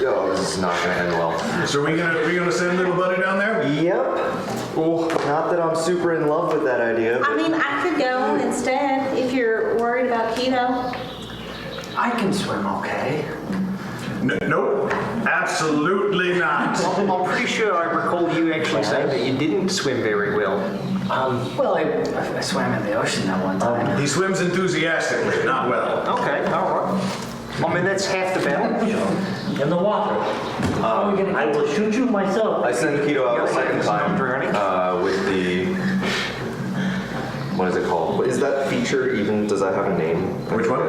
Oh, this is not gonna end well. So we gonna send little buddy down there? Yep. Not that I'm super in love with that idea. I mean, I could go instead if you're worried about keto. I can swim okay. Nope. Absolutely not. I'm pretty sure I recall you actually saying that you didn't swim very well. Well, I swam in the ocean that one time. He swims enthusiastically, not well. Okay, all right. I mean, that's half the battle. In the water. I will shoot you myself. I sent Keto out a second time drowning. with the. What is it called? Is that feature even? Does that have a name? Which one?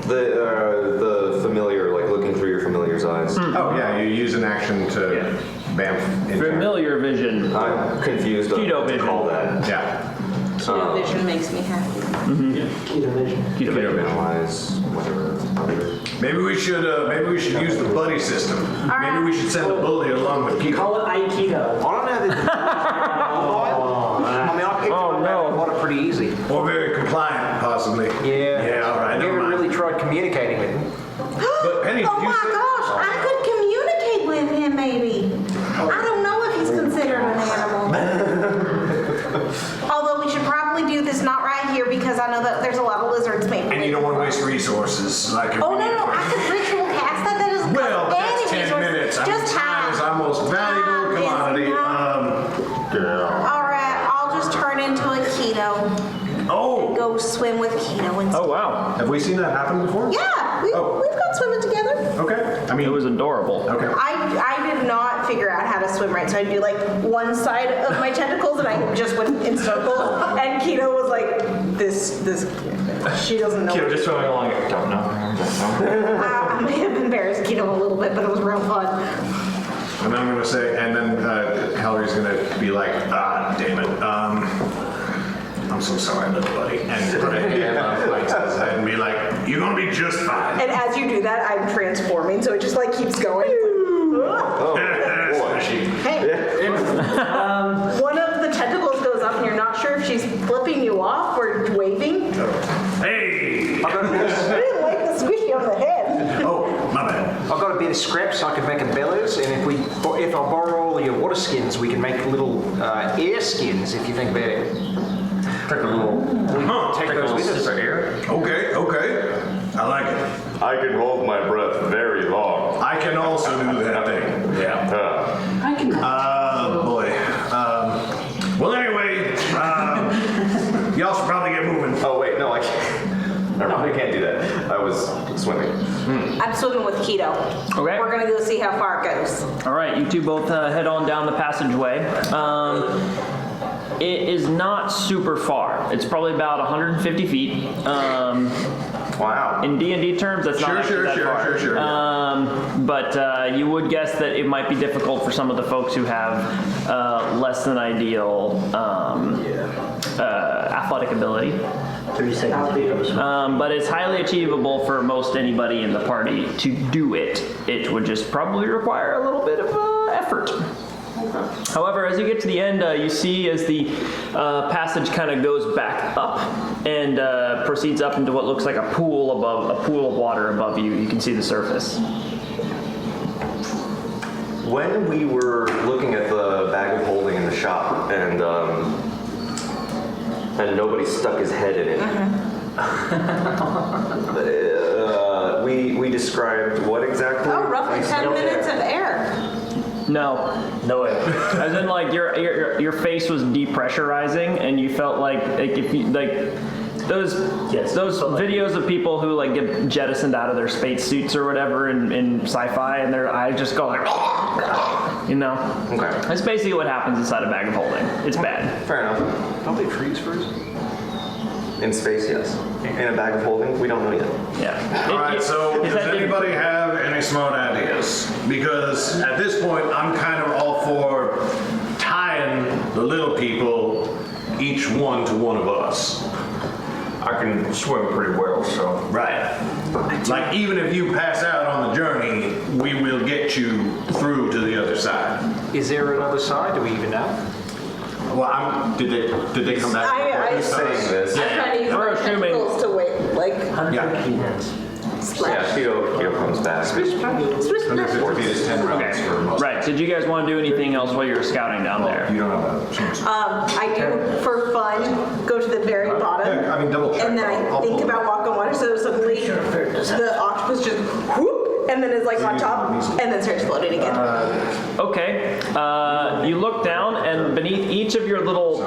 The familiar, like looking through your familiar's eyes. Oh yeah, you use an action to bamf. in there. Familiar vision. I'm confused on Keto what to vision. call that. Yeah. Keto vision makes me happy. Keto vision. Keto vision. Analyze whatever. Maybe we should use the buddy system. Maybe we should send a bully along with Kiko. Call it Aikido. I don't know that. I mean, I picked up that water pretty easy. Or very compliant, possibly. Yeah. Yeah. All right. I Never never mind. really tried communicating with him. But Penny, Oh did you my say? gosh, I could communicate with him maybe. I don't know if he's considered an animal. Although we should probably do this not right here because I know that there's a lot of lizards maybe. And you don't want to waste resources like. Oh no, I could ritual cast that. That doesn't Well, cost that's any 10 resources. minutes. I mean, Just time is time. our most valuable Time is commodity. All right, I'll just turn into a keto and Oh, go swim with keto instead. Oh wow, have we seen that happen before? Yeah, we've got swimming together. Okay. I it mean, was adorable. okay. I did not figure out how to swim right, so I'd do like one side of my tentacles and I just went in circles. And Keto was like, this, she doesn't know. Keto just swimming along. Don't know. I may have embarrassed Keto a little bit, but it was real fun. And I'm gonna say, and then Hillary's gonna be like, ah, damn it. I'm so sorry, little buddy. And put a hand on Mike's head and be like, you're gonna be just fine. And as you do that, I'm transforming, so it just like keeps going. One of the tentacles goes up and you're not sure if she's flipping you off or waving. Hey! I didn't like the squishy on the head. Oh, my bad. I've got a bit of scrap so I can make a bellows, and if I borrow all your water skins, we can make little air skins if you think about it. Take a little. Take those with us. Air. Okay. I like it. I can hold my breath very long. I can also do that thing. Yeah. I can. Boy. Well, anyway, y'all should probably get moving. Oh, wait, no, I can't. No, I can't do that. I was swimming. I'm swimming with Keto. Okay. We're gonna go see how far it goes. All right, you two both head on down the passageway. It is not super far. It's probably about 150 feet. Wow. In D&D terms, that's not actually that far. Sure. But you would guess that it might be difficult for some of the folks who have less than ideal athletic ability. 30 seconds. But it's highly achievable for most anybody in the party to do it. It would just probably require a little bit of effort. However, as you get to the end, you see as the passage kind of goes back up and proceeds up into what looks like a pool of water above you. You can see the surface. When we were looking at the bag of holding in the shop and nobody stuck his head in it, we described what exactly? Oh, roughly 10 minutes of air. No. No way. As in, like your face was depressurizing, and you felt like if you like those videos of people who like get jettisoned out of their space suits or whatever in sci-fi, and their eyes just go like, you know. Okay. That's basically what happens inside a bag of holding. It's bad. Fair enough. Don't they freeze first? In space, yes. In a bag of holding, we don't know yet. Yeah. All right, so is does that anybody have any smart ideas? Because at this point, I'm kind of all for tying the little people, each one to one of us. I can swim pretty well, so. Right. Like, even if you pass out on the journey, we will get you through to the other side. Is there another side? Do we even know? Well, did they come back? I'm Saying this. trying to use We're my assuming- tentacles to wait, like, Yeah. Yeah, Keto comes back. right? Did you guys want to do anything else while you were scouting down there? You don't have a chance. I do, for fun, go to the very bottom. Yeah, I mean, double check. And then I think about walking on water, so suddenly the octopus just whoop, and then is like on top, and then starts floating again. Okay. You look down, and beneath each of your little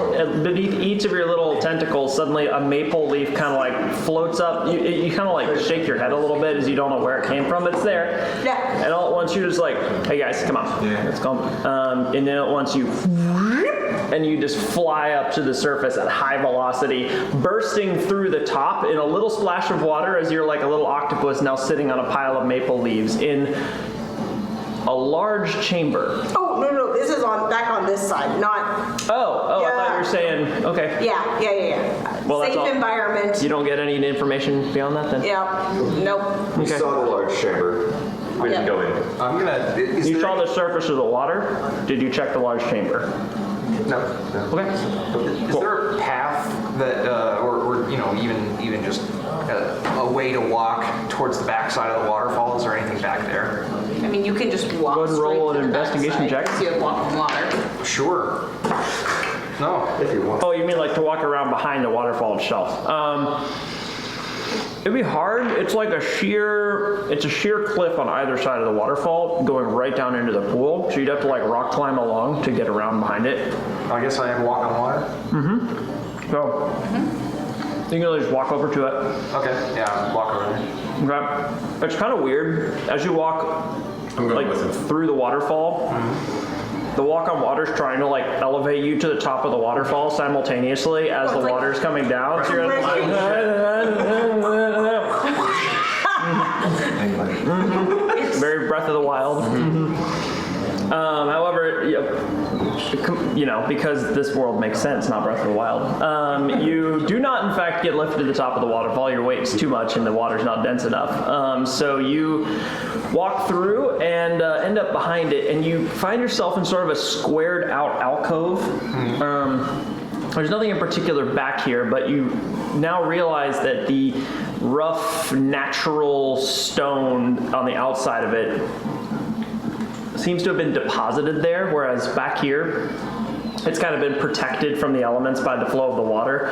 tentacles, suddenly a maple leaf kind of like floats up. You kind of like shake your head a little bit as you don't know where it came from. It's there. Yeah. And all at once you're just like, "Hey guys, come on, let's go." And then at once you. And you just fly up to the surface at high velocity, bursting through the top in a little splash of water as you're like a little octopus now sitting on a pile of maple leaves in a large chamber. Oh, no, this is back on this side, not, Oh, I thought you Yeah. were saying, okay. yeah. Well, that's Safe all. environment. You don't get any information beyond that then? Yeah, nope. We Okay. saw the large chamber. We didn't go in. I'm gonna. Is You there, saw the surface of the water? Did you check the large chamber? No. Okay. Is there a path that, or even just a way to walk towards the backside of the waterfall? Is there anything back there? I mean, you can just walk Go ahead and roll straight an to the investigation backside, check. 'cause you have walk on water. Sure. No. If you want. Oh, you mean like to walk around behind the waterfall itself? It'd be hard. It's like a sheer cliff on either side of the waterfall going right down into the pool. So you'd have to like rock climb along to get around behind it. I guess I am walking on water. So you can just walk over to it. Okay. Yeah, walk over there. Okay. It's kind of weird as you walk I'm going like with it. through the waterfall. The walk on water's trying to like elevate you to the top of the waterfall simultaneously as the water's coming down. So you're like, very Breath of the Wild. because this world makes sense, not Breath of the Wild, you do not, in fact, get lifted to the top of the waterfall. Your weight's too much and the water's not dense enough. So you walk through and end up behind it, and you find yourself in sort of a squared out alcove. There's nothing in particular back here, but you now realize that the rough, natural stone on the outside of it seems to have been deposited there, whereas back here, it's kind of been protected from the elements by the flow of the water.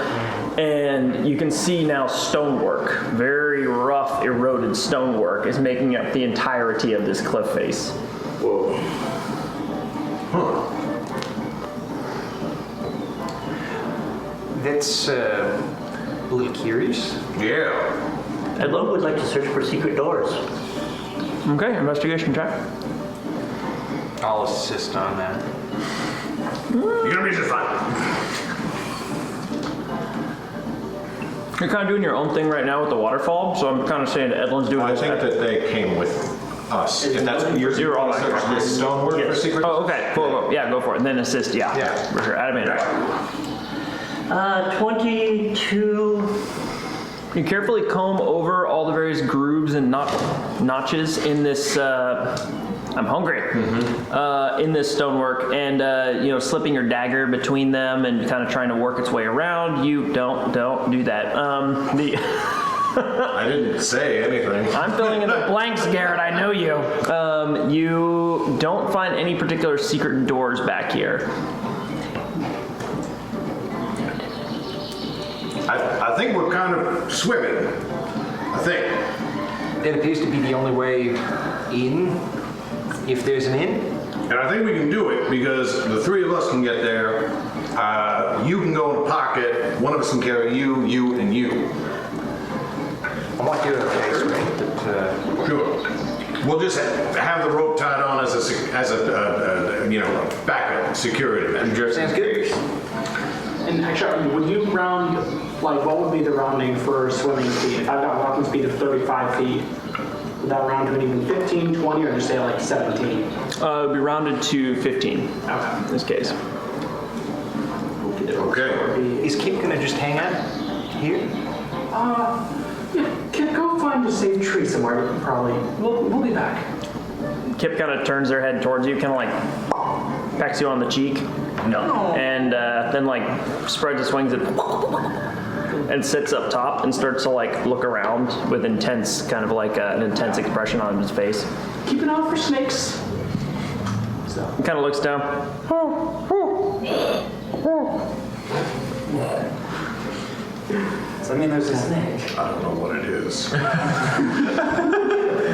And you can see now stonework, very rough, eroded stonework is making up the entirety of this cliff face. Whoa. Huh. That's a little curious. Yeah. Edlund would like to search for secret doors. Okay, investigation check. I'll assist on that. You're gonna be just fine. You're kind of doing your own thing right now with the waterfall, so I'm kind of saying that Edlund's doing I his think that they came with us. If that's You're all right. search this stonework for secret. Oh, okay. Cool. Yeah, go for it. And then assist. Yeah. Yeah. For sure. Adamant. 22. You carefully comb over all the various grooves and notches in this. I'm hungry. In this stonework, and slipping your dagger between them and kind of trying to work its way around. You don't do that. I didn't say anything. I'm filling in the blanks, Garrett. I know you. You don't find any particular secret doors back here. I think we're kind of swimming. I think. It appears to be the only way in, if there's an in. And I think we can do it because the three of us can get there. You can go in a pocket. One of us can carry you, and you. I might do it okay, but Sure. We'll just have the rope tied on as a backup security measure. sounds good. And actually, would you round, what would be the rounding for swimming speed? If I've got walking speed of 35 feet, would that round to an even 15, 20, or just say 17? It would be rounded to 15 Okay. in this case. Okay. Is Kip gonna just hang out here? Yeah, Kip, go find a safe tree somewhere. Probably. We'll be back. Kip kind of turns their head towards you, kind of pecks you on the cheek. No. And then spreads its wings and sits up top and starts to look around with intense, kind of an intense expression on his face. Keep an eye out for snakes. So. He kind of looks down. Does that mean there's a snake? I don't know what it is.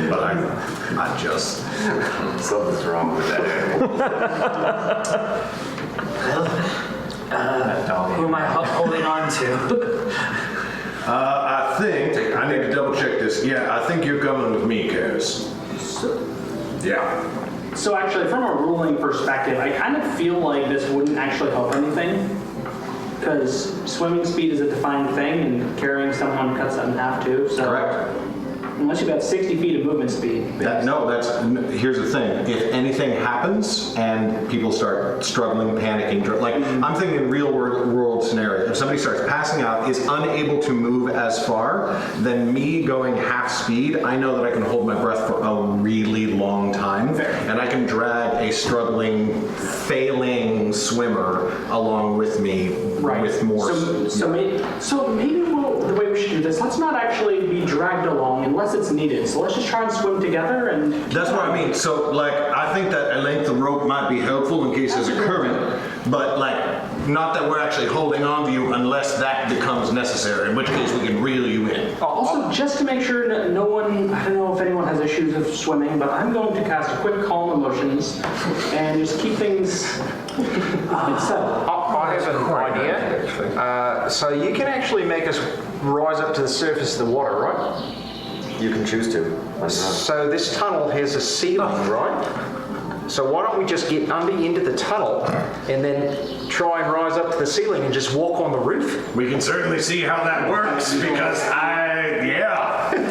But I just. Something's wrong with that animal. Who am I holding on to? I think I need to double check this. Yeah, I think you're coming with me, Karis. Yeah. So actually, from a ruling perspective, I kind of feel like this wouldn't actually help anything. Because swimming speed is a defined thing, and carrying someone cuts that in half too. So Correct. Unless you've got 60 feet of movement speed. Here's the thing. If anything happens and people start struggling, panicking, I'm thinking real world scenario. If somebody starts passing out, is unable to move as far, then me going half speed, I know that I can hold my breath for a really long time, and I can drag a struggling, failing swimmer along with me with more. So maybe the way we should do this, let's not actually be dragged along unless it's needed. So let's just try and swim together and. That's what I mean. So I think that a length of rope might be helpful in case there's a current, but not that we're actually holding on to you unless that becomes necessary, in which case we can reel you in. Also, just to make sure that no one, I don't know if anyone has issues of swimming, but I'm going to cast a quick calm emotions and just keep things settled. I have an idea. So you can actually make us rise up to the surface of the water, right? You can choose to. So this tunnel has a ceiling, right? So why don't we just get into the tunnel and then try and rise up to the ceiling and just walk on the roof? We can certainly see how that works because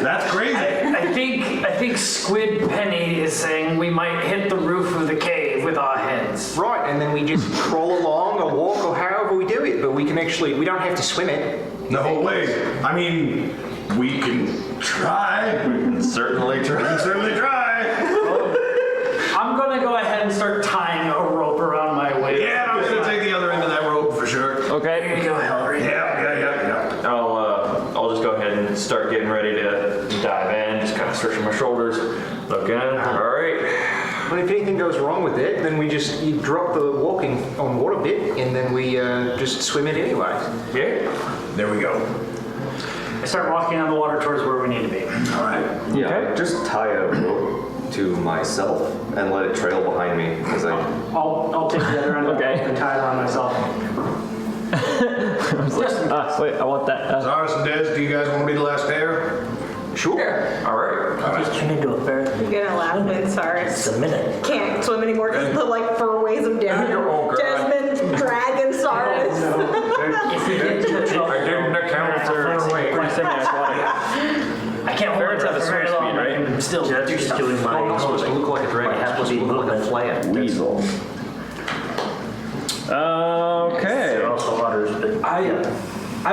that's crazy. I think Squid Penny is saying we might hit the roof of the cave with our heads. rapids. Right, and then we just crawl along or walk or however we do it, but we don't have to swim it. No way. I mean, we can try. We can Certainly true. certainly try. I'm gonna go ahead and start tying a rope around my waist. Yeah, I'm gonna take the other end of that rope for sure. Okay. Here you go, Hillary. Yeah. I'll just go ahead and start getting ready to dive in, just kind of stretching my shoulders, look in. All right. But if anything goes wrong with it, then you drop the walking on water bit, and then we just swim it anyway. Yeah. There we go. I start walking on the water towards where we need to be. All right. Yeah. Just tie a rope to myself and let it trail behind me as I. I'll take the other end of the Okay. rope and tie it around myself. Wait, I want that. Zaris and Des, do you guys want to be the last pair? Sure. All right. Just turn into a ferret. You're gonna laugh when Cyrus It's a minute. can't swim anymore because the fur weighs him down. Oh, God. Desmond dragging Cyrus. If we get to the I didn't account for her weight. I can't hold Ferrets it have a for very swim long. speed, right? I'm still Judge is doing my. Well, not supposed to look like a dragon. I It's have to supposed be to look like a movement. flat. Weasel. Okay. There are also otters, but I'm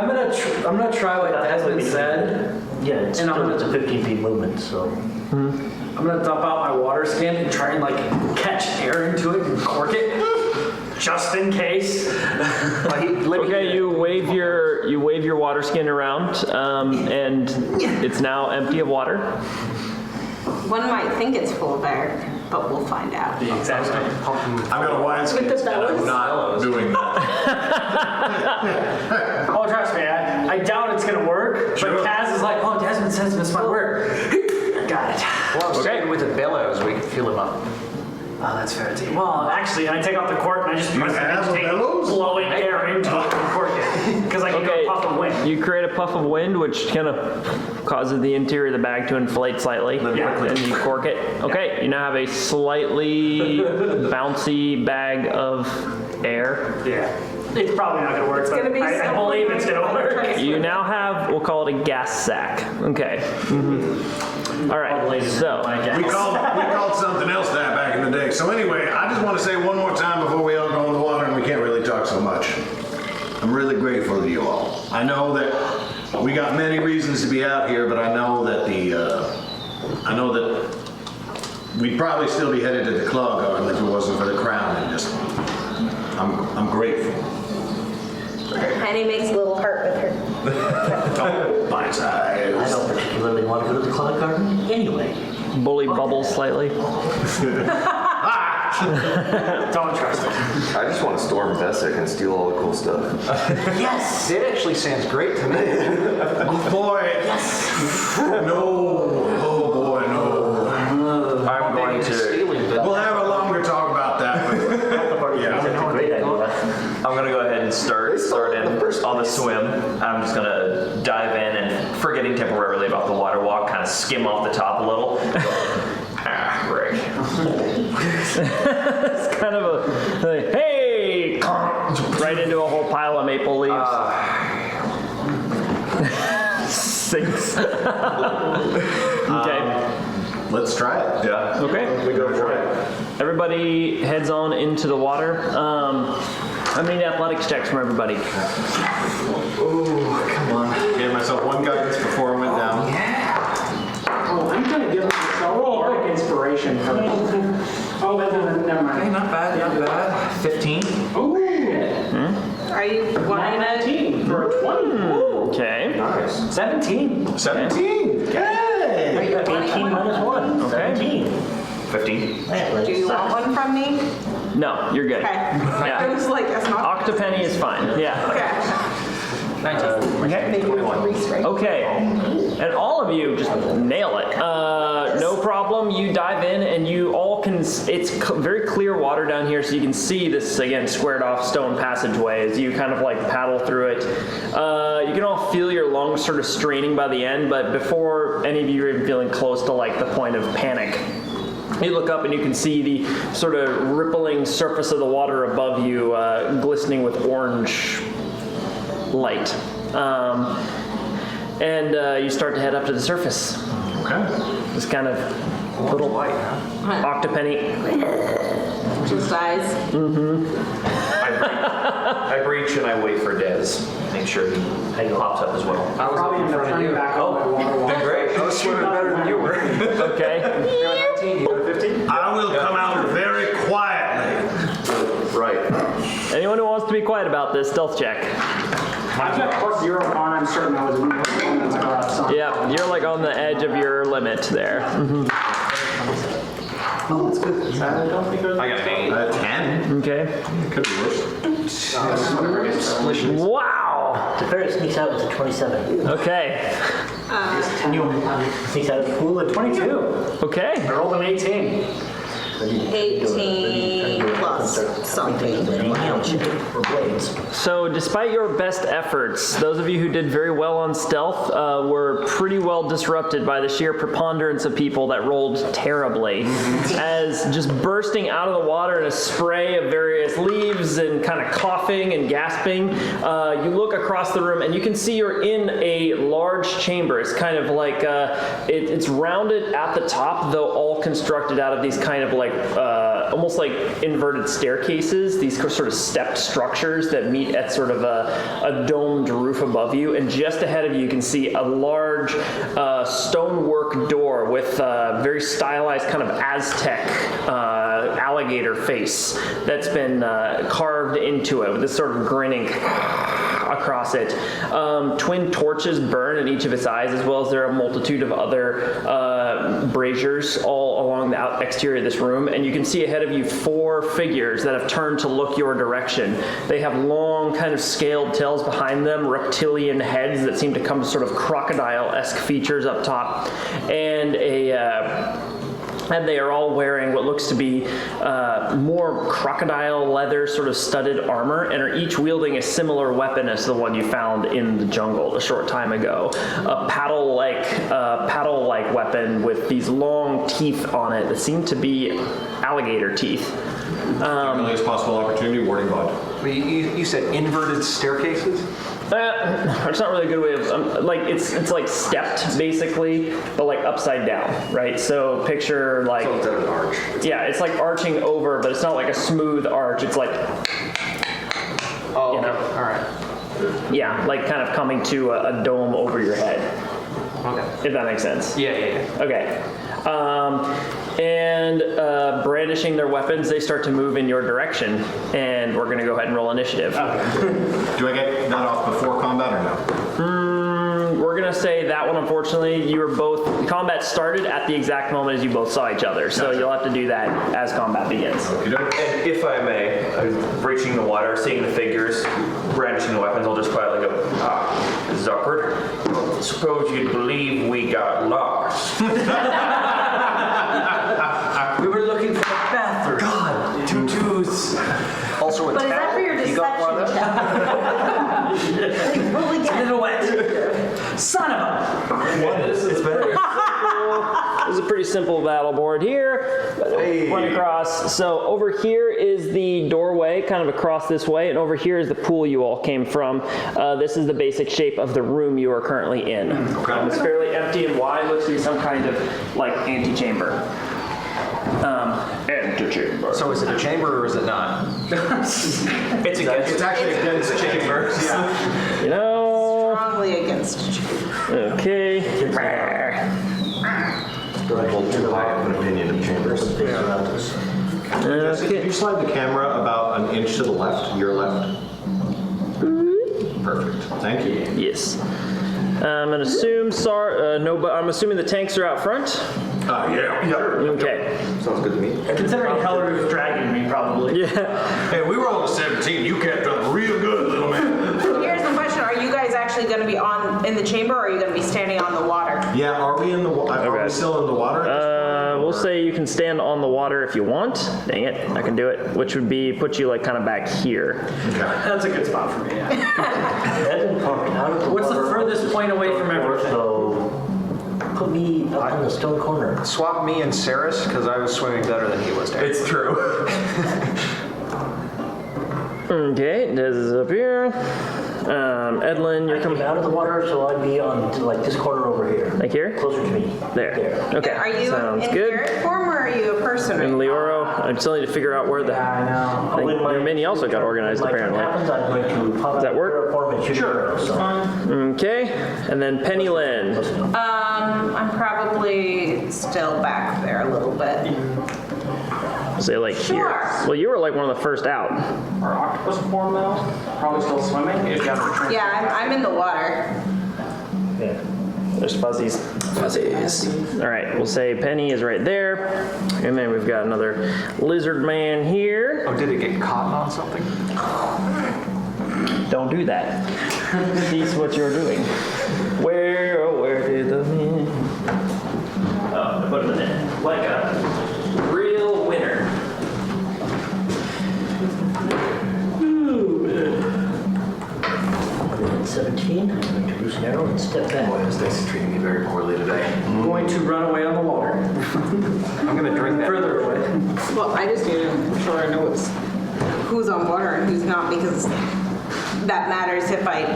gonna try what Desmond said. yeah, it's And I'm still gonna- it's a 15 feet movement, so. I'm gonna dump out my water skin and try and like catch air into it and cork it, just in case. Okay, you wave your water skin around, and it's now empty of water. One might think it's full of air, but we'll find out. Exactly. I've got a wine skin. With the and I'm bellows? not doing that. Oh, trust me, I doubt it's gonna work. Sure. But Kaz is like, oh, Desmond says this might work. Got it. Well, okay. With the bellows, we can fill him up. Oh, that's fair too. Well, actually, I take off the cork and I just You press have it a and take bellows? blowing air into it and cork it. Because I can Okay, go puff of wind. you create a puff of wind, which kind of causes the interior of the bag to inflate slightly, and you cork it. Okay, you now have a slightly bouncy bag of air. Yeah. It's probably not gonna work, but gonna be I so believe it's gonna fun. work. You now have, we'll call it a gas sack. Okay. All right, so We called something else that back in the day. So anyway, I just want to say one more time before we all go in the water and we can't really talk so much. I'm really grateful to you all. I know that we got many reasons to be out here, but I know that we'd probably still be headed to the Claw Garden if it wasn't for the crown. And just, I'm grateful. Penny makes a little heart with her. My I size. don't particularly want to go to the cloud garden anyway. bully bubbles slightly. Don't trust it. I just want to storm Vesic and steal all the cool stuff. Yes! That actually sounds great to me. Boy. No. Oh boy, no. I'm going to. We'll have a longer talk about that. But That's a great idea. I'm gonna go ahead and start in on the swim. I'm just gonna dive in and, forgetting temporarily about the water walk, kind of skim off the top a little. Right. It's kind of a like, hey, right into a whole pile of maple leaves. Sinks. Okay. let's try it. Yeah. Okay. We go for it. Everybody heads on into the water. How many athletics checks from everybody? Oh, come on. Gave myself one guidance before I went down. Oh, I'm gonna give myself bardic inspiration for Oh, never mind. Not bad, not bad. 15. Ooh, Are you wanting to? 19 for a 20. Okay. 17. 17. Yay! You got 18 minus 1. Okay. 17. 15. Do you want one from me? No, you're good. Okay. I Yeah. was like, that's not. Octopenny is fine. Yeah. Okay. 19. Okay. And all of you just nail it. No problem. You dive in and you all can, it's very clear water down here, so you can see this, again, squared off stone passageway as you kind of like paddle through it. You can all feel your lungs sort of straining by the end, but before any of you are even feeling close to like the point of panic, you look up and you can see the sort of rippling surface of the water above you glistening with orange light. And you start to head up to the surface. Okay. Just kind of Little light, huh? octopenny. Just eyes. I breach and I wait for Dez. Make sure he pops up as well. I was Probably up in end up front of turning you. back on my water wall. Great. I was swimming better than you were. Okay. You got 19, you got 15? I will come out very quietly. Right. Anyone who wants to be quiet about this, stealth check. I've got plus 0 on, I'm certain I was in the Yeah, you're like on the edge of your limit there. Oh, that's good. I don't think I got an 8. 10. Okay. Could be worse. Wow. The ferret sneaks out with a 27. Okay. Sneaks out of the pool at 22. Okay. I rolled an 18. 18 plus something. Or blades. So despite your best efforts, those of you who did very well on stealth were pretty well disrupted by the sheer preponderance of people that rolled terribly. As just bursting out of the water in a spray of various leaves and kind of coughing and gasping, you look across the room and you can see you're in a large chamber. It's kind of like, it's rounded at the top, though all constructed out of these kind of like, almost like inverted staircases, these sort of stepped structures that meet at sort of a domed roof above you. And just ahead of you, you can see a large stonework door with a very stylized kind of Aztec alligator face that's been carved into it with this sort of grinning across it. Twin torches burn in each of its eyes, as well as there are a multitude of other braziers all along the exterior of this room. And you can see ahead of you 4 figures that have turned to look your direction. They have long kind of scaled tails behind them, reptilian heads that seem to come to sort of crocodile-esque features up top, and and they are all wearing what looks to be more crocodile leather sort of studded armor, and are each wielding a similar weapon as the one you found in the jungle a short time ago. A paddle-like weapon with these long teeth on it that seem to be alligator teeth. Earliest possible opportunity, warding bud. You said inverted staircases? It's not really a good way of, like, it's like stepped basically, but like upside down, right? So picture like, So it's at an arch. yeah, it's like arching over, but it's not like a smooth arch. It's like, Oh, you know, all right. yeah, like kind of coming to a dome over your head, Okay. if that makes sense. Yeah. Okay. And brandishing their weapons, they start to move in your direction, and we're going to go ahead and roll initiative. Do I get that off before combat or no? We're going to say that one, unfortunately, you were both, combat started at the exact moment as you both saw each other, so you'll have to do that as combat begins. And if I may, breaching the water, seeing the figures, brandishing the weapons, I'll just quietly go, this is awkward. Suppose you'd believe we got lost. We were looking for a bathroom. God, tutus. Also a But is that for your You got one of deception them? check? They really It's a get little wet. Son of a. It's better. This is a pretty simple battle board here. Run across. So over here is the doorway, kind of across this way, and over here is the pool you all came from. This is the basic shape of the room you are currently in. It's fairly empty and wide. Looks to be some kind of like antechamber. Antechamber. So is it a chamber or is it not? It's actually against chambers. You know. Strongly against you. Okay. I hold too high of an opinion of chambers. Jesse, can you slide the camera about an inch to the left, your left? Perfect. Thank you. Yes. I'm gonna assume. No, but I'm assuming the tanks are out front. Yeah. Okay. Sounds good to me. Considering Heller was dragging me, probably. Yeah. Hey, we were on a 17. You kept up real good, little man. Here's the question, are you guys actually gonna be in the chamber, or are you gonna be standing on the water? Yeah, are we in the? Are we still in the water? We'll say you can stand on the water if you want. Dang it, I can do it. Which would be put you like kind of back here. That's a good spot for me, yeah. What's What's the furthest point away from everything? So put me up in the stone corner. Swap me and Saris, because I was swimming better than he was there. It's true. Okay, Dez is up here. Edlin, you're coming Out of the water, so I'd be on like this corner over here. like here? Closer to me. There. Okay. Are you Sounds in good. spirit form or are you a person? And right now? Leoro, I still need to figure out where the. I know. I think your mini also got organized When my turn apparently. happens, I'm going to pop Does that out work? of the form and shoot sure. So. Okay. And then Penny Lynn. I'm probably still back there a little bit. Say like Sure. here. Well, you were like one of the first out. Our octopus form though, probably still swimming if you have to transfer. Yeah, I'm in the water. Yeah. There's fuzzies. Fuzzies. All right, we'll say Penny is right there. And then we've got another lizard man here. Oh, did it get caught on something? Don't do that. Cease what you're doing. Where did the man? Oh, I put him in there. Like a real winner. 17, I'm going to loose an arrow and step back. Boy, this dice is treating me very poorly today. I'm going to run away on the water. I'm gonna drink that. Further away. Well, I just need to make sure I know who's on water and who's not, because that matters if I do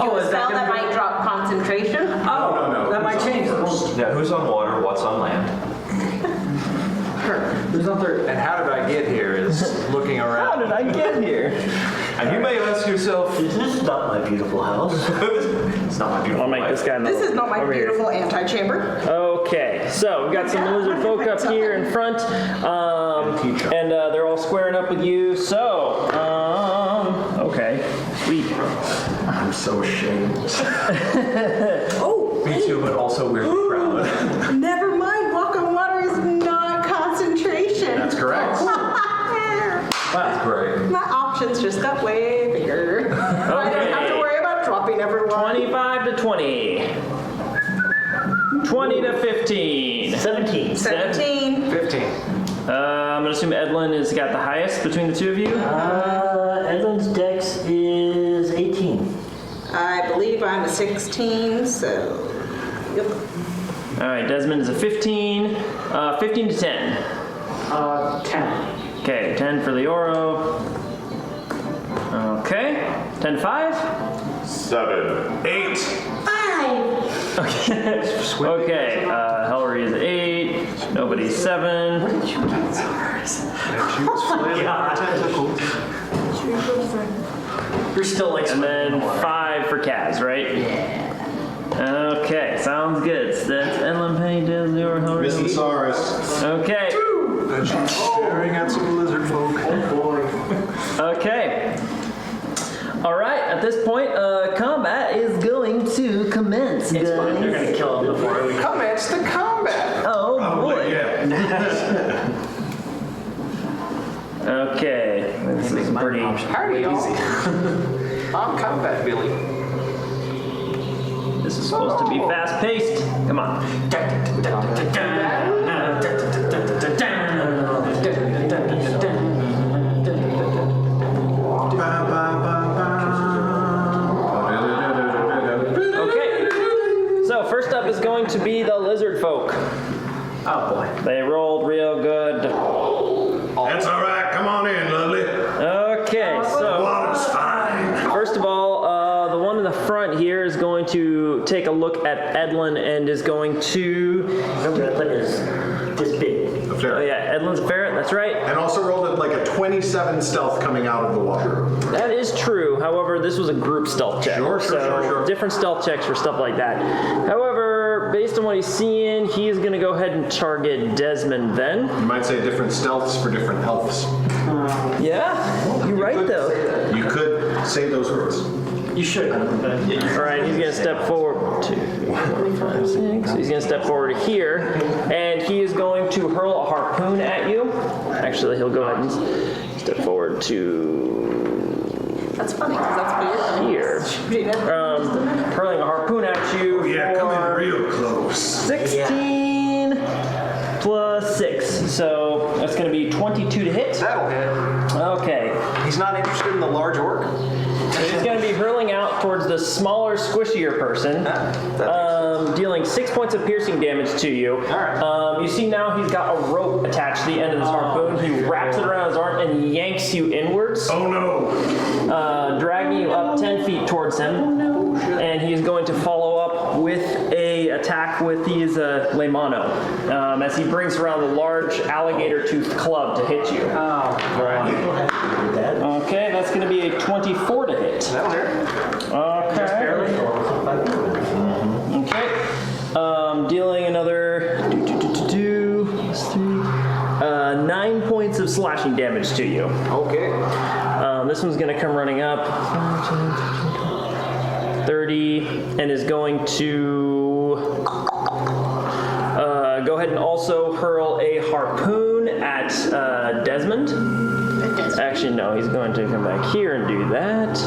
Oh, a is that spell that gonna be- might drop concentration. Oh, no. that might change. Yeah, who's on water? What's on land? Who's on third? And how did I get here is looking around. How did I get here? And you may ask yourself, This is not my beautiful house. it's not my beautiful I'll make wife. this guy This is not my over here. beautiful antechamber. Okay, so we've got some lizard folk up here in front, and they're all squaring up with you. So, okay, sweet. I'm so ashamed. Oh, Me too, but also weirdly proud. never mind. Walk on water is not concentration. That's correct. That's great. My options just got way bigger. I don't have to worry about dropping everyone. 25 to 20. 20 to 15. 17. 17. 15. I'm gonna assume Edlin has got the highest between the two of you. Edlin's dex is 18. I believe I'm a 16, so. Yep. All right, Desmond is a 15. 15 to 10. 10. Okay, 10 for Leoro. Okay, 10 to 5. 7. 8. Okay, Hillary is 8. Nobody's 7. And she was flailing her tentacles. You're still like And then 5 for Kaz, right? Yeah. Okay, sounds good. So that's Edlin, Penny, Des, Leoro, Hillary. Missing Saurus. Okay. And she's staring at some lizard folk. Okay. All right. At this point, combat is going to commence. It's fine. They're guys. going to kill him before we. Commence the combat. Oh boy. Yeah. Okay. This is pretty. Howdy, y'all. I'm Combat Billy. This is supposed to be fast-paced. Come on. Okay. So first up is going to be the lizard folk. Oh boy. They rolled real good. That's all right. Come on in, lovely. Okay. So. Water's fine. First of all, the one in the front here is going to take a look at Edlin and is going to. Remember, Edlin is this big. Oh yeah, Edlin's a ferret. That's right. And also rolled like a 27 stealth coming out of the water. That is true. However, this was a group stealth check. So different stealth checks for stuff like that. However, based on what he's seeing, he is going to go ahead and target Desmond then. You might say different stealths for different elves. Yeah, you're right though. You could say those words. You should. All right, he's going to step forward. 2, 3, 4, 5, 6. He's going to step forward here, and he is going to hurl a harpoon at you. Actually, he'll go ahead and step forward to That's funny, because that's what you're doing. here. Hurling a harpoon at you. Yeah, come in for real close. 16 plus 6, so that's going to be 22 to hit. That'll hit. Okay. He's not interested in the large orc. He's going to be hurling out towards the smaller squishier person, dealing 6 points of piercing damage to you. You see now he's got a rope attached to the end of his harpoon. He wraps it around his arm and yanks you inwards. Oh no! Dragging you up 10 feet towards him. And he is going to follow up with a attack with his Le Mano, as he brings around the large alligator-toothed club to hit you. Okay, that's going to be a 24 to hit. That'll hit. Okay. Okay. Dealing another 9 points of slashing damage to you. Okay. This one's going to come running up 30 and is going to go ahead and also hurl a harpoon at Desmond. Actually, no, he's going to come back here and do that.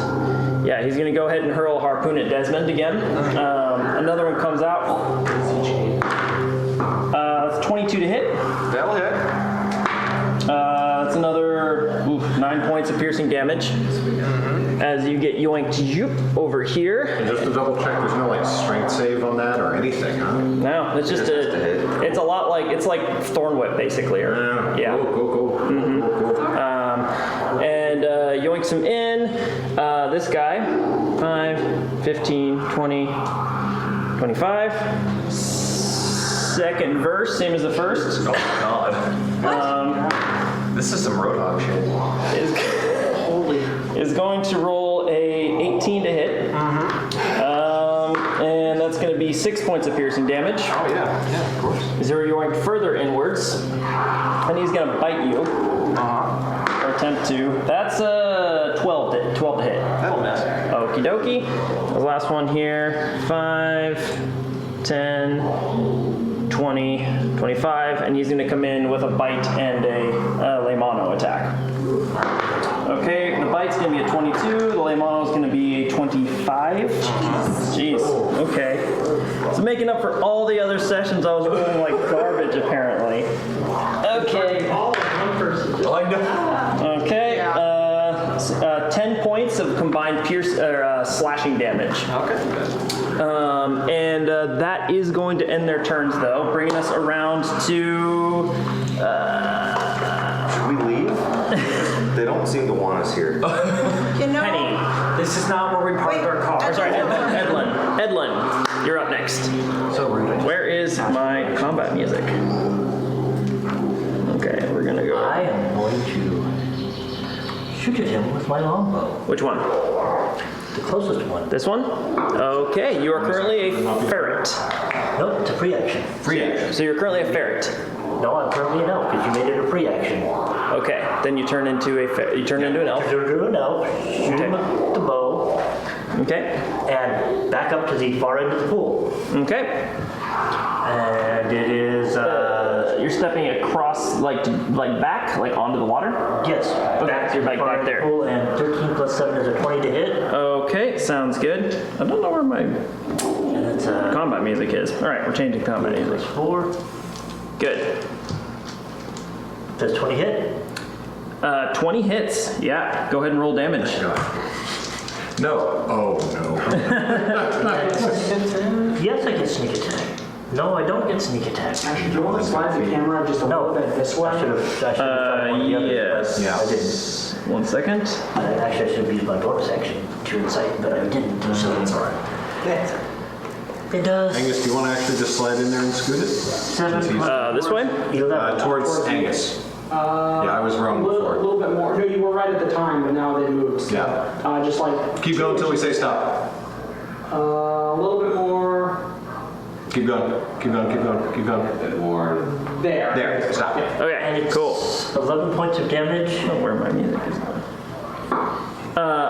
Yeah, he's going to go ahead and hurl a harpoon at Desmond again. Another one comes out. That's 22 to hit. That'll hit. That's another 9 points of piercing damage. As you get yoinked over here. And just to double check, there's no like strength save on that or anything, huh? No, it's just it's a lot like, it's like Thorn Whip basically. Or, yeah. Cool. And yoinks him in. This guy, 5, 15, 20, 25. Second verse, same as the first. Oh my god. This is some Roadhog shit. Is going to roll a 18 to hit. And that's going to be 6 points of piercing damage. Oh yeah, of course. Zero yoink further inwards. And he's going to bite you. Or attempt to. That's 12 to hit. That'll miss. Okie dokie. The last one here. 5, 10, 20, 25. And he's going to come in with a bite and a Le Mano attack. Okay, the bite's going to be a 22. The Le Mano's going to be a 25. Jeez. Okay. So making up for all the other sessions I was rolling like garbage, apparently. Okay. I know. Okay. 10 points of combined slashing damage. Okay. And that is going to end their turns, though, bringing us around to. Should we leave? They don't seem to want us here. You know, Penny. This is not where we parked our car. Or sorry, Edlin, you're up next. So rude. Where is my combat music? Okay, we're gonna go. I am going to shoot at him with my longbow. Which one? The closest one. This one? Okay, you are currently a ferret. Nope, it's a free action. Free action. So you're currently a ferret. No, I'm currently an elf because you made it a free action. Okay, then you turn into a you turn into an elf. Turn into an elf, shoot him with the bow, Okay. and back up to the far end of the pool. Okay. And it is, You're stepping across, like back, like onto the water. yes, back to you're the back far end of there. the pool, and 13 plus 7 is a 20 to hit. Okay, sounds good. I don't know where my And it's a combat music is. All right, we're changing combat music. 4. Good. Does 20 hit? 20 hits. Yeah. Go ahead and roll damage. No. Oh no. Yes, I get sneak attack. No, I don't get sneak attack. Actually, do you want to slide the camera just a little bit this way? I should have done one of the others, but I Yes. didn't. 1 second. Actually, I should have used my bonus action to incite, but I didn't, so it's all right. It does. Angus, do you want to actually just slide in there and scoot it? 7 This way? 11. Towards Angus. Yeah, I was wrong A before. little bit more. No, you were right at the time, but now they moved. So, Yeah. just like Keep going until we say stop. a little bit more. Keep going. Keep going. Keep going. Keep going. A bit more there. There. Stop. And Okay, it's cool. 11 points of damage. Where my music is going.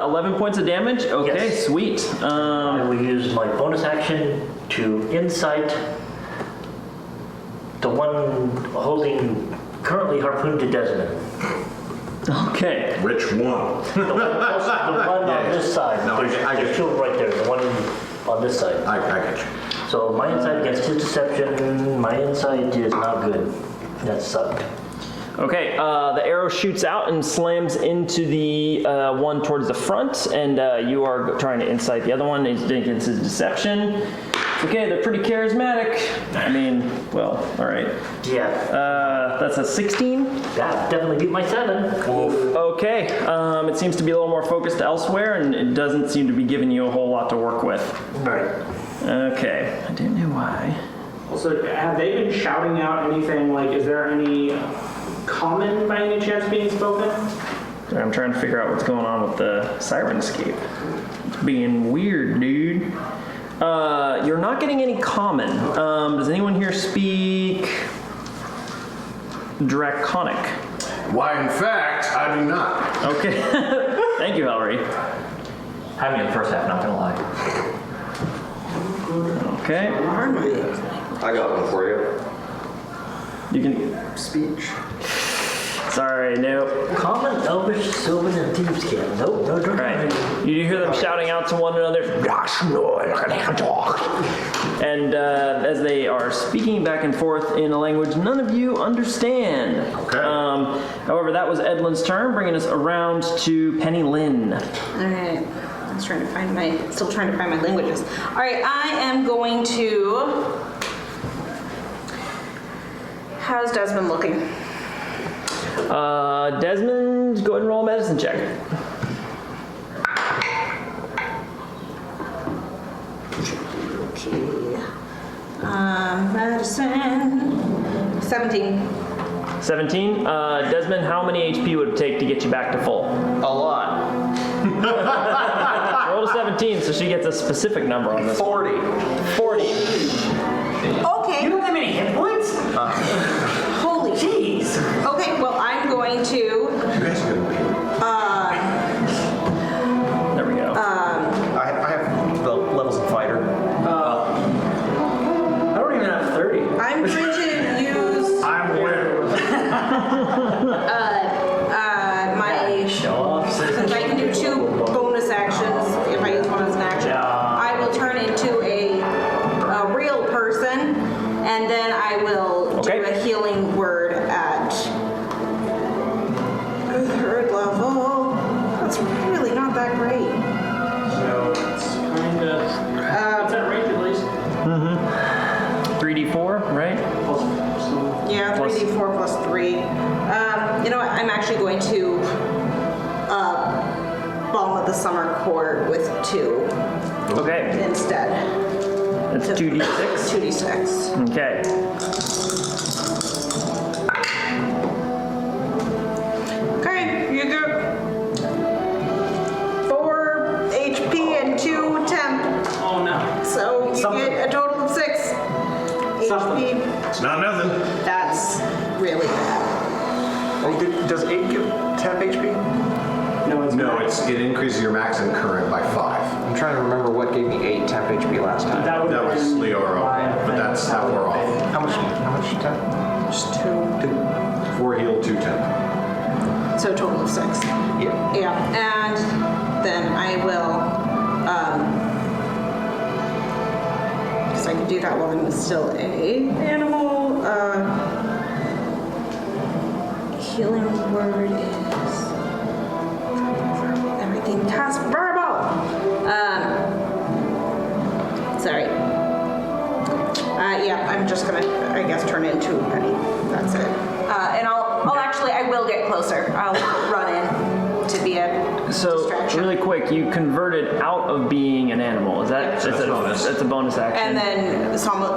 11 points of damage? Okay, Yes. sweet. I will use my bonus action to incite the one holding currently harpooned to Desmond. Okay. Which one? The one on this side. No, I There's get two right there. The one on this side. I get you. So my insight against his deception, my insight is not good. That sucked. Okay, the arrow shoots out and slams into the one towards the front, and you are trying to incite the other one. He's against his deception. Okay, they're pretty charismatic. I mean, well, all right. Yeah. That's a 16. That definitely beat my 7. Okay, it seems to be a little more focused elsewhere, and it doesn't seem to be giving you a whole lot to work with. Right. Okay, I don't know why. Also, have they been shouting out anything, like, is there any common by any chance being spoken? I'm trying to figure out what's going on with the Sirenscape. It's being weird, dude. You're not getting any common. Does anyone here speak Draconic? Why, in fact, I do not. Okay. Thank you, Ellery. Had me in the first half, not gonna lie. Okay. I got one for you. You can. Speech. Sorry, nope. Common, Elvish, Sylvan, and Thieves' Nope, no. Right. You hear them shouting out to one another. And as they are speaking back and forth in a language none of you understand. Okay. However, that was Edlin's turn, bringing us around to Penny Lynn. All right. I was trying to find still trying to find my languages. All right, I am going to. How's Desmond looking? Desmond, go ahead and roll a medicine check. Okay. Medicine. 17. 17. Desmond, how many HP would it take to get you back to full? A lot. Roll to 17, so she gets a specific number on this. 40. 40. Okay. You don't have any hit points? Holy. Jeez. Okay, well, I'm going to. You guys are gonna be. There we go. I have the levels of fighter. I don't even have 30. I'm going to use I'm aware. my. Show off. Since I can do 2 bonus actions if I use one as an action, I will turn into a real person, and then I will Okay. do a healing word at 3rd level. That's really not that great. So it's kind of, it's at range at least. 3d4, right? Yeah, Plus- 3d4 plus 3. You know what? I'm actually going to Balm of the Summer Court with 2 Okay. instead. It's 2d6. 2d6. Okay. Okay, you go. 4 HP and 2 temp. Oh no. So you Something. get a total of 6 Something. HP. It's not nothing. That's really bad. Oh, does 8 give 10 HP? No, it's No, max. it increases your max and current by 5. I'm trying to remember what gave me 8 temp HP last time. That would That have was been Leoro, my but that's how we're off. How much temp? Just 2. 4 heal, 2 temp. So a total of 6. Yeah. Yeah, and then I will, because I can do that while I'm still a animal. Healing word is everything cast verbal. Sorry. Yeah, I'm just gonna, I guess, turn it into a penny. That's it. And I'll actually, I will get closer. I'll run in to be a So, distraction. really quick, you converted out of being an animal. Is that Yep. is that bonus. That's a bonus action. And then Balm of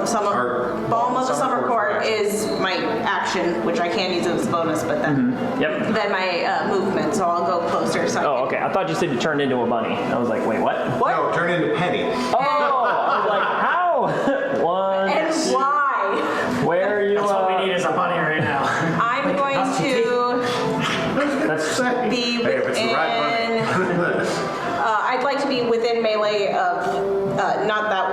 the Summer Court is my action, which I can use as a bonus, but then Yep. then my movement, so I'll go closer. So I Oh, can- okay. I thought you said you turned into a bunny. I was like, wait, what? What? No, turn into Penny. Oh, I was like, how? One. And why? Where are you? That's what we need is a bunny right now. I'm going to That's be Hey, if it's the right within. I'd like to be within melee of not that.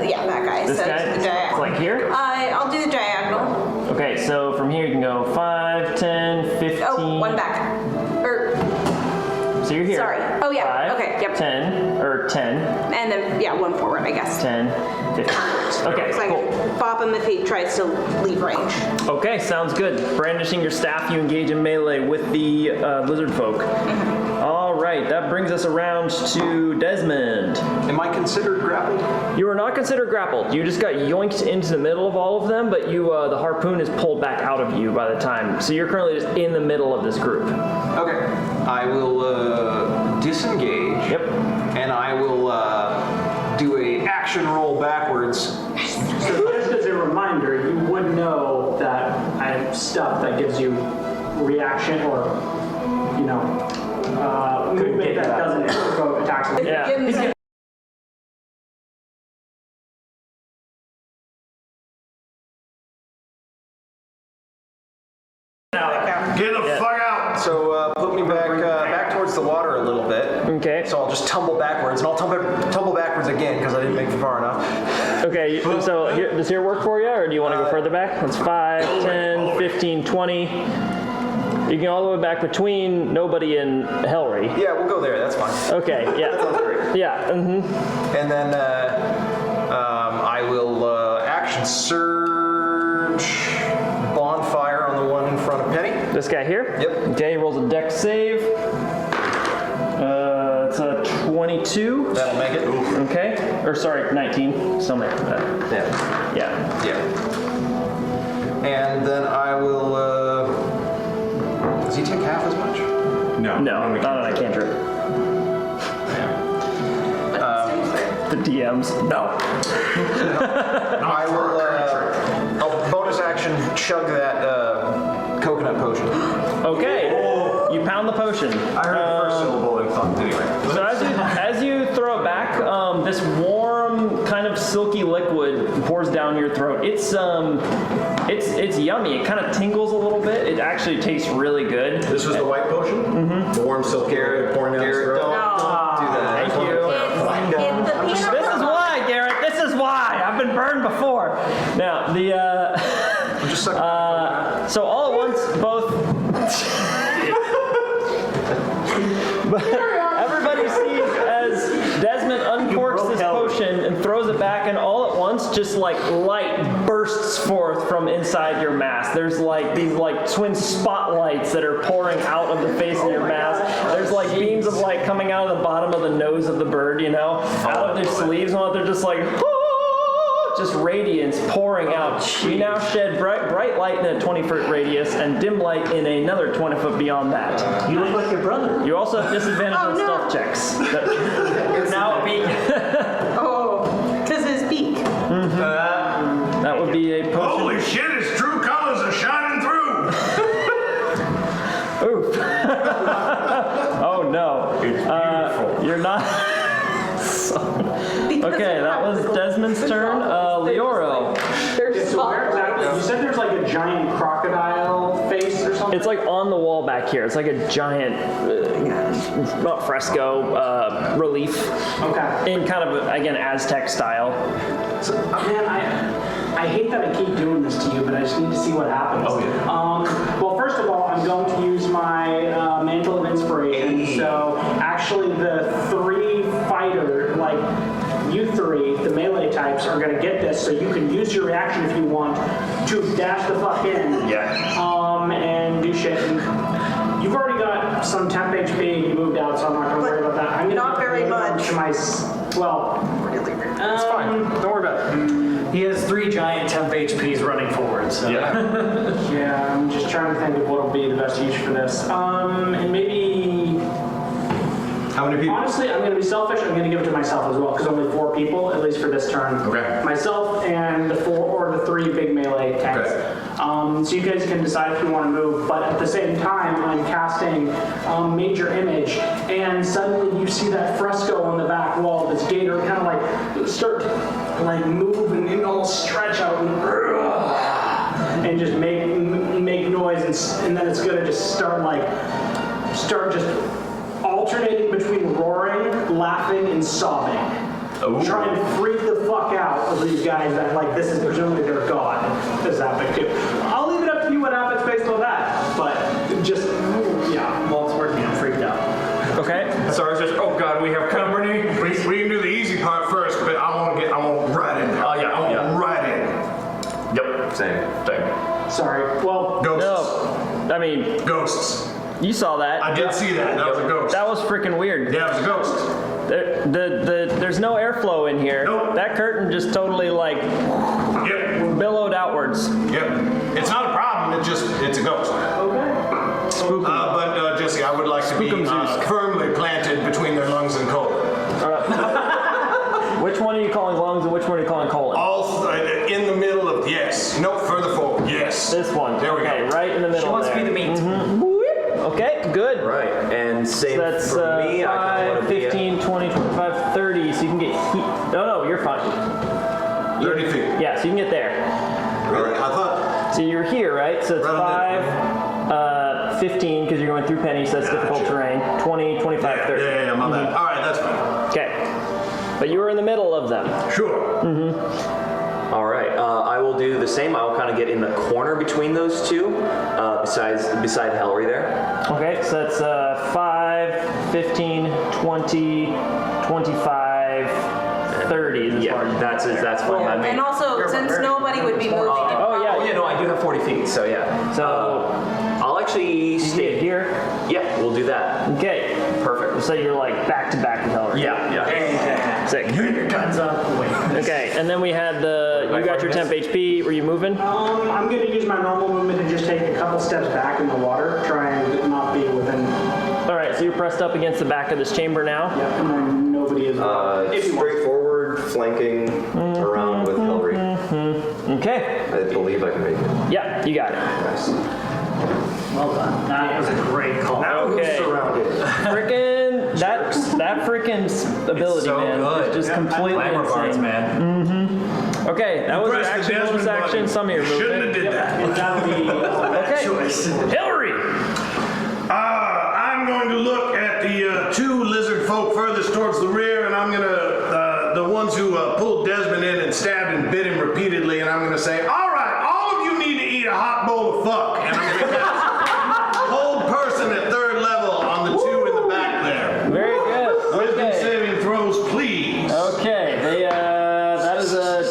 Yeah, that guy. this so guy. the It's diagonal. like here. I'll do the diagonal. Okay, so from here you can go 5, 10, 15. Oh, one back. So you're here. Sorry. Oh, yeah. 5, Okay, yep. 10, or 10, And then, yeah, one forward, I guess. 10, 15. Okay, So I cool. can bop him if he tries to leave range. Okay, sounds good. Brandishing your staff, you engage in melee with the lizard folk. All right, that brings us around to Desmond. Am I considered grappled? You are not considered grappled. You just got yoinked into the middle of all of them, but you the harpoon is pulled back out of you by the time. So you're currently just in the middle of this group. Okay. I will disengage. Yep. And I will do a action roll backwards. So just as a reminder, you would know that I have stuff that gives you reaction or, movement that doesn't provoke attacks. Yeah. He's gonna- Get the fuck out! So put me back towards the water a little bit. Okay. So I'll just tumble backwards, and I'll tumble backwards again because I didn't make it far enough. Okay, so does here work for you, or do you want to go further back? That's 5, 10, 15, 20. You can go all the way back between nobody and Hellry. Yeah, we'll go there. That's fine. Okay, yeah. That sounds great. Yeah, And then I will action surge bonfire on the one in front of Penny. This guy here? Yep. Okay, he rolls a dex save. It's a 22. That'll make it. Okay. Or sorry, 19. Still make that. Yeah. Yeah. Yeah. And then I will. Does he take half as much? No, not on a cantrip. The DMs. No. I will. I'll bonus action chug that coconut potion. Okay. You pound the potion. I heard the first syllable and thought anyway. So as you throw it back, this warm, kind of silky liquid pours down your throat. It's yummy. It kind of tingles a little bit. It actually tastes really good. This was the white potion? Mm-hmm. The warm silk Garrett pouring down his throat? Don't do that. Thank you. It's the peanut This is why, Garrett. This is why. I've been burned before. Now, I'm just sucking. so all at once, both. Everybody sees as Desmond uncorks this potion and throws it back, and all at once, just like light bursts forth from inside your mask. There's like these like twin spotlights that are pouring out of the face of your mask. There's like beams of light coming out of the bottom of the nose of the bird, out of their sleeves, and all they're just like. Just radiance pouring out. You now shed bright light in a 20-foot radius and dim light in another 20-foot beyond that. You look like your brother. You also have disadvantage on stealth checks. You're now a beak. because his beak. That would be a potion. Holy shit, his true colors are shining through! Oof. Oh no. You're not. Okay, that was Desmond's turn. Leoro. There's So where exactly? You said there's like a giant crocodile face or something? It's like on the wall back here. It's like a giant not fresco relief Okay. in kind of, again, Aztec style. So, man, I hate that I keep doing this to you, but I just need to see what happens. Oh, yeah. Well, first of all, I'm going to use my Mantle of Inspiration. So actually the three fighter, like you three, the melee types, are going to get this, so you can use your reaction if you want to dash the fuck in. Yeah. And do shit. You've already got some temp HP, you moved out, so I'm not going to worry about that. I'm gonna Not very much. To my, well, It's fine. Don't worry about it. He has 3 giant temp HPs running forward, so. Yeah, I'm just trying to think of what'll be the best use for this. And maybe, How many people? honestly, I'm gonna be selfish, I'm gonna give it to myself as well, because only 4 people, at least for this turn. Okay. Myself and the 4 or the 3 big melee tanks. Okay. So you guys can decide if you want to move, but at the same time, I'm casting Major Image, and suddenly you see that fresco on the back wall, this gator kind of like start to like move and almost stretch out and just make noise, and then it's gonna just start just alternating between roaring, laughing, and sobbing. Try and freak the fuck out of these guys that, like, this is presumably their god. This happened too. I'll leave it up to you what happens based on that, but just, yeah, well, it's working. I'm freaked out. Okay. So it's just, oh god, we have company. We can do the easy part first, but I want to ride in there. Oh, yeah. Same. Sorry. Well, Ghosts. No, I mean, Ghosts. you saw that. I did see that. That was a ghost. That was freaking weird. Yeah, it was a ghost. There's no airflow in here. Nope. That curtain just totally like Yep. billowed outwards. Yep. It's not a problem. It's a ghost. Spook 'em. But Jesse, I would like to be 'em, Zeus. firmly planted between their lungs and colon. Which one are you calling lungs and which one are you calling colon? All in the middle of yes. Nope. Further forward. Yes. This one. There we Okay, go. right in the middle. She wants to there. be the meat. Okay, good. Right. And same So that's for me. 5, 15, 20, 25, 30. So you can get heat. No, you're fine. 30 feet. Yeah, so you can get there. Really? I thought. So you're here, right? So it's Right on 5, 15, because you're going through pennies, so that's difficult Gotcha. terrain. 20, 25, 30. Yeah, my bad. All right, that's fine. Okay. But you were in the middle of them. Sure. All right. I will do the same. I will kind of get in the corner between those two, beside Hillary there. Okay, so that's 5, 15, 20, 25, 30. Is as far as That's fine. by me. And also, since nobody would be moving. Oh, yeah. Oh yeah, no, I do have 40 feet. So yeah. So I'll actually you stay get here. Yeah, we'll do that. Okay. Perfect. So you're like back to back with Hillary. Yeah. Sick. Your guns up. Wait. Okay, and then we had you got your temp HP. Were you moving? I'm going to use my normal movement and just take a couple steps back in the water, try and not be within. All right, so you're pressed up against the back of this chamber now. Yeah, and then nobody is. If you want. Straightforward, flanking around with Hillary. Okay. I believe I can make it. Yeah, you got it. Nice. Well done. That was a great call. Okay. Frickin' that frickin' ability, so man, good. is just completely Land regards, insane. man. Okay, that was your Press the action, bonus Desmond action, button. some of your Shouldn't have movement. did that. And that'll be. Okay, Hillary. I'm going to look at the two lizard folk furthest towards the rear, and I'm gonna the ones who pulled Desmond in and stabbed and bit him repeatedly, and I'm gonna say, all right, all of you need to eat a hot bowl of fuck, and I'm gonna cast hold person at 3rd level on the two in the back there. Very good. Wisdom Okay. saving throws, please. Okay. That is a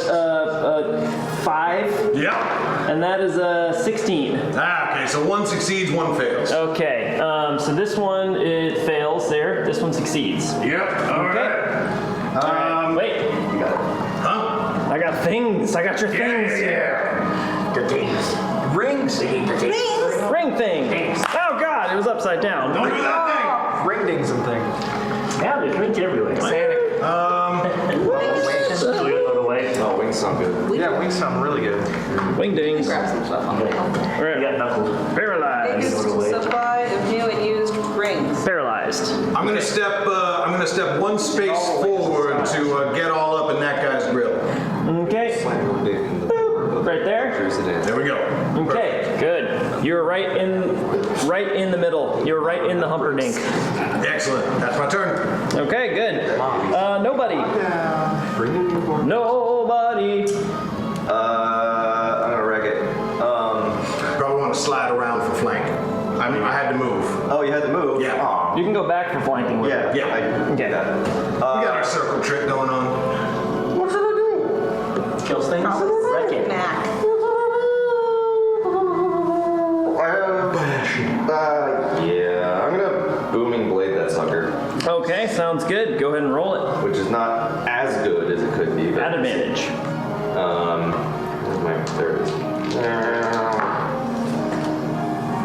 5, Yep. and that is a 16. Okay, so one succeeds, one fails. Okay. So this one it fails there. This one succeeds. Yep. All right. Wait. You got it. Huh? I got things. I got your things here. The things. Rings. They need the things. Ring thing. Oh God, it was upside down. Don't do that Ring dings and things. Yeah, there's rings everywhere. thing. So we gotta throw it away. Oh, wings sound good. Yeah, wings sound really good. Wing dings. Grab some stuff. We got knuckles. Paralyzed. Biggest supply of new and used rings. Paralyzed. I'm gonna step one space forward to get all up in that guy's grill. Okay. Right there. There we go. Okay. Good. You're right in the middle. You're right in the humperdinck. Excellent. That's my turn. Okay. Good. Nobody. Nobody. I'm gonna wreck it. Probably want to slide around for flank. I mean, I had to move. Oh, you had to move? Yeah. Aw. You can go back for flanking with it. Yeah. Okay. I got it. We got our circle trick going on. What should I do? Kills things. Wreck it. Knack. Yeah, I'm gonna booming blade that sucker, Okay. Sounds good. Go ahead and roll it. which is not as good as it could be. But, At advantage. there it is.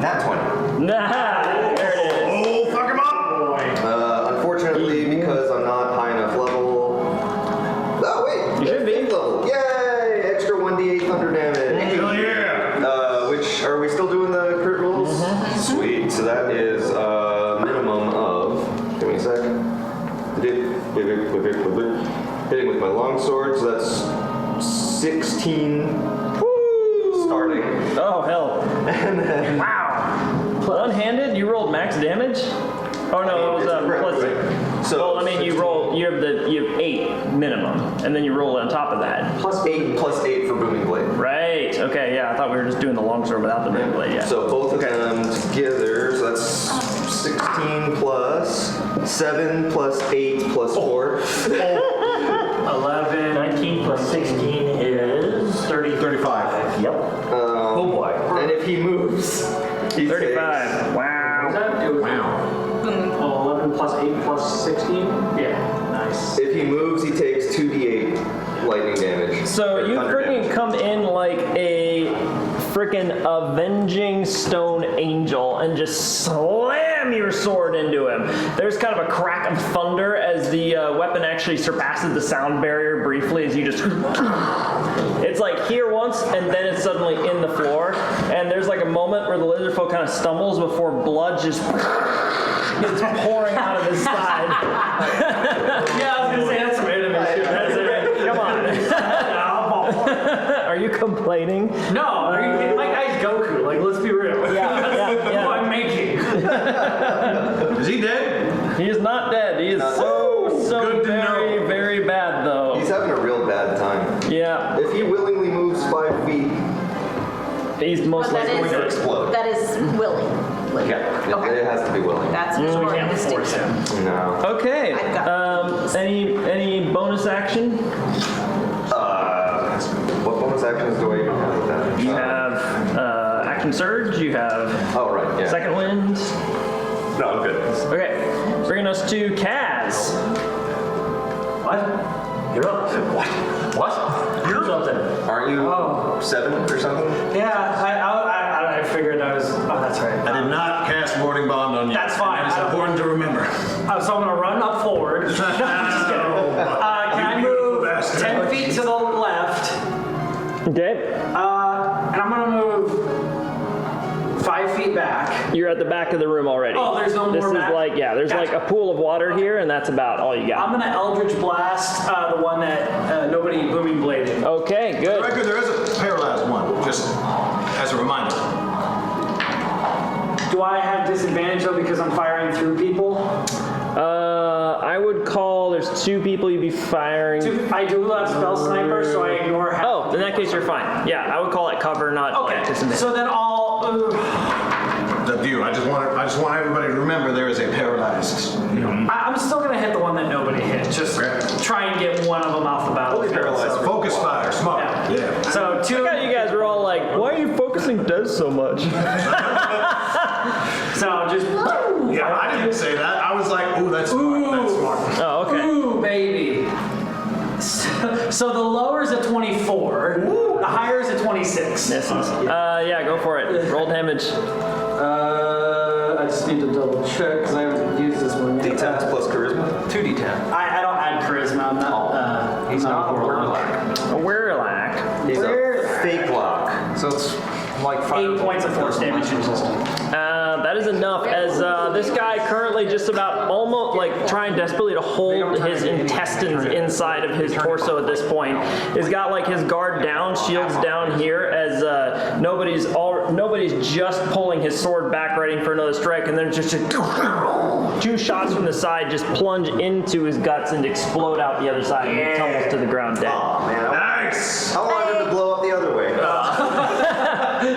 Nat 20. Nah. There it is. Oh, fuck him up! Unfortunately, because I'm not high enough level. Oh wait, You should be. 5th level. Yay! Extra 1d8 thunder damage. Hell yeah! Which are we still doing the crit rolls? Sweet. So that is a minimum of. Give me a sec. Hitting with my longsword, so that's 16 starting. Oh hell. And then Wow. One-handed? You rolled max damage? Oh no, it was plus. So Well, I mean, you have 8 minimum, and then you roll on top of that. plus 8 for booming blade. Right. Okay. Yeah. I thought we were just doing the longsword without the big blade. Yeah. So both of them together, so that's 16 plus 7 plus 8 plus 4. 11. 19 plus 16 is 30. 35. Yep. he moves, he 35. Wow. It was 11 plus 8 plus 16? Yeah, nice. If he moves, he takes 2d8 lightning damage. So or you thunder freaking damage. come in like a freaking avenging stone angel and just slam your sword into him. There's kind of a crack of thunder as the weapon actually surpasses the sound barrier briefly as you just... It's like here once and then it's suddenly in the floor. And there's like a moment where the lizard folk kind of stumbles before blood just gets pouring out of his side. Yeah, I was gonna say that's some animation. That's it. Come on. Are you complaining? No, my guy's Goku. Like, let's be real. Yeah. Who I'm making. Is he dead? He is not dead. He is so Good to very, know. very bad though. He's having a real bad time. Yeah, If he willingly moves 5 feet, he's most But that likely is, going to explode. that is willing. Yeah, Okay. it has to be willing. That's So we important can't force distinction. him. No. Okay. I've got- Any bonus action? What bonus actions do I even have with that? You have action surge. You have Oh, right, yeah. second wind. No, I'm good. Okay, bringing us to Kaz. What? You're up. What? You're something. Aren't you Oh. 7 or something? Yeah, I figured I was. Oh, that's right. I did not cast Warding Bond on you. That's fine. That is I don't- important to remember. So I'm gonna run up forward. No, I'm just kidding. Can I move 10 feet to the left? Okay, And I'm gonna move 5 feet back. you're at the back of the room already. Oh, there's no This more is back? like there's like a pool of water here, and that's about all you I'm got. gonna Eldritch Blast the one that nobody booming bladed. Okay, For the good. record, there is a paralyzed one, just as a reminder. Do I have disadvantage though because I'm firing through people? I would call. There's two people you'd be firing. I do have spell sniper, so I ignore half. Oh, in that case you're fine. Yeah, I would call it cover, not Okay, disadvantage. so then I'll. It's up to you. I just want everybody to remember there is a paralyzed. I'm still gonna hit the one that nobody hit. Just try and get one of them off the battlefield. paralyzed. So, Focus fire, smart. Yeah. so two. I got you guys were all like, why are you focusing Des so much? So just. Yeah, I didn't say that. I was like, ooh, that's smart. That's smart. Oh, okay. Ooh, baby. So the lower is a 24. The higher is a 26. Misses. Yeah, go for it. Roll damage. I just need to double check because I haven't used this one yet. D10s plus charisma? 2d10. I don't add charisma. I'm not. He's not a warlock. A Werelac. He's a fake lock. So it's like 8 points of force damage resistant. That is enough as this guy currently just about almost like trying desperately to hold his intestines inside of his torso at this point. He's got like his guard down, shields down here as nobody's just pulling his sword back ready for another strike, and then just two shots from the side just plunge into his guts and explode out the other side and he tumbles to the ground dead. Nice. How long did it blow up the other way?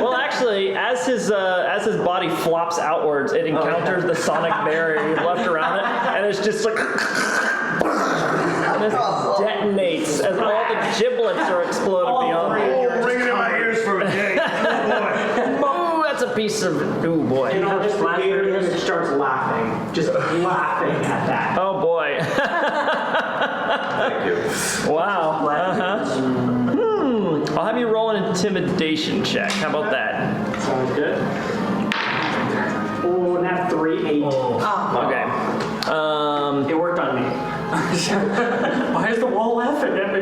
Well, actually, as his body flops outwards, it encounters the sonic barrier you've left around it, and it's just like, and it detonates as all the giblets are exploded beyond. Oh, ringing in my ears for a day. Oh, Ooh, that's a piece of. Ooh boy. You know, just the gator just starts laughing. Just laughing at that. Oh boy. Thank you. Wow. I'll have you roll an intimidation check. How about that? Sounds good. Oh, and that 3, 8. Okay. It worked on me. Why is the wall laughing at me?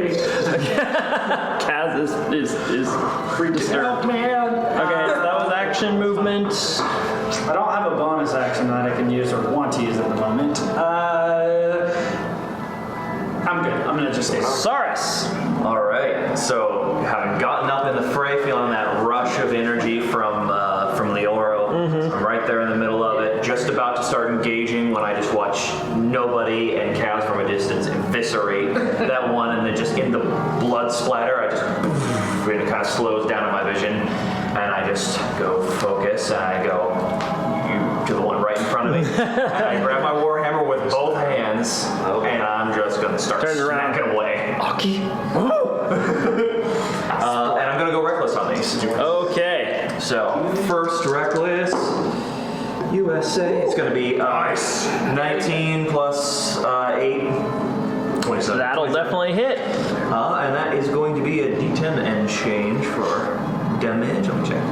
Kaz is disturbed. Oh, man. Okay, so that was action movement. I don't have a bonus action that I can use or want to use at the moment. I'm good. I'm gonna just stay. Saurus. All right. So having gotten up in the fray, feeling that rush of energy from Leoro, I'm right there in the middle of it, just about to start engaging when I just watch nobody and Kaz from a distance eviscerate that one, and then just in the blood splatter, I just it kind of slows down in my vision, and I just go focus, and I go to the one right in front of me, and I grab my warhammer with both hands, and I'm just gonna start smacking away. Aki. And I'm gonna go reckless on these. Okay. So USA. It's going to be Nice. 19 plus 8. 27. That'll definitely hit. And that is going to be a D10 and change for damage. Let me check.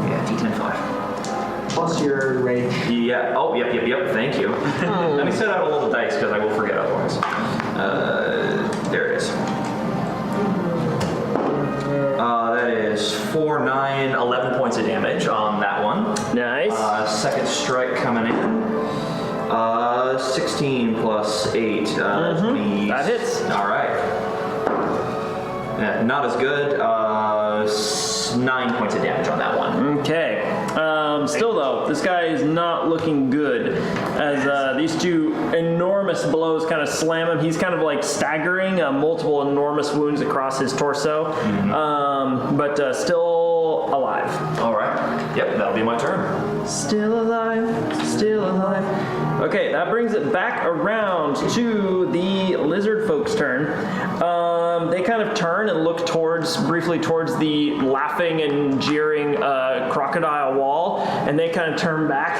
Yeah, D10 5. Plus your rage. Yeah. Oh, yep. Thank you. Let me set out a little dice because I will forget otherwise. There it is. That is 4, 9, 11 points of damage on that one. Nice. Second strike coming in. 16 plus 8. 20. That hits. All right. Yeah, not as good. 9 points of damage on that one. Okay. Still though, this guy is not looking good as these two enormous blows kind of slam him. He's kind of like staggering, multiple enormous wounds across his torso, but still alive. All right. Yep, that'll be my turn. Still alive, still alive. Okay, that brings it back around to the lizard folks' turn. They kind of turn and look briefly towards the laughing and jeering crocodile wall, and they kind of turn back.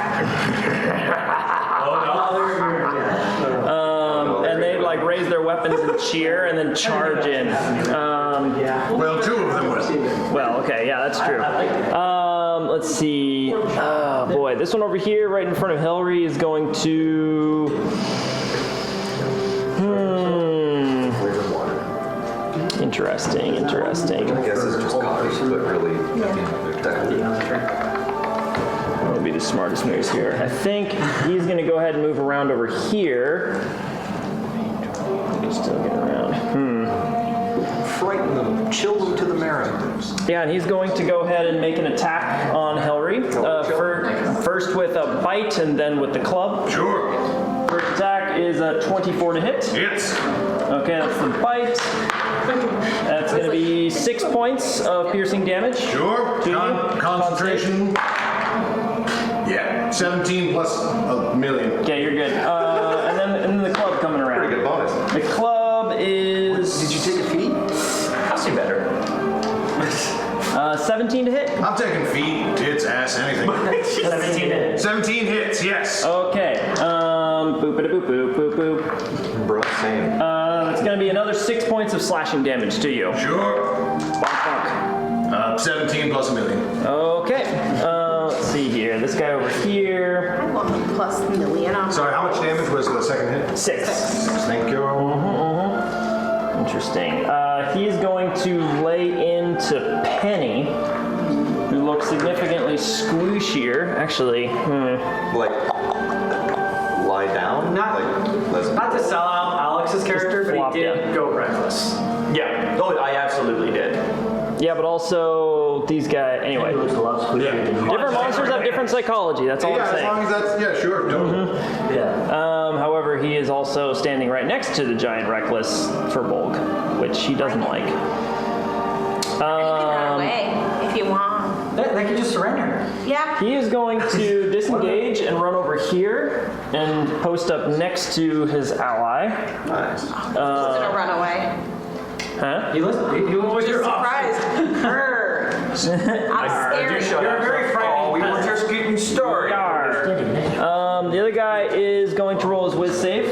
And they like raise their weapons and cheer, and then charge in. Well, 2 of them was. Well, okay, yeah, that's true. Let's see. Oh boy, this one over here, right in front of Hillary, is going to. Interesting. I guess it's just coffee, but really, they're technically. That would be the smartest moves here. I think he's going to go ahead and move around over here. Still get around. Frighten them, chill them to the marrow. Yeah, and he's going to go ahead and make an attack on Hillary. First with a bite and then with the club. Sure. First attack is a 24 to hit. Hits. Okay, that's the bite. That's going to be 6 points of piercing damage. Sure. Concentration. Yeah. 17 plus a million. Okay, you're good. And then the club coming around. Pretty good bonus. The club is... Did you take a feat? I'll see better. 17 to hit. I'm taking feet, tits, ass, anything. 17 to hit. 17 hits, yes. Okay. Boop, boop, boop, boop, boop. Bro, same. That's going to be another 6 points of slashing damage to you. Sure. Bonk, bonk. 17 plus a million. Okay. Let's see here. This guy over here. I want a plus million on. Sorry, how much damage was the second hit? 6. Thank you. Interesting. He's going to lay into Penny, who looks significantly squishier. Actually, Like, lie down? Not to sell out Alex's character, but Flopped he did out. go reckless. Yeah. Oh, I absolutely did. yeah, but also these guys. Anyway, It was a lot squishier than you. different monsters have different psychology. That's all Yeah, I'm as saying. long as that's, yeah, sure, totally. Yeah. However, he is also standing right next to the giant reckless for bulk, which he doesn't like. You can run away if you want. They can just surrender. Yeah. He is going to disengage and run over here and post up next to his ally. Nice. He's gonna run away. Huh? You listen. You always your Surprised. Grr. I'm scared. You're very frightening. We were just getting started. The other guy is going to roll his whiz save.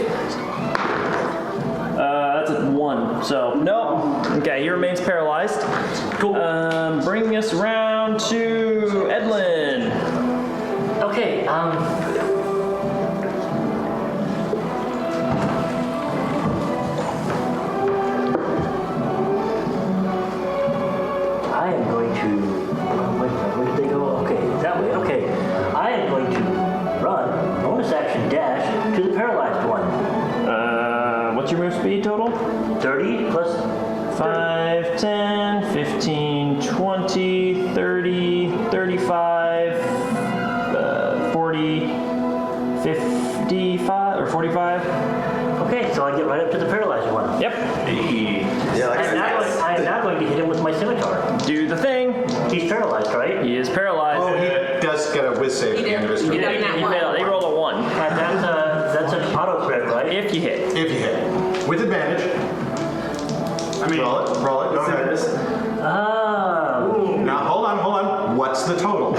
That's a 1, so no. Okay, he remains paralyzed. Cool. Bringing us around to Edlin. Okay, I am going to, where did they go? Okay, that way, okay. I am going to run, bonus action dash, to the paralyzed one. What's your move speed total? 30 plus 5, 10, 15, 20, 30, 35, 40, 55, or 45. Okay, so I get right up to the paralyzed one. Yep. Yeah, I am now going to hit him with my scimitar. Do the thing. He's paralyzed, right? He is paralyzed. Oh, he does get a whiz save at the end of his turn. He did. He failed. He rolled a 1. And that's an auto crit, right? If you hit. If you hit. With advantage. I mean, Roll it, go ahead. Ah. Now, hold on. What What's the total?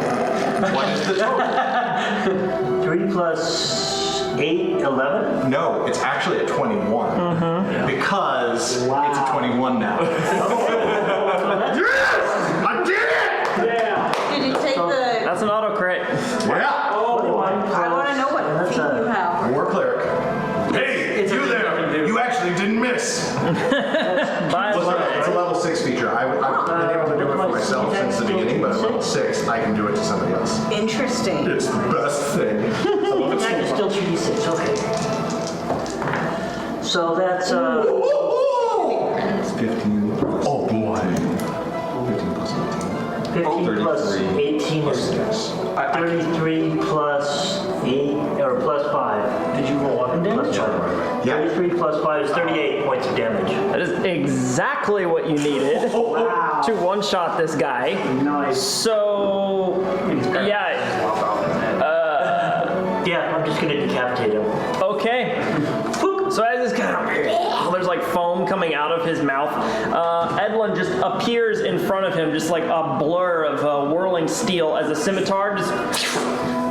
What is the total? 3 plus 8, 11? No, it's actually a 21. Because it's a 21 now. Yes! I did it! Did you take the, That's an auto crit. Yeah! I want to know what feat you have. War cleric. Hey, you there! You actually didn't miss. It's a level 6 feature. I've been able to do it for myself since the beginning, but at level 6, I can do it to somebody else. Interesting. It's the best thing. Some of it's That is still 2d6, okay. So that's, It's 15. Oh boy. 15 plus 18. 15 plus 18 is 33 plus 8, or plus 5. Did you roll weapon damage? Yeah. 33 plus 5 is 38 points of damage. That is exactly what you needed to one-shot this guy. Nice. So, yeah. Yeah, I'm just gonna decapitate him. Okay. So as this kind of, there's like foam coming out of his mouth, Edlin just appears in front of him, just like a blur of whirling steel as a scimitar just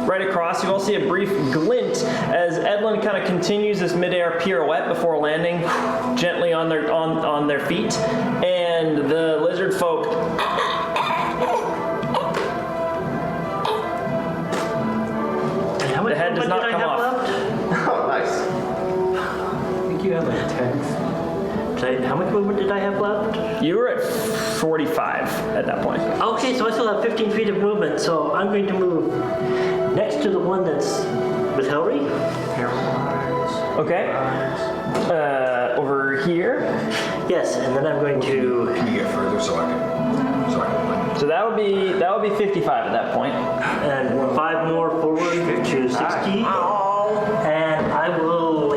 right across. You all see a brief glint as Edlin kind of continues this midair pirouette before landing gently on their feet, and the lizard folk. The head does not come off. Oh, nice. I think you have like 10. How much movement did I have left? You were at 45 at that point. Okay, so I still have 15 feet of movement, so I'm going to move next to the one that's with Hillary. Okay. Over here. Yes, and then I'm going to. Can you get further so I can So that would be 55 at that point. And 5 more forward to 60. And I will.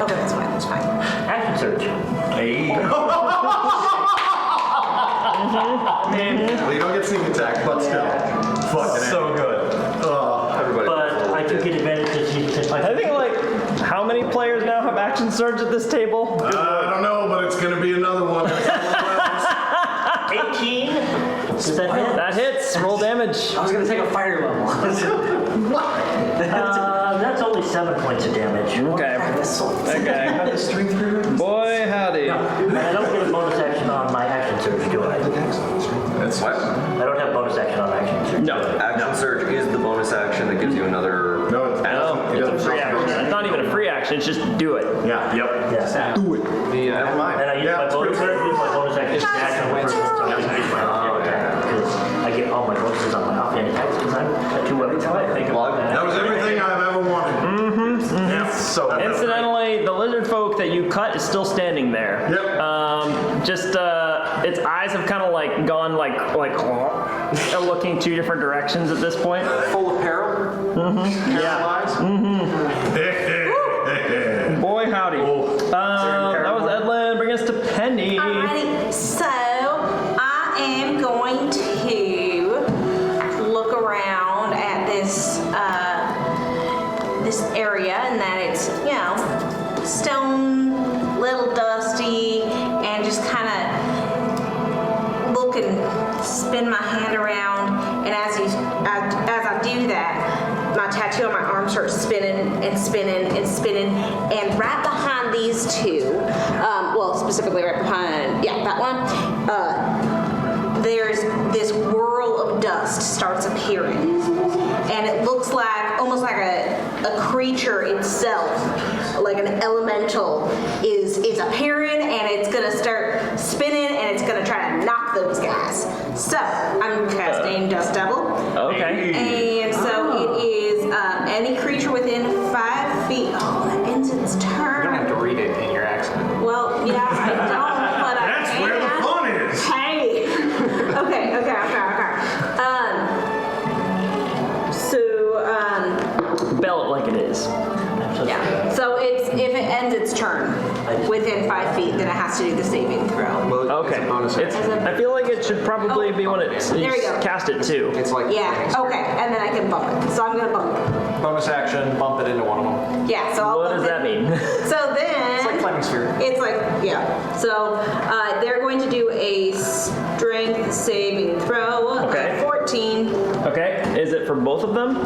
Okay, that's fine, that's fine. Action surge. Hey. Well, you don't get sneak attack, but still. Fucking So good. Everybody. But I do get advantage to see since I think like how many players now have action surge at this table? I don't know, but it's gonna be another one. 18. Does that hit? That hits. Roll damage. I was gonna take a fire level. That's only 7 points of damage. Okay. Okay. Boy, howdy. And I don't get a bonus action on my action surge, do I? That's what? I don't have bonus action on action surge. No. Action surge is the bonus action that gives you another. No, it's It's a free action. It's not even a free action. It's just do it. Yeah. Yep. Yes. Do it. Never mind. And I use Yeah, my it's bonus pretty action. Use my bonus action to action on the first one. So I can use my offhand attack because I get all my bonuses on my offhand attacks because I'm a 2 weapons away. That was everything I've ever wanted. So Incidentally, the lizard folk that you cut is still standing there. Yep. Just its eyes have kind of like gone like looking 2 different directions at this point. Full of peril. Yeah. Boy, howdy. That was Edlin. Bring us to Penny. Alrighty, so I am going to look around at this this area, and that it's, you know, stone, little dusty, and just kind of look and spin my hand around. And as I do that, my tattoo on my arm starts spinning and spinning and spinning, and right behind these two, well, specifically right behind, yeah, that one, there's this whirl of dust starts appearing, and it looks like almost like a creature itself, like an elemental, is appearing, and it's gonna start spinning, and it's gonna try to knock those guys. So I'm casting Dust Devil. Okay. And so it is any creature within 5 feet. Oh, that ends its You don't turn. have to read it in your accent. Well, yeah, I don't, but I That's can. where the fun is. Hey. Okay. Bell it like it is. Yeah. So it's if it ends its turn within 5 feet, then it has to do the saving throw. Okay. I feel like it should probably be when it There we go. cast it too. It's like Yeah. Okay. And then I can bump it. So I'm gonna bump it. bonus action, bump it into one of them. Yeah. So I'll What bump does it. that mean? So then. It's like flaming sphere. It's like, yeah. So they're going to do a strength saving throw Okay. of Okay, is it for both of them?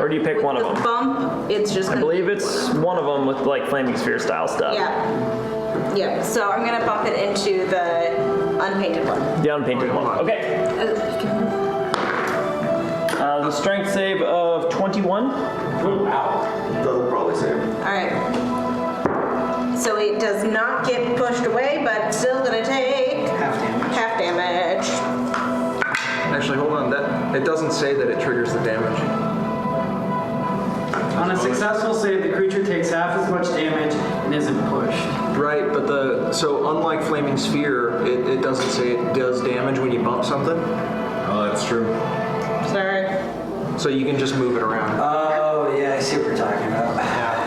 Or do you pick with one of the them? Bump, it's just I gonna believe be it's one of them with like flaming sphere style stuff. Yeah. Yeah, so I'm gonna bump it into the unpainted one. The unpainted one. Okay. The strength save of 21. That'll probably save. Alright. So it does not get pushed away, but it's still gonna take half damage. Actually, hold on. It doesn't say that it triggers the damage. On a successful save, the creature takes half as much damage and isn't pushed. Right, but so unlike Flaming Sphere, it doesn't say it does damage when you bump something. Oh, that's true. Sorry. So you can just move it around. Oh, yeah, I see what you're talking about.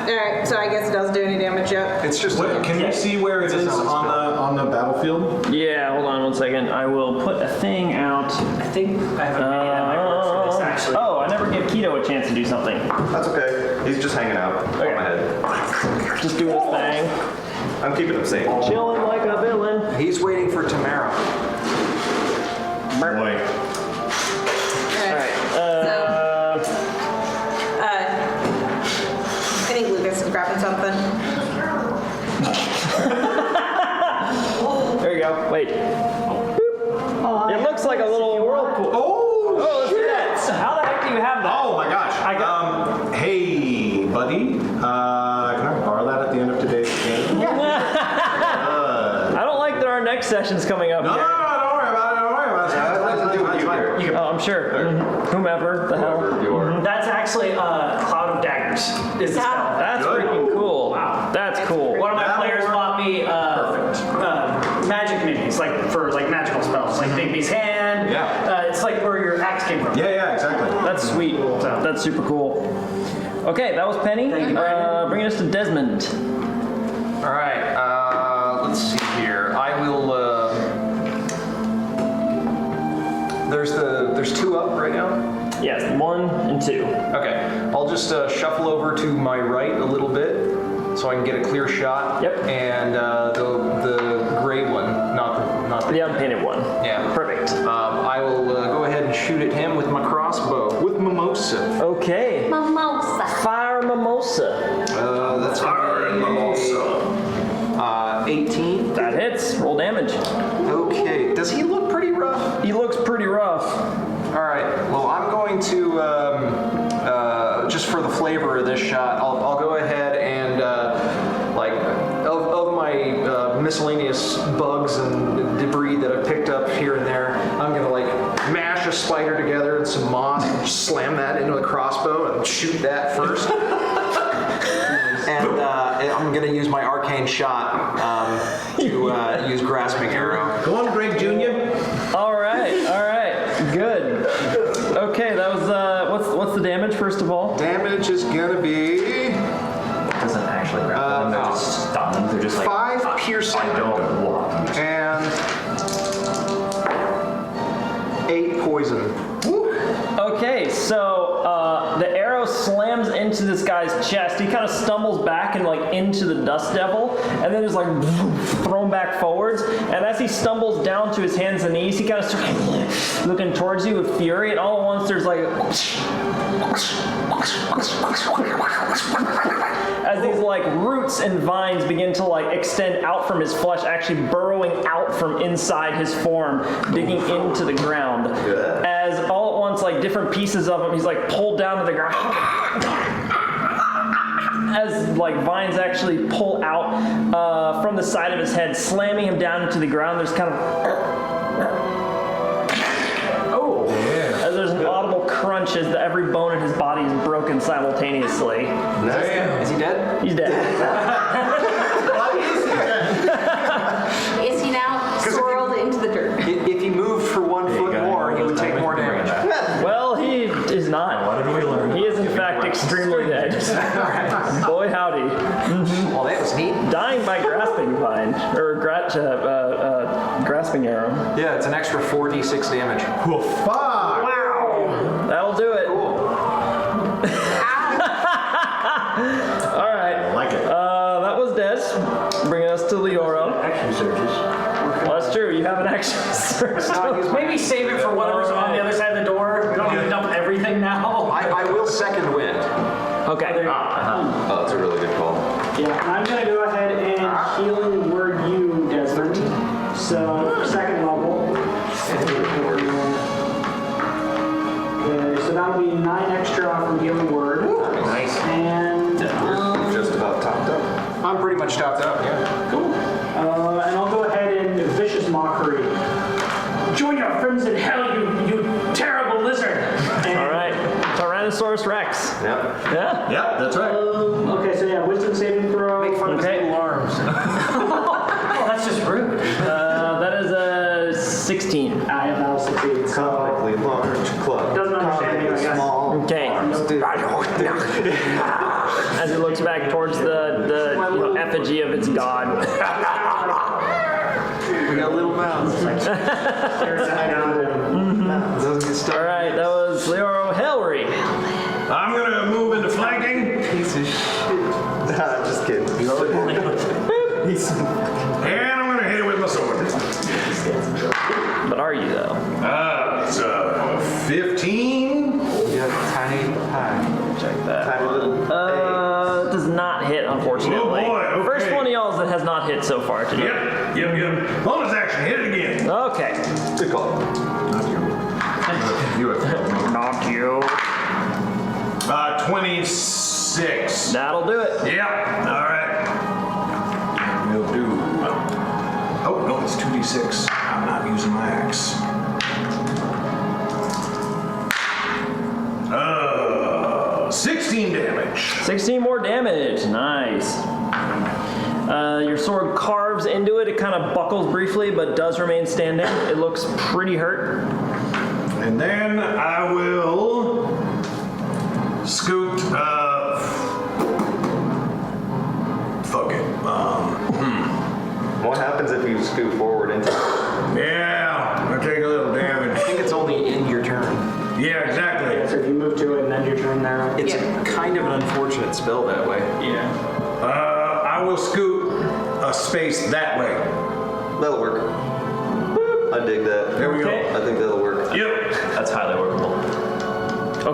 Alright, so I guess it doesn't do any damage yet. It's just. Can you see where it is on the battlefield? Yeah, hold on one second. I will put a thing out. I think I have a mini that might work for this, actually. Oh, I never give Keto a chance to do something. That's okay. He's just hanging out on my head. Just doing his thing. I'm keeping him safe. Chilling like a villain. He's waiting for Tamara. Boy. Alright. I think Lucas is grabbing something. There you go. Wait. It looks like a little whirlpool. Oh, let's do that. How the heck do you have that? Oh my gosh. Hey, buddy. Can I borrow that at the end of today's game? I don't like that our next session's coming up. No, here. don't worry about it. Don't worry about it. Oh, I'm sure. Whomever the hell. That's actually Cloud of Daggers is the spell. That's freaking cool. Wow. That's cool. One of my players bought me magic minis, like for like magical spells, like Bigby's hand. Yeah. It's like where your axe came from. Yeah, exactly. That's sweet. That's super cool. Okay, that was Penny. Bringing us to Desmond. All right. Let's see here. I will. There's two up right now. Yes, 1 and 2. Okay. I'll just shuffle over to my right a little bit so I can get a clear shot. Yep. And the gray one, not The unpainted one. Yeah. Perfect. I will go ahead and shoot at him with my crossbow with Mimosa. Okay. Mimosa. Fire Mimosa. That's Fire Mimosa. 18. That hits. Roll damage. Okay. Does he look pretty rough? He looks pretty rough. All right. Well, I'm going to just for the flavor of this shot, I'll go ahead and of my miscellaneous bugs and debris that I've picked up here and there, I'm gonna mash a spider together and some moss and just slam that into the crossbow and shoot that first. And I'm gonna use my arcane shot to use grasping arrow. Go on, Greg Jr. All right. Good. Okay, that was what's the damage first of all? Damage is gonna be Doesn't actually grab them. They're just stunned. They're just like 5 piercing I don't want. and 8 poison. Okay, so the arrow slams into this guy's chest. He kind of stumbles back and into the dust devil, and then is thrown back forwards. And as he stumbles down to his hands and knees, he kind of starts looking towards you with fury. And all at once, there's as these roots and vines begin to extend out from his flesh, actually burrowing out from inside his form, digging into the ground. As all at once, different pieces of him, he's pulled down to the ground. As vines actually pull out from the side of his head, slamming him down into the ground. There's kind of as there's an audible crunch as every bone in his body is broken simultaneously. Is he dead? He's dead. Is he now swirled into the dirt? If he moved for 1 foot more, he would take more damage. Well, he is not. What did we learn? He is in fact extremely dead. Boy howdy. Well, that was neat. Dying by grasping vine or grasping arrow. Yeah, it's an extra 4d6 damage. Oh, fuck. That'll do it. All right. I like it. That was Des, bringing us to Leora. Action surges. Well, that's true. You have an Actually, Maybe save it for whatever's on the other side of the door. We don't need to dump everything now. I will second wind. okay. Oh, that's a really good call. Yeah, and I'm gonna go ahead and healing word you, Desmond. So, second level. Okay, so that'll be 9 extra from healing word. Nice. And, Just about topped up. I'm pretty much topped up, yeah. cool. And I'll go ahead and vicious mockery. Join your friends in hell, you terrible lizard. And, All right. Tyrannosaurus Rex. Yep. Yeah. Yep, that's right. Okay, so yeah, wisdom saving throw. Make fun of his Okay. little arms. Oh, that's just rude. That is a 16. I have now succeeded, so Comically large club. Doesn't understand me, I guess. Small. Okay. As it looks back towards the effigy of its god. We got little mouths. stares at me down and Doesn't get All stuck. right, that was Leoro Helry. I'm gonna move into flanking, Piece of shit. Nah, just kidding. and I'm gonna hit it with my sword. But are you though? It's 15. Yeah, tiny pie. Check that. Tiny little It does not hit, unfortunately. Oh, boy, okay. First one of y'all's that has not hit so far today. Yep. Bonus action, hit it again. Okay. Good call. You are. Not you. 26. That'll do it. Yep. All right. We'll do. Oh no, it's 2d6. I'm not using my axe. 16 damage. 16 more damage. Nice. Your sword carves into it. It kind of buckles briefly, but does remain standing. It looks pretty hurt. And then I will scoot. Fuck it. What happens if you scoot forward into Yeah, I take a little damage. I think it's only in your turn. Yeah, exactly. so if you move to it and then your turn there. It's kind of an unfortunate spell that way. Yeah. I will scoot a space that way. That'll work. I dig that. There we Okay. go. I think that'll work. Yep. That's highly workable.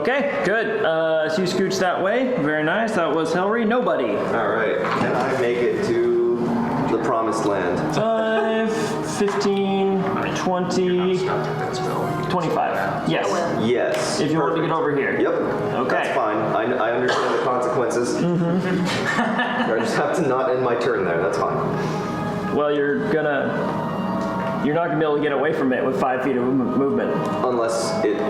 Okay, good. So you scooch that way. Very nice. That was Helry. Nobody. All right. Can I make it to the promised land? 5, 15, 20, 25. Yes. Yes. If you want to get over here. Yep. Okay. That's fine. I understand the consequences. I just have to not end my turn there. That's fine. Well, you're not gonna be able to get away from it with 5 feet of movement. Unless it.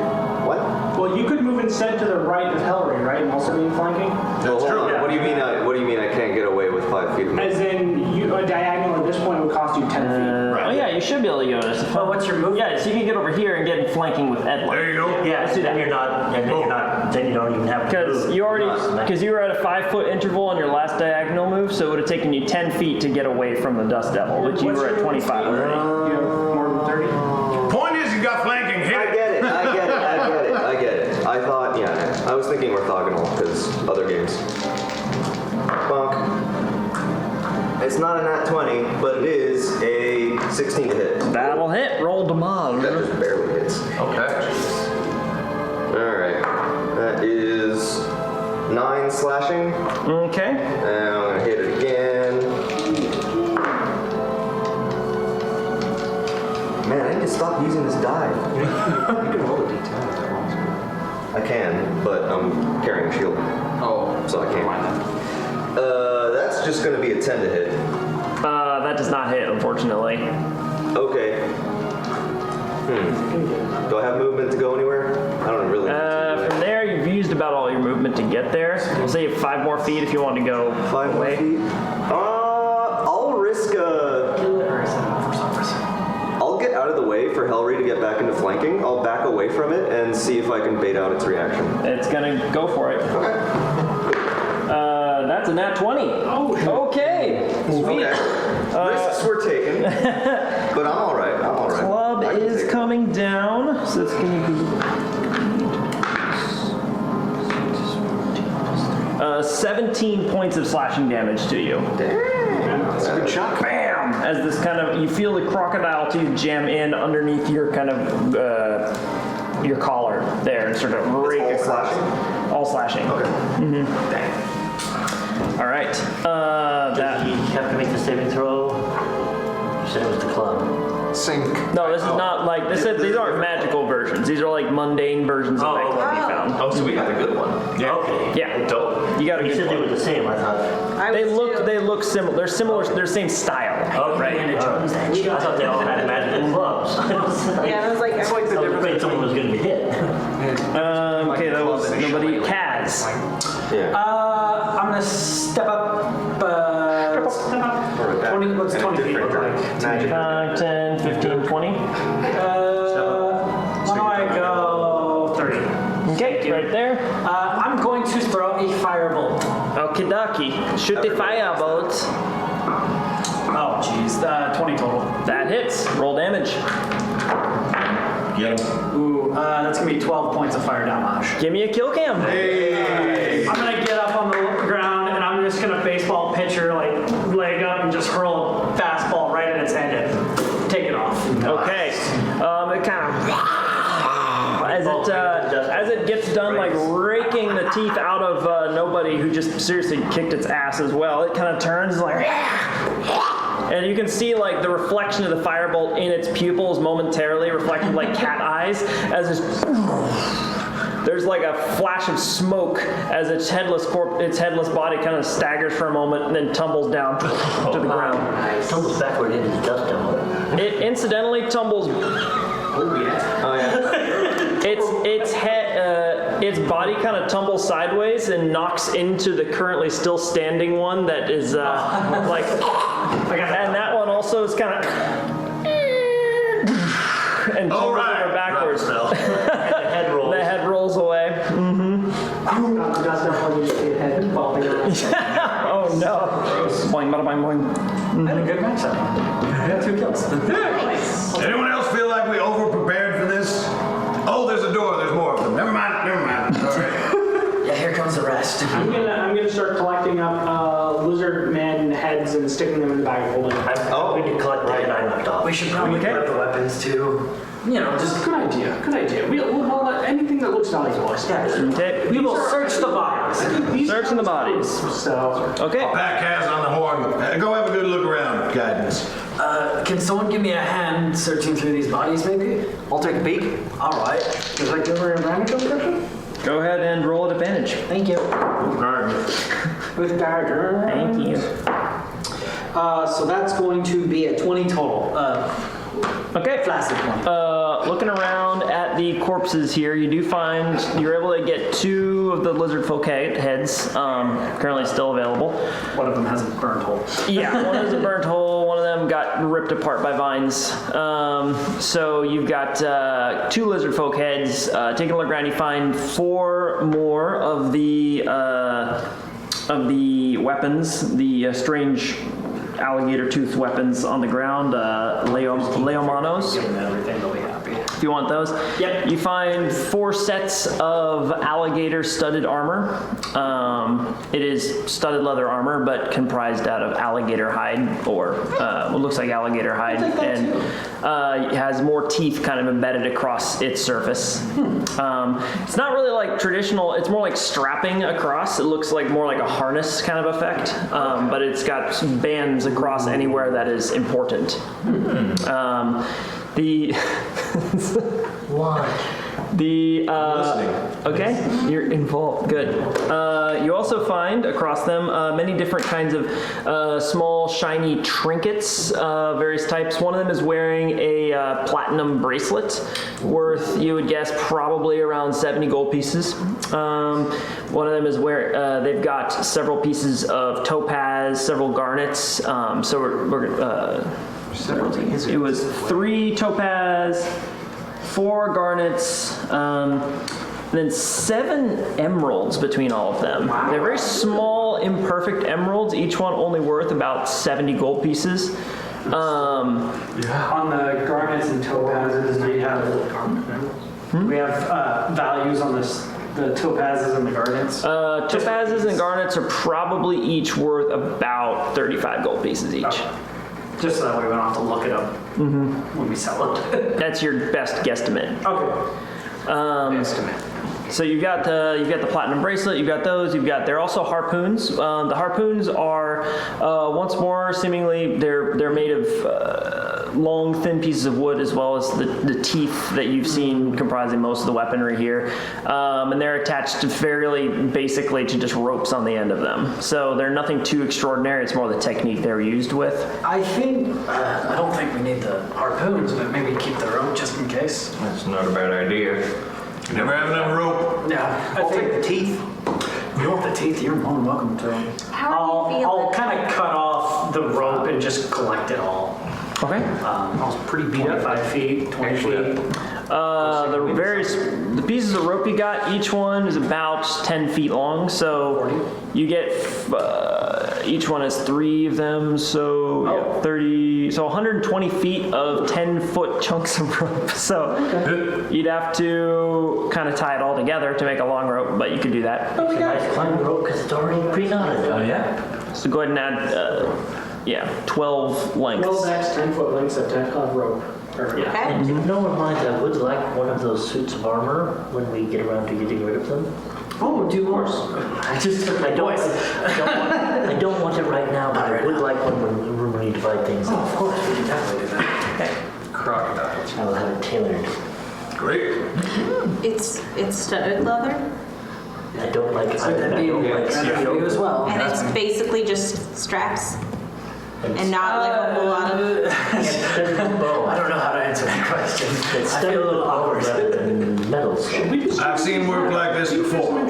What? Well, you could move instead to the right of Hellry, right? And also be flanking? Well, hold on. What do you mean? What do you mean I can't get away with 5 feet of movement? As in, a diagonal at this point would cost you 10 feet. Oh yeah, you should be able to go this. But what's your move? Yeah, so you can get over here and get in flanking with Edward. There you go. Yeah, Let's do that. then you don't even have to Because move. you were at a 5-foot interval on your last diagonal move, so it would have taken you 10 feet to get away from the Dust Devil, but you were at 25 already. You have more than 30? Point is, you got flanking. Hit I it. get it. I thought, yeah. I was thinking orthogonal because other games. Bonk. It's not a nat 20, but it is a 16 to hit. That'll hit. Roll damage. That just barely hits. Okay. All right. That is 9 slashing. Okay. And I'm gonna hit it again. Man, I need to stop using this die. You can roll a d10 if that rolls. I can, but I'm carrying a shield, Oh, so I can't. That's just gonna be a 10 to hit. That does not hit, unfortunately. Okay. Do I have movement to go anywhere? I don't really need to. From there, you've used about all your movement to get there. We'll say you have 5 more feet if you want to go 5 more away. feet. I'll risk I'll get out of the way for Hellry to get back into flanking. I'll back away from it and see if I can bait out its reaction. It's gonna go for it. Okay. That's a nat 20. Oh, okay. Sweet. Okay. Risks were taken, but I'm all right. Club I can is take it. coming down, so it's gonna be 17 points of slashing damage to you. Damn, that's a good shot. Bam! as this kind of, you feel the crocodile teeth jam in underneath your kind of, your collar there and sort of rake all across. slashing? All slashing. Okay. Dang. All right. Does he have to make the saving throw? You said it was the club. Sink. No, this is not like, these aren't magical versions. These are like mundane versions of that club you found. Oh, so we got a good one. Yeah. Okay. Yeah. Dope. You got a You good said they one. were the same, I thought. They look similar. They're similar. They're the same style. Okay. I thought they all had magical clubs. Yeah, I was like, It's like the I was difference afraid someone was going to be hit. Okay, that was nobody. Kaz. Yeah. I'm gonna step up. 20. What's 20 feet look like? 5, 10, 15, 20. Why do I go 30? Okay, right there. I'm going to throw a firebolt. Okie dokie. Shoot the firebolt. Oh, jeez. 20 total. That hits. Roll damage. Get him. Ooh, that's gonna be 12 points of fire damage. Give me a kill cam. I'm gonna get up on the ground and I'm just gonna baseball pitcher, like leg up and just hurl a fastball right at its head and take it off. Okay. It kind of as it gets done like raking the teeth out of nobody who just seriously kicked its ass as well. It kind of turns like. And you can see like the reflection of the firebolt in its pupils momentarily reflected like cat eyes as there's like a flash of smoke as its headless body kind of staggers for a moment and then tumbles down to the ground. Tumbles backward into the dust devil. It incidentally tumbles. Oh yeah. Its body kind of tumbles sideways and knocks into the currently still standing one that is like, and that one also is kind of and tumbles over backwards. The head rolls. The head rolls away. Dust devil, you see a head falling out. Oh no! Boing, bada, boing, boing. I had a good matchup. I got 2 kills. Anyone else feel like we over-prepared for this? Oh, there's a door. There's more of them. Never mind. All right. Yeah, here comes the rest. I'm gonna start collecting up lizard man heads and sticking them in the bag of holding. We did collect the head I knocked off. We should probably grab the weapons too. You know, just Good idea. We'll let anything that looks valuable. Okay. we will search the bodies. Searching the bodies. So, Okay. Pat Kaz on the horn. Go have a good look around, guidance. Can someone give me a hand searching through these bodies, maybe? I'll take a peek. All right. does that give her a advantage description? Go ahead and roll at advantage. Thank you. With dagger. Thank you. So that's going to be a 20 total. Okay. Flaccid 20. Looking around at the corpses here, you do find you're able to get 2 of the lizard folk heads, currently still available. One of them has a burned hole. Yeah, one is a burnt hole, one of them got ripped apart by vines. So you've got 2 lizard folk heads. Taking a look around, you find 4 more of the weapons, the strange alligator tooth weapons on the ground, Leomanos. Give them everything, they'll be happy. If you want those. Yep. You find 4 sets of alligator studded armor. It is studded leather armor, but comprised out of alligator hide, or what looks like alligator hide, and it has more teeth kind of embedded across its surface. It's not really like traditional. It's more like strapping across. It looks like more like a harness kind of effect, but it's got bands across anywhere that is important. Why? Okay, you're involved. Good. You also find across them many different kinds of small shiny trinkets, various types. One of them is wearing a platinum bracelet worth, you would guess, probably around 70 gold pieces. One of them is they've got several pieces of topaz, several garnets. It was 3 topaz, 4 garnets, and then 7 emeralds between all of them. Wow. They're very small, imperfect emeralds, each one only worth about 70 gold pieces. On the garnets and topazes, do we have values on this? The topazes and the garnets? Topazes and garnets are probably each worth about 35 gold pieces each. Just so that way we don't have to look it up when we sell it. That's your best guesstimate. Okay. Estimate. So you've got the platinum bracelet. You've got those. They're also harpoons. The harpoons are once more seemingly they're made of long, thin pieces of wood, as well as the teeth that you've seen comprising most of the weaponry here, and they're attached fairly basically to just ropes on the end of them. So they're nothing too extraordinary. It's more the technique they're used with. I don't think we need the harpoons, but maybe keep the rope just in case. That's not a bad idea. You never have enough rope. Yeah, I'll take the teeth. You want the teeth? You're more than welcome to them. How do you feel? I'll kind of cut off the rope and just collect it all. Okay. I was pretty beat up. 25 feet, 20 feet. The pieces of rope you got, each one is about 10 feet long. So you get each one has 3 of them. So yeah, 30. So 120 feet of 10-foot chunks of rope. So you'd have to kind of tie it all together to make a long rope, but you could do that. It's a nice climbing rope because it's already pre-knotted. Oh, yeah. So go ahead and add 12 lengths. 12 next 10-foot lengths of rope. Perfect. Yeah. Okay. And if no one minds, I would like one of those suits of armor when we get around to getting rid of them. Oh, do more. I don't want it right now, but I would like one when we divide things up. Of course, we can definitely do that. Okay. Crocodiles. I will have it tailored. Great. It's studded leather, I don't like That'd be for you as well. and it's basically just straps, and not like a whole lot of. I don't know how to answer that question. It's I feel a little awkward. rather than metal. So. I've seen work like this before.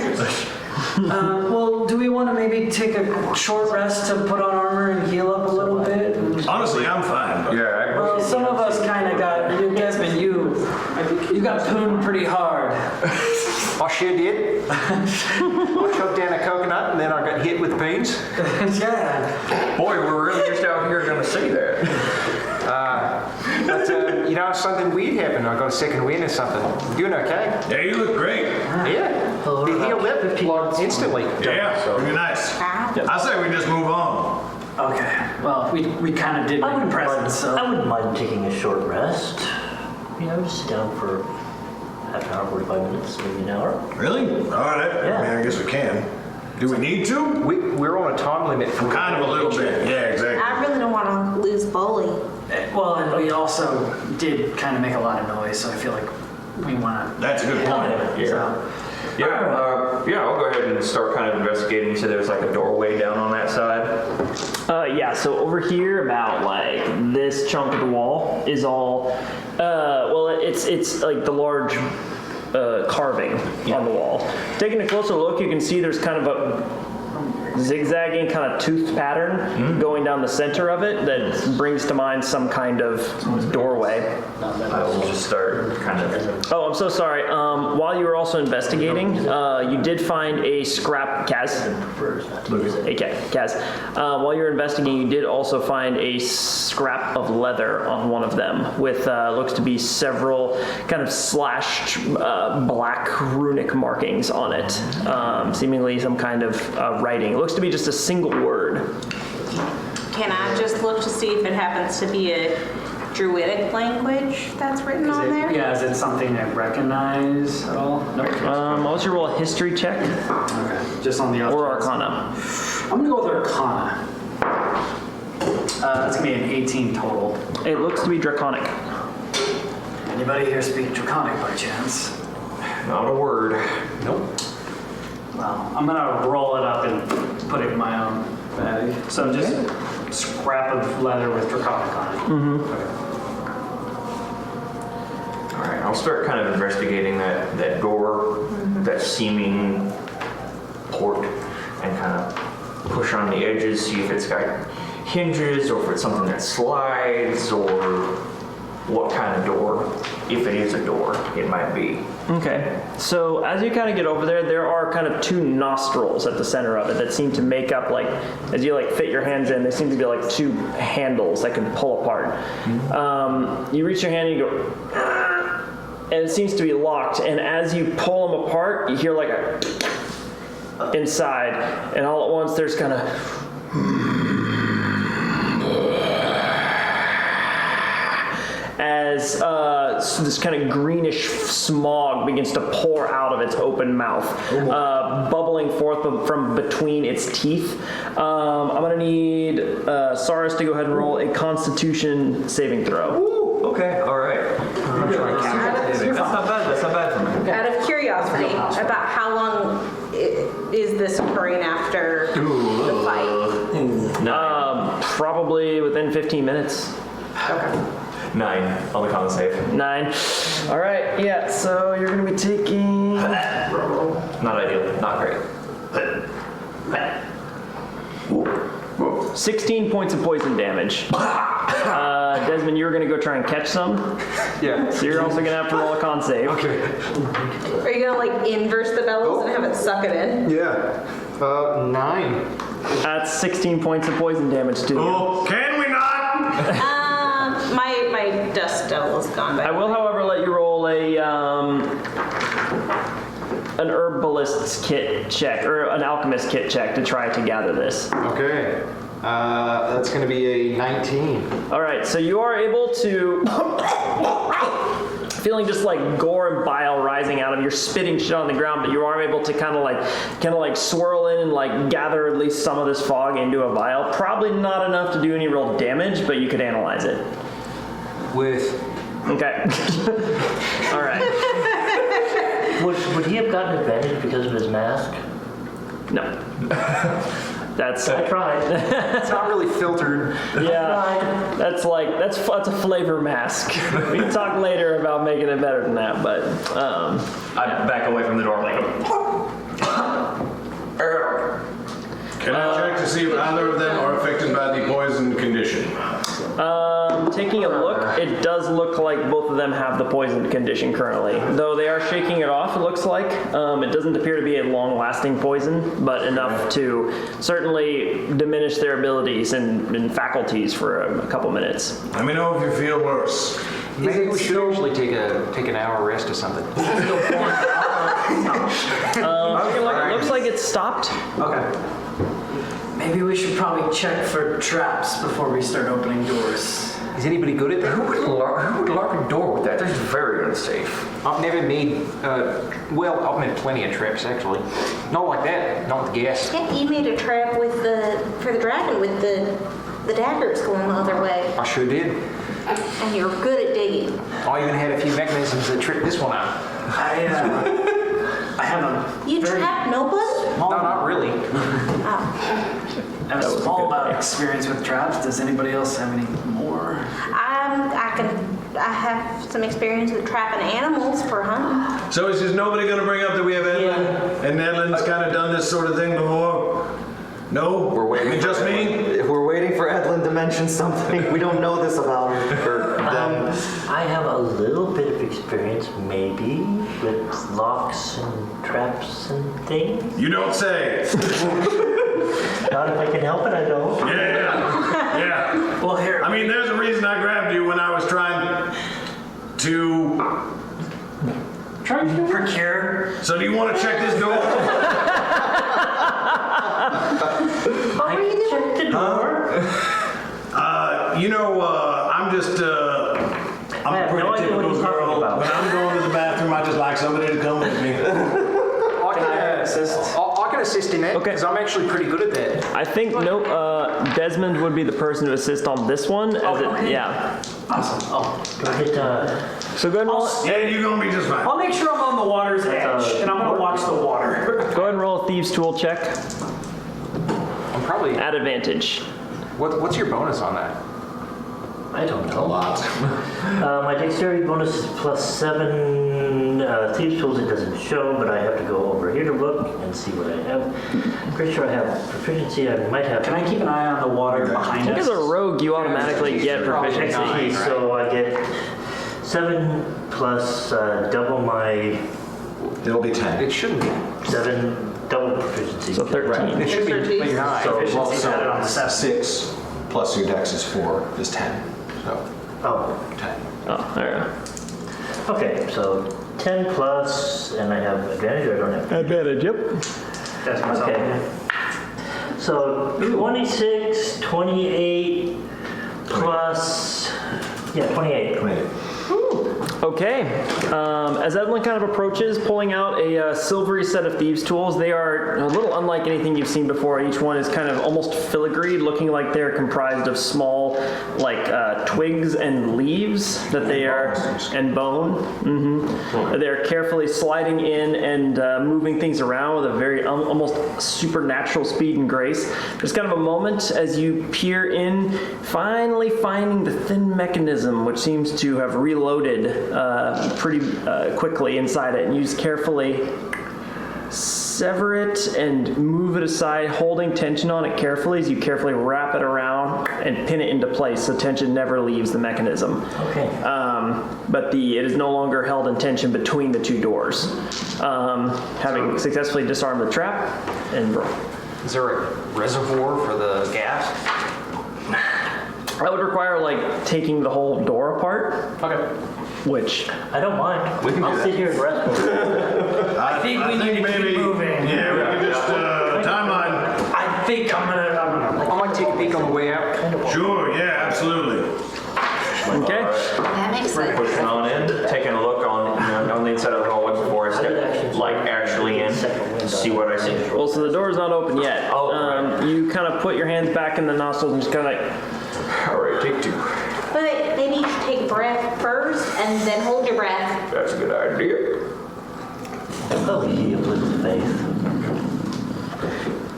Well, do we want to maybe take a short rest to put on armor and heal up a little bit? Honestly, I'm fine. But Yeah, Well, some of us kind of got, Desmond, you got pooned pretty hard. I sure did. I choked down a coconut and then I got hit with beans. Yeah. boy, we're really just out here gonna say that. But, something weird happened. I got a second wind or something. Doing okay? yeah, you look great. Yeah. Oh, It healed up instantly. Yeah, pretty nice. I say we just move on. Okay. Well, we kind of did make a present, so. I wouldn't mind taking a short rest. Just sit down for half an hour, 45 minutes, maybe an hour. Really? All right. Yeah. I mean, I guess we can. Do we need to? We're on a time limit for Kind of a little bit. Yeah, exactly. I really don't want to lose Bully. Well, and we also did kind of make a lot of noise, so I feel like we want to. That's a good point. Yeah, I'll go ahead and start kind of investigating. So there's like a doorway down on that side. Yeah, so over here, about like this chunk of the wall is all, it's like the large carving on the wall. Taking a closer look, you can see there's kind of a zigzagging kind of tooth pattern going down the center of it that brings to mind some kind of doorway. I will just start kind of. Oh, I'm so sorry. While you were also investigating, you did find a scrap, Kaz. Hey, Kaz. While you were investigating, you did also find a scrap of leather on one of them with looks to be several kind of slashed black runic markings on it. Seemingly some kind of writing. It looks to be just a single word. Can I just look to see if it happens to be a druidic language that's written on there? Yeah, is it something I recognize at all? No. What's your roll a history check Okay, just on the off or chance. arcana? I'm gonna go with Arcana. That's gonna be an 18 total. It looks to be draconic. Anybody here speak Draconic by chance? Not a word. Nope. Well, I'm gonna roll it up and put it in my own bag. So just scrap of leather with Draconic on it. Okay. All right, I'll start kind of investigating that door, that seeming port, and kind of push on the edges, see if it's got hinges or if it's something that slides or what kind of door, if it is a door, it might be. Okay, so as you kind of get over there, there are kind of 2 nostrils at the center of it that seem to make up, like, as you like fit your hands in, they seem to be like 2 handles that can pull apart. You reach your hand and you go, and it seems to be locked, and as you pull them apart, you hear like a inside, and all at once there's kind of as this kind of greenish smog begins to pour out of its open mouth, bubbling forth from between its teeth. I'm going to need Saris to go ahead and roll a Constitution saving throw. Ooh, okay, all right. That's not bad. That's not bad for me. Out of curiosity, about how long is this occurring after the fight? Probably within 15 minutes. Okay. 9 on the con save. 9. All right, yeah, so you're going to be taking... Not ideal. Not great. 16 points of poison damage. Desmond, you're going to go try and catch some. Yeah. So you're also going to have to roll a con save. Okay. Are you gonna like inverse the bellows and have it suck it in? Yeah. 9. That's 16 points of poison damage to you. Oh, can we not? My dust devil is gone back. I will, however, let you roll an herbalist's kit check, or an alchemist kit check to try to gather this. Okay. That's going to be a 19. All right, so you are able to, feeling just like gore and bile rising out of you, you're spitting shit on the ground, but you are able to kind of like swirl in and like gather at least some of this fog into a vial. Probably not enough to do any real damage, but you could analyze it. Okay. All right. Would he have gotten advantage because of his mask? No. I tried. It's not really filtered. Yeah, that's a flavor mask. We can talk later about making it better than that, but I back away from the door like. Can I check to see if either of them are affected by the poison condition? taking a look, it does look like both of them have the poison condition currently. Though they are shaking it off, it looks like. It doesn't appear to be a long-lasting poison, but enough to certainly diminish their abilities and faculties for a couple minutes. Let me know if you feel worse. Maybe we should usually take an hour rest or something. It looks like it's stopped. Okay. Maybe we should probably check for traps before we start opening doors. Is anybody good at that? Who would lock a door with that? That's very unsafe. I've never made, I've made plenty of traps actually. Not like that, not with gas. Yeah, you made a trap for the dragon with the daggers going the other way. I sure did. And you're good at digging. I even had a few mechanisms that tricked this one out. I have a You trapped nobody? No, not really. I have a small amount of experience with traps. Does anybody else have any more? I have some experience with trapping animals for hunting. So is just nobody going to bring up that we have Edlin? Yeah. And Edlin's kind of done this sort of thing before? No? We're waiting. Just me? We're waiting for Edlin to mention something. We don't know this about her. I have a little bit of experience, maybe, with locks and traps and things. You don't say. Not if I can help it, I don't. Yeah. Well, here. I mean, there's a reason I grabbed you when I was trying to... Procure. So do you want to check this door? I checked the door. I'm a pretty no idea what typical he's talking girl. about. When I'm going to the bathroom, I just like somebody to come with me. I can assist in that Okay. because I'm actually pretty good at that. I think Desmond would be the person to assist on this one. Yeah. Awesome. Oh, Do I get, So go ahead and roll. Yeah, you're going to be just fine. I'll make sure I'm on the water's edge, and I'm gonna watch the water. Go ahead and roll a thieves' tool check I'm probably. at advantage. What's your bonus on that? I don't know. My dexterity bonus is +7. Thieves' tools it doesn't show, but I have to go over here to look and see what I have. I'm pretty sure I have proficiency. I might have. Can I keep an eye on the water behind I think us? as a rogue, you automatically get proficiency. Proficiency, so I get 7 plus double my It'll be 10. It shouldn't be. 7 double proficiency. So 13. It should be. But you're high. So- Efficiency's added on the 7. 6 plus your dex is 4 is 10. So Oh, 10. Oh, there you go. okay. So 10 plus, and I have advantage. Or I don't have. Advantage, yep. That's myself. Okay. So 26, 28 plus. Yeah, 28. 28. Okay, as Evelyn kind of approaches, pulling out a silvery set of thieves' tools, they are a little unlike anything you've seen before. Each one is kind of almost filigreed, looking like they're comprised of small, like twigs and leaves that they are, and bone. They're carefully sliding in and moving things around with a very almost supernatural speed and grace. There's kind of a moment as you peer in, finally finding the thin mechanism, which seems to have reloaded pretty quickly inside it, and you just carefully sever it and move it aside, holding tension on it carefully as you carefully wrap it around and pin it into place so tension never leaves the mechanism. Okay. But it is no longer held in tension between the two doors. Having successfully disarmed the trap and Is there a reservoir for the gas? that would require like taking the whole door apart. Okay. Which I don't mind. We can do I'll that. sit here and rest. I think we need to keep moving. Yeah, we can just, timeline. I think I'm gonna. I might take a peek on the way out. Sure, yeah, absolutely. okay. That makes sense. Pushing on in, taking a look on the inside of the hallway before I step, like actually in, see what I see. Well, so the door's not open yet. Oh, right. You kind of put your hands back in the nostrils and just kind of like, All right, take 2. But they need to take a breath first and then hold your breath. That's a good idea. Oh, shield with faith.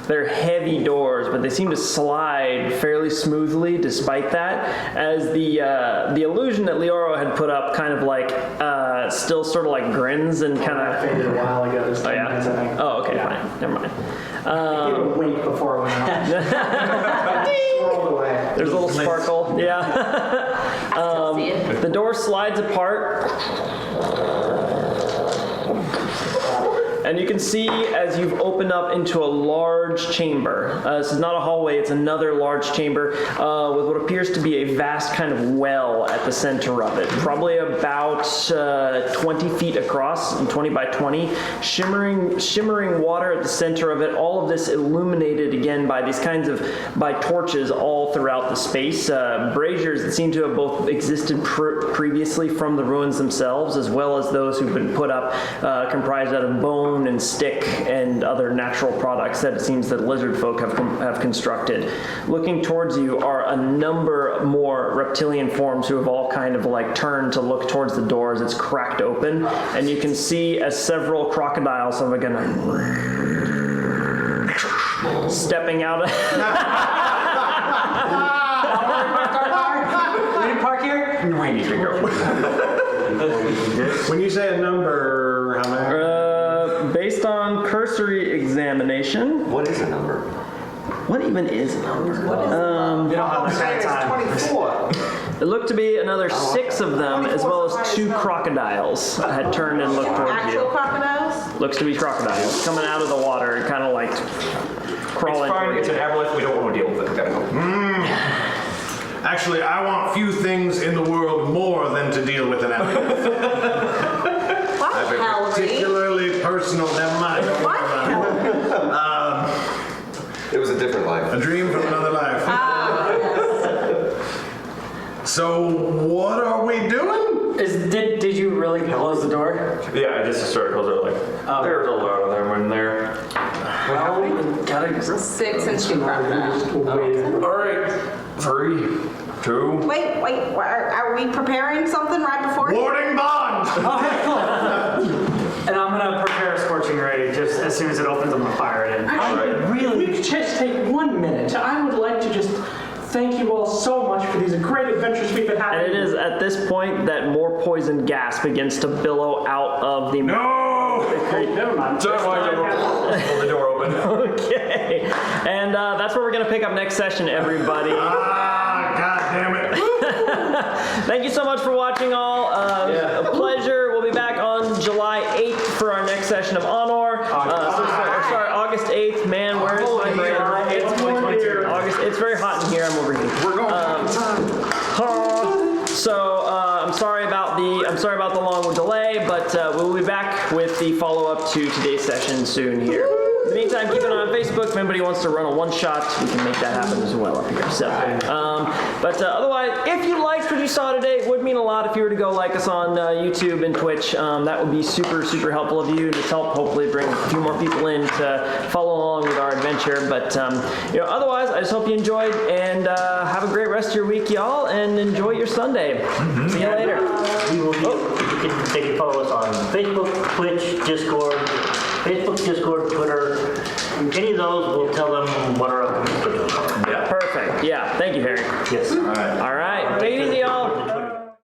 they're heavy doors, but they seem to slide fairly smoothly despite that, as the illusion that Leoro had put up kind of like still sort of like grins and kind of Faded a while ago. This Oh yeah. I think. Oh okay, Yeah. fine. Never mind. I gave it a wink before it went out. Swirled away. There's a little sparkle. Yeah. See it? The door slides apart. And you can see as you've opened up into a large chamber. This is not a hallway, it's another large chamber with what appears to be a vast kind of well at the center of it. Probably about 20 feet across, and 20 by 20. Shimmering water at the center of it. All of this illuminated again by these kinds of, by torches all throughout the space. Braziers that seem to have both existed previously from the ruins themselves, as well as those who've been put up comprised out of bone and stick and other natural products that it seems that lizard folk have constructed. Looking towards you are a number more reptilian forms who have all kind of like turned to look towards the door as it's cracked open, and you can see as several crocodiles are gonna stepping out of We didn't park here? We need to go. When you say a number, how many? based on cursory examination. What is a number? What even is a number? We don't have that kind of time. It looked to be another 6 of them, as well as 2 crocodiles had turned and looked towards Actual you. crocodiles? Looks to be crocodiles coming out of the water and kind of like crawling. It's fine, it's an aboleth, we don't want to deal with it. We gotta go. Actually, I want few things in the world more than to deal with an animal. What, Hillary? Particularly personal, never mind. Don't worry about it. It was a different life. A dream from another life. So, what are we doing? Did you really close the door? Yeah, I just started closing like, there's a lot of them in there. Well, we gotta. 6 and 2 crocodiles. All right, 3, 2. Wait, are we preparing something right before? Boarding bond! Okay, cool. And I'm gonna prepare a scorching ray just as soon as it opens. I'm gonna fire it in. We could just take 1 minute. I would like to just thank you all so much for these great adventures we've been having. And it is at this point that more poison gas begins to billow out of the. No! Never mind. Hold the door open. Okay. And that's where we're going to pick up next session, everybody. God damn it. Thank you so much for watching, all. A pleasure. We'll be back on July 8th for our next session of Anor. Sorry, August 8th. Man, where is my brain? August. It's very hot in here. I'm over here. We're going So I'm sorry about the long delay, but we'll be back with the follow-up to today's session soon here. In the meantime, keep an eye on Facebook. If anybody wants to run a one-shot, we can make that happen as well up here. So, but otherwise, if you liked what you saw today, it would mean a lot if you were to go like us on YouTube and Twitch. That would be super, super helpful of you, and it's help hopefully bring a few more people in to follow along with our adventure. But otherwise, I just hope you enjoyed, and have a great rest of your week, y'all, and enjoy your Sunday. See you later. They can follow us on Facebook, Twitch, Discord, Twitter. Any of those, we'll tell them what our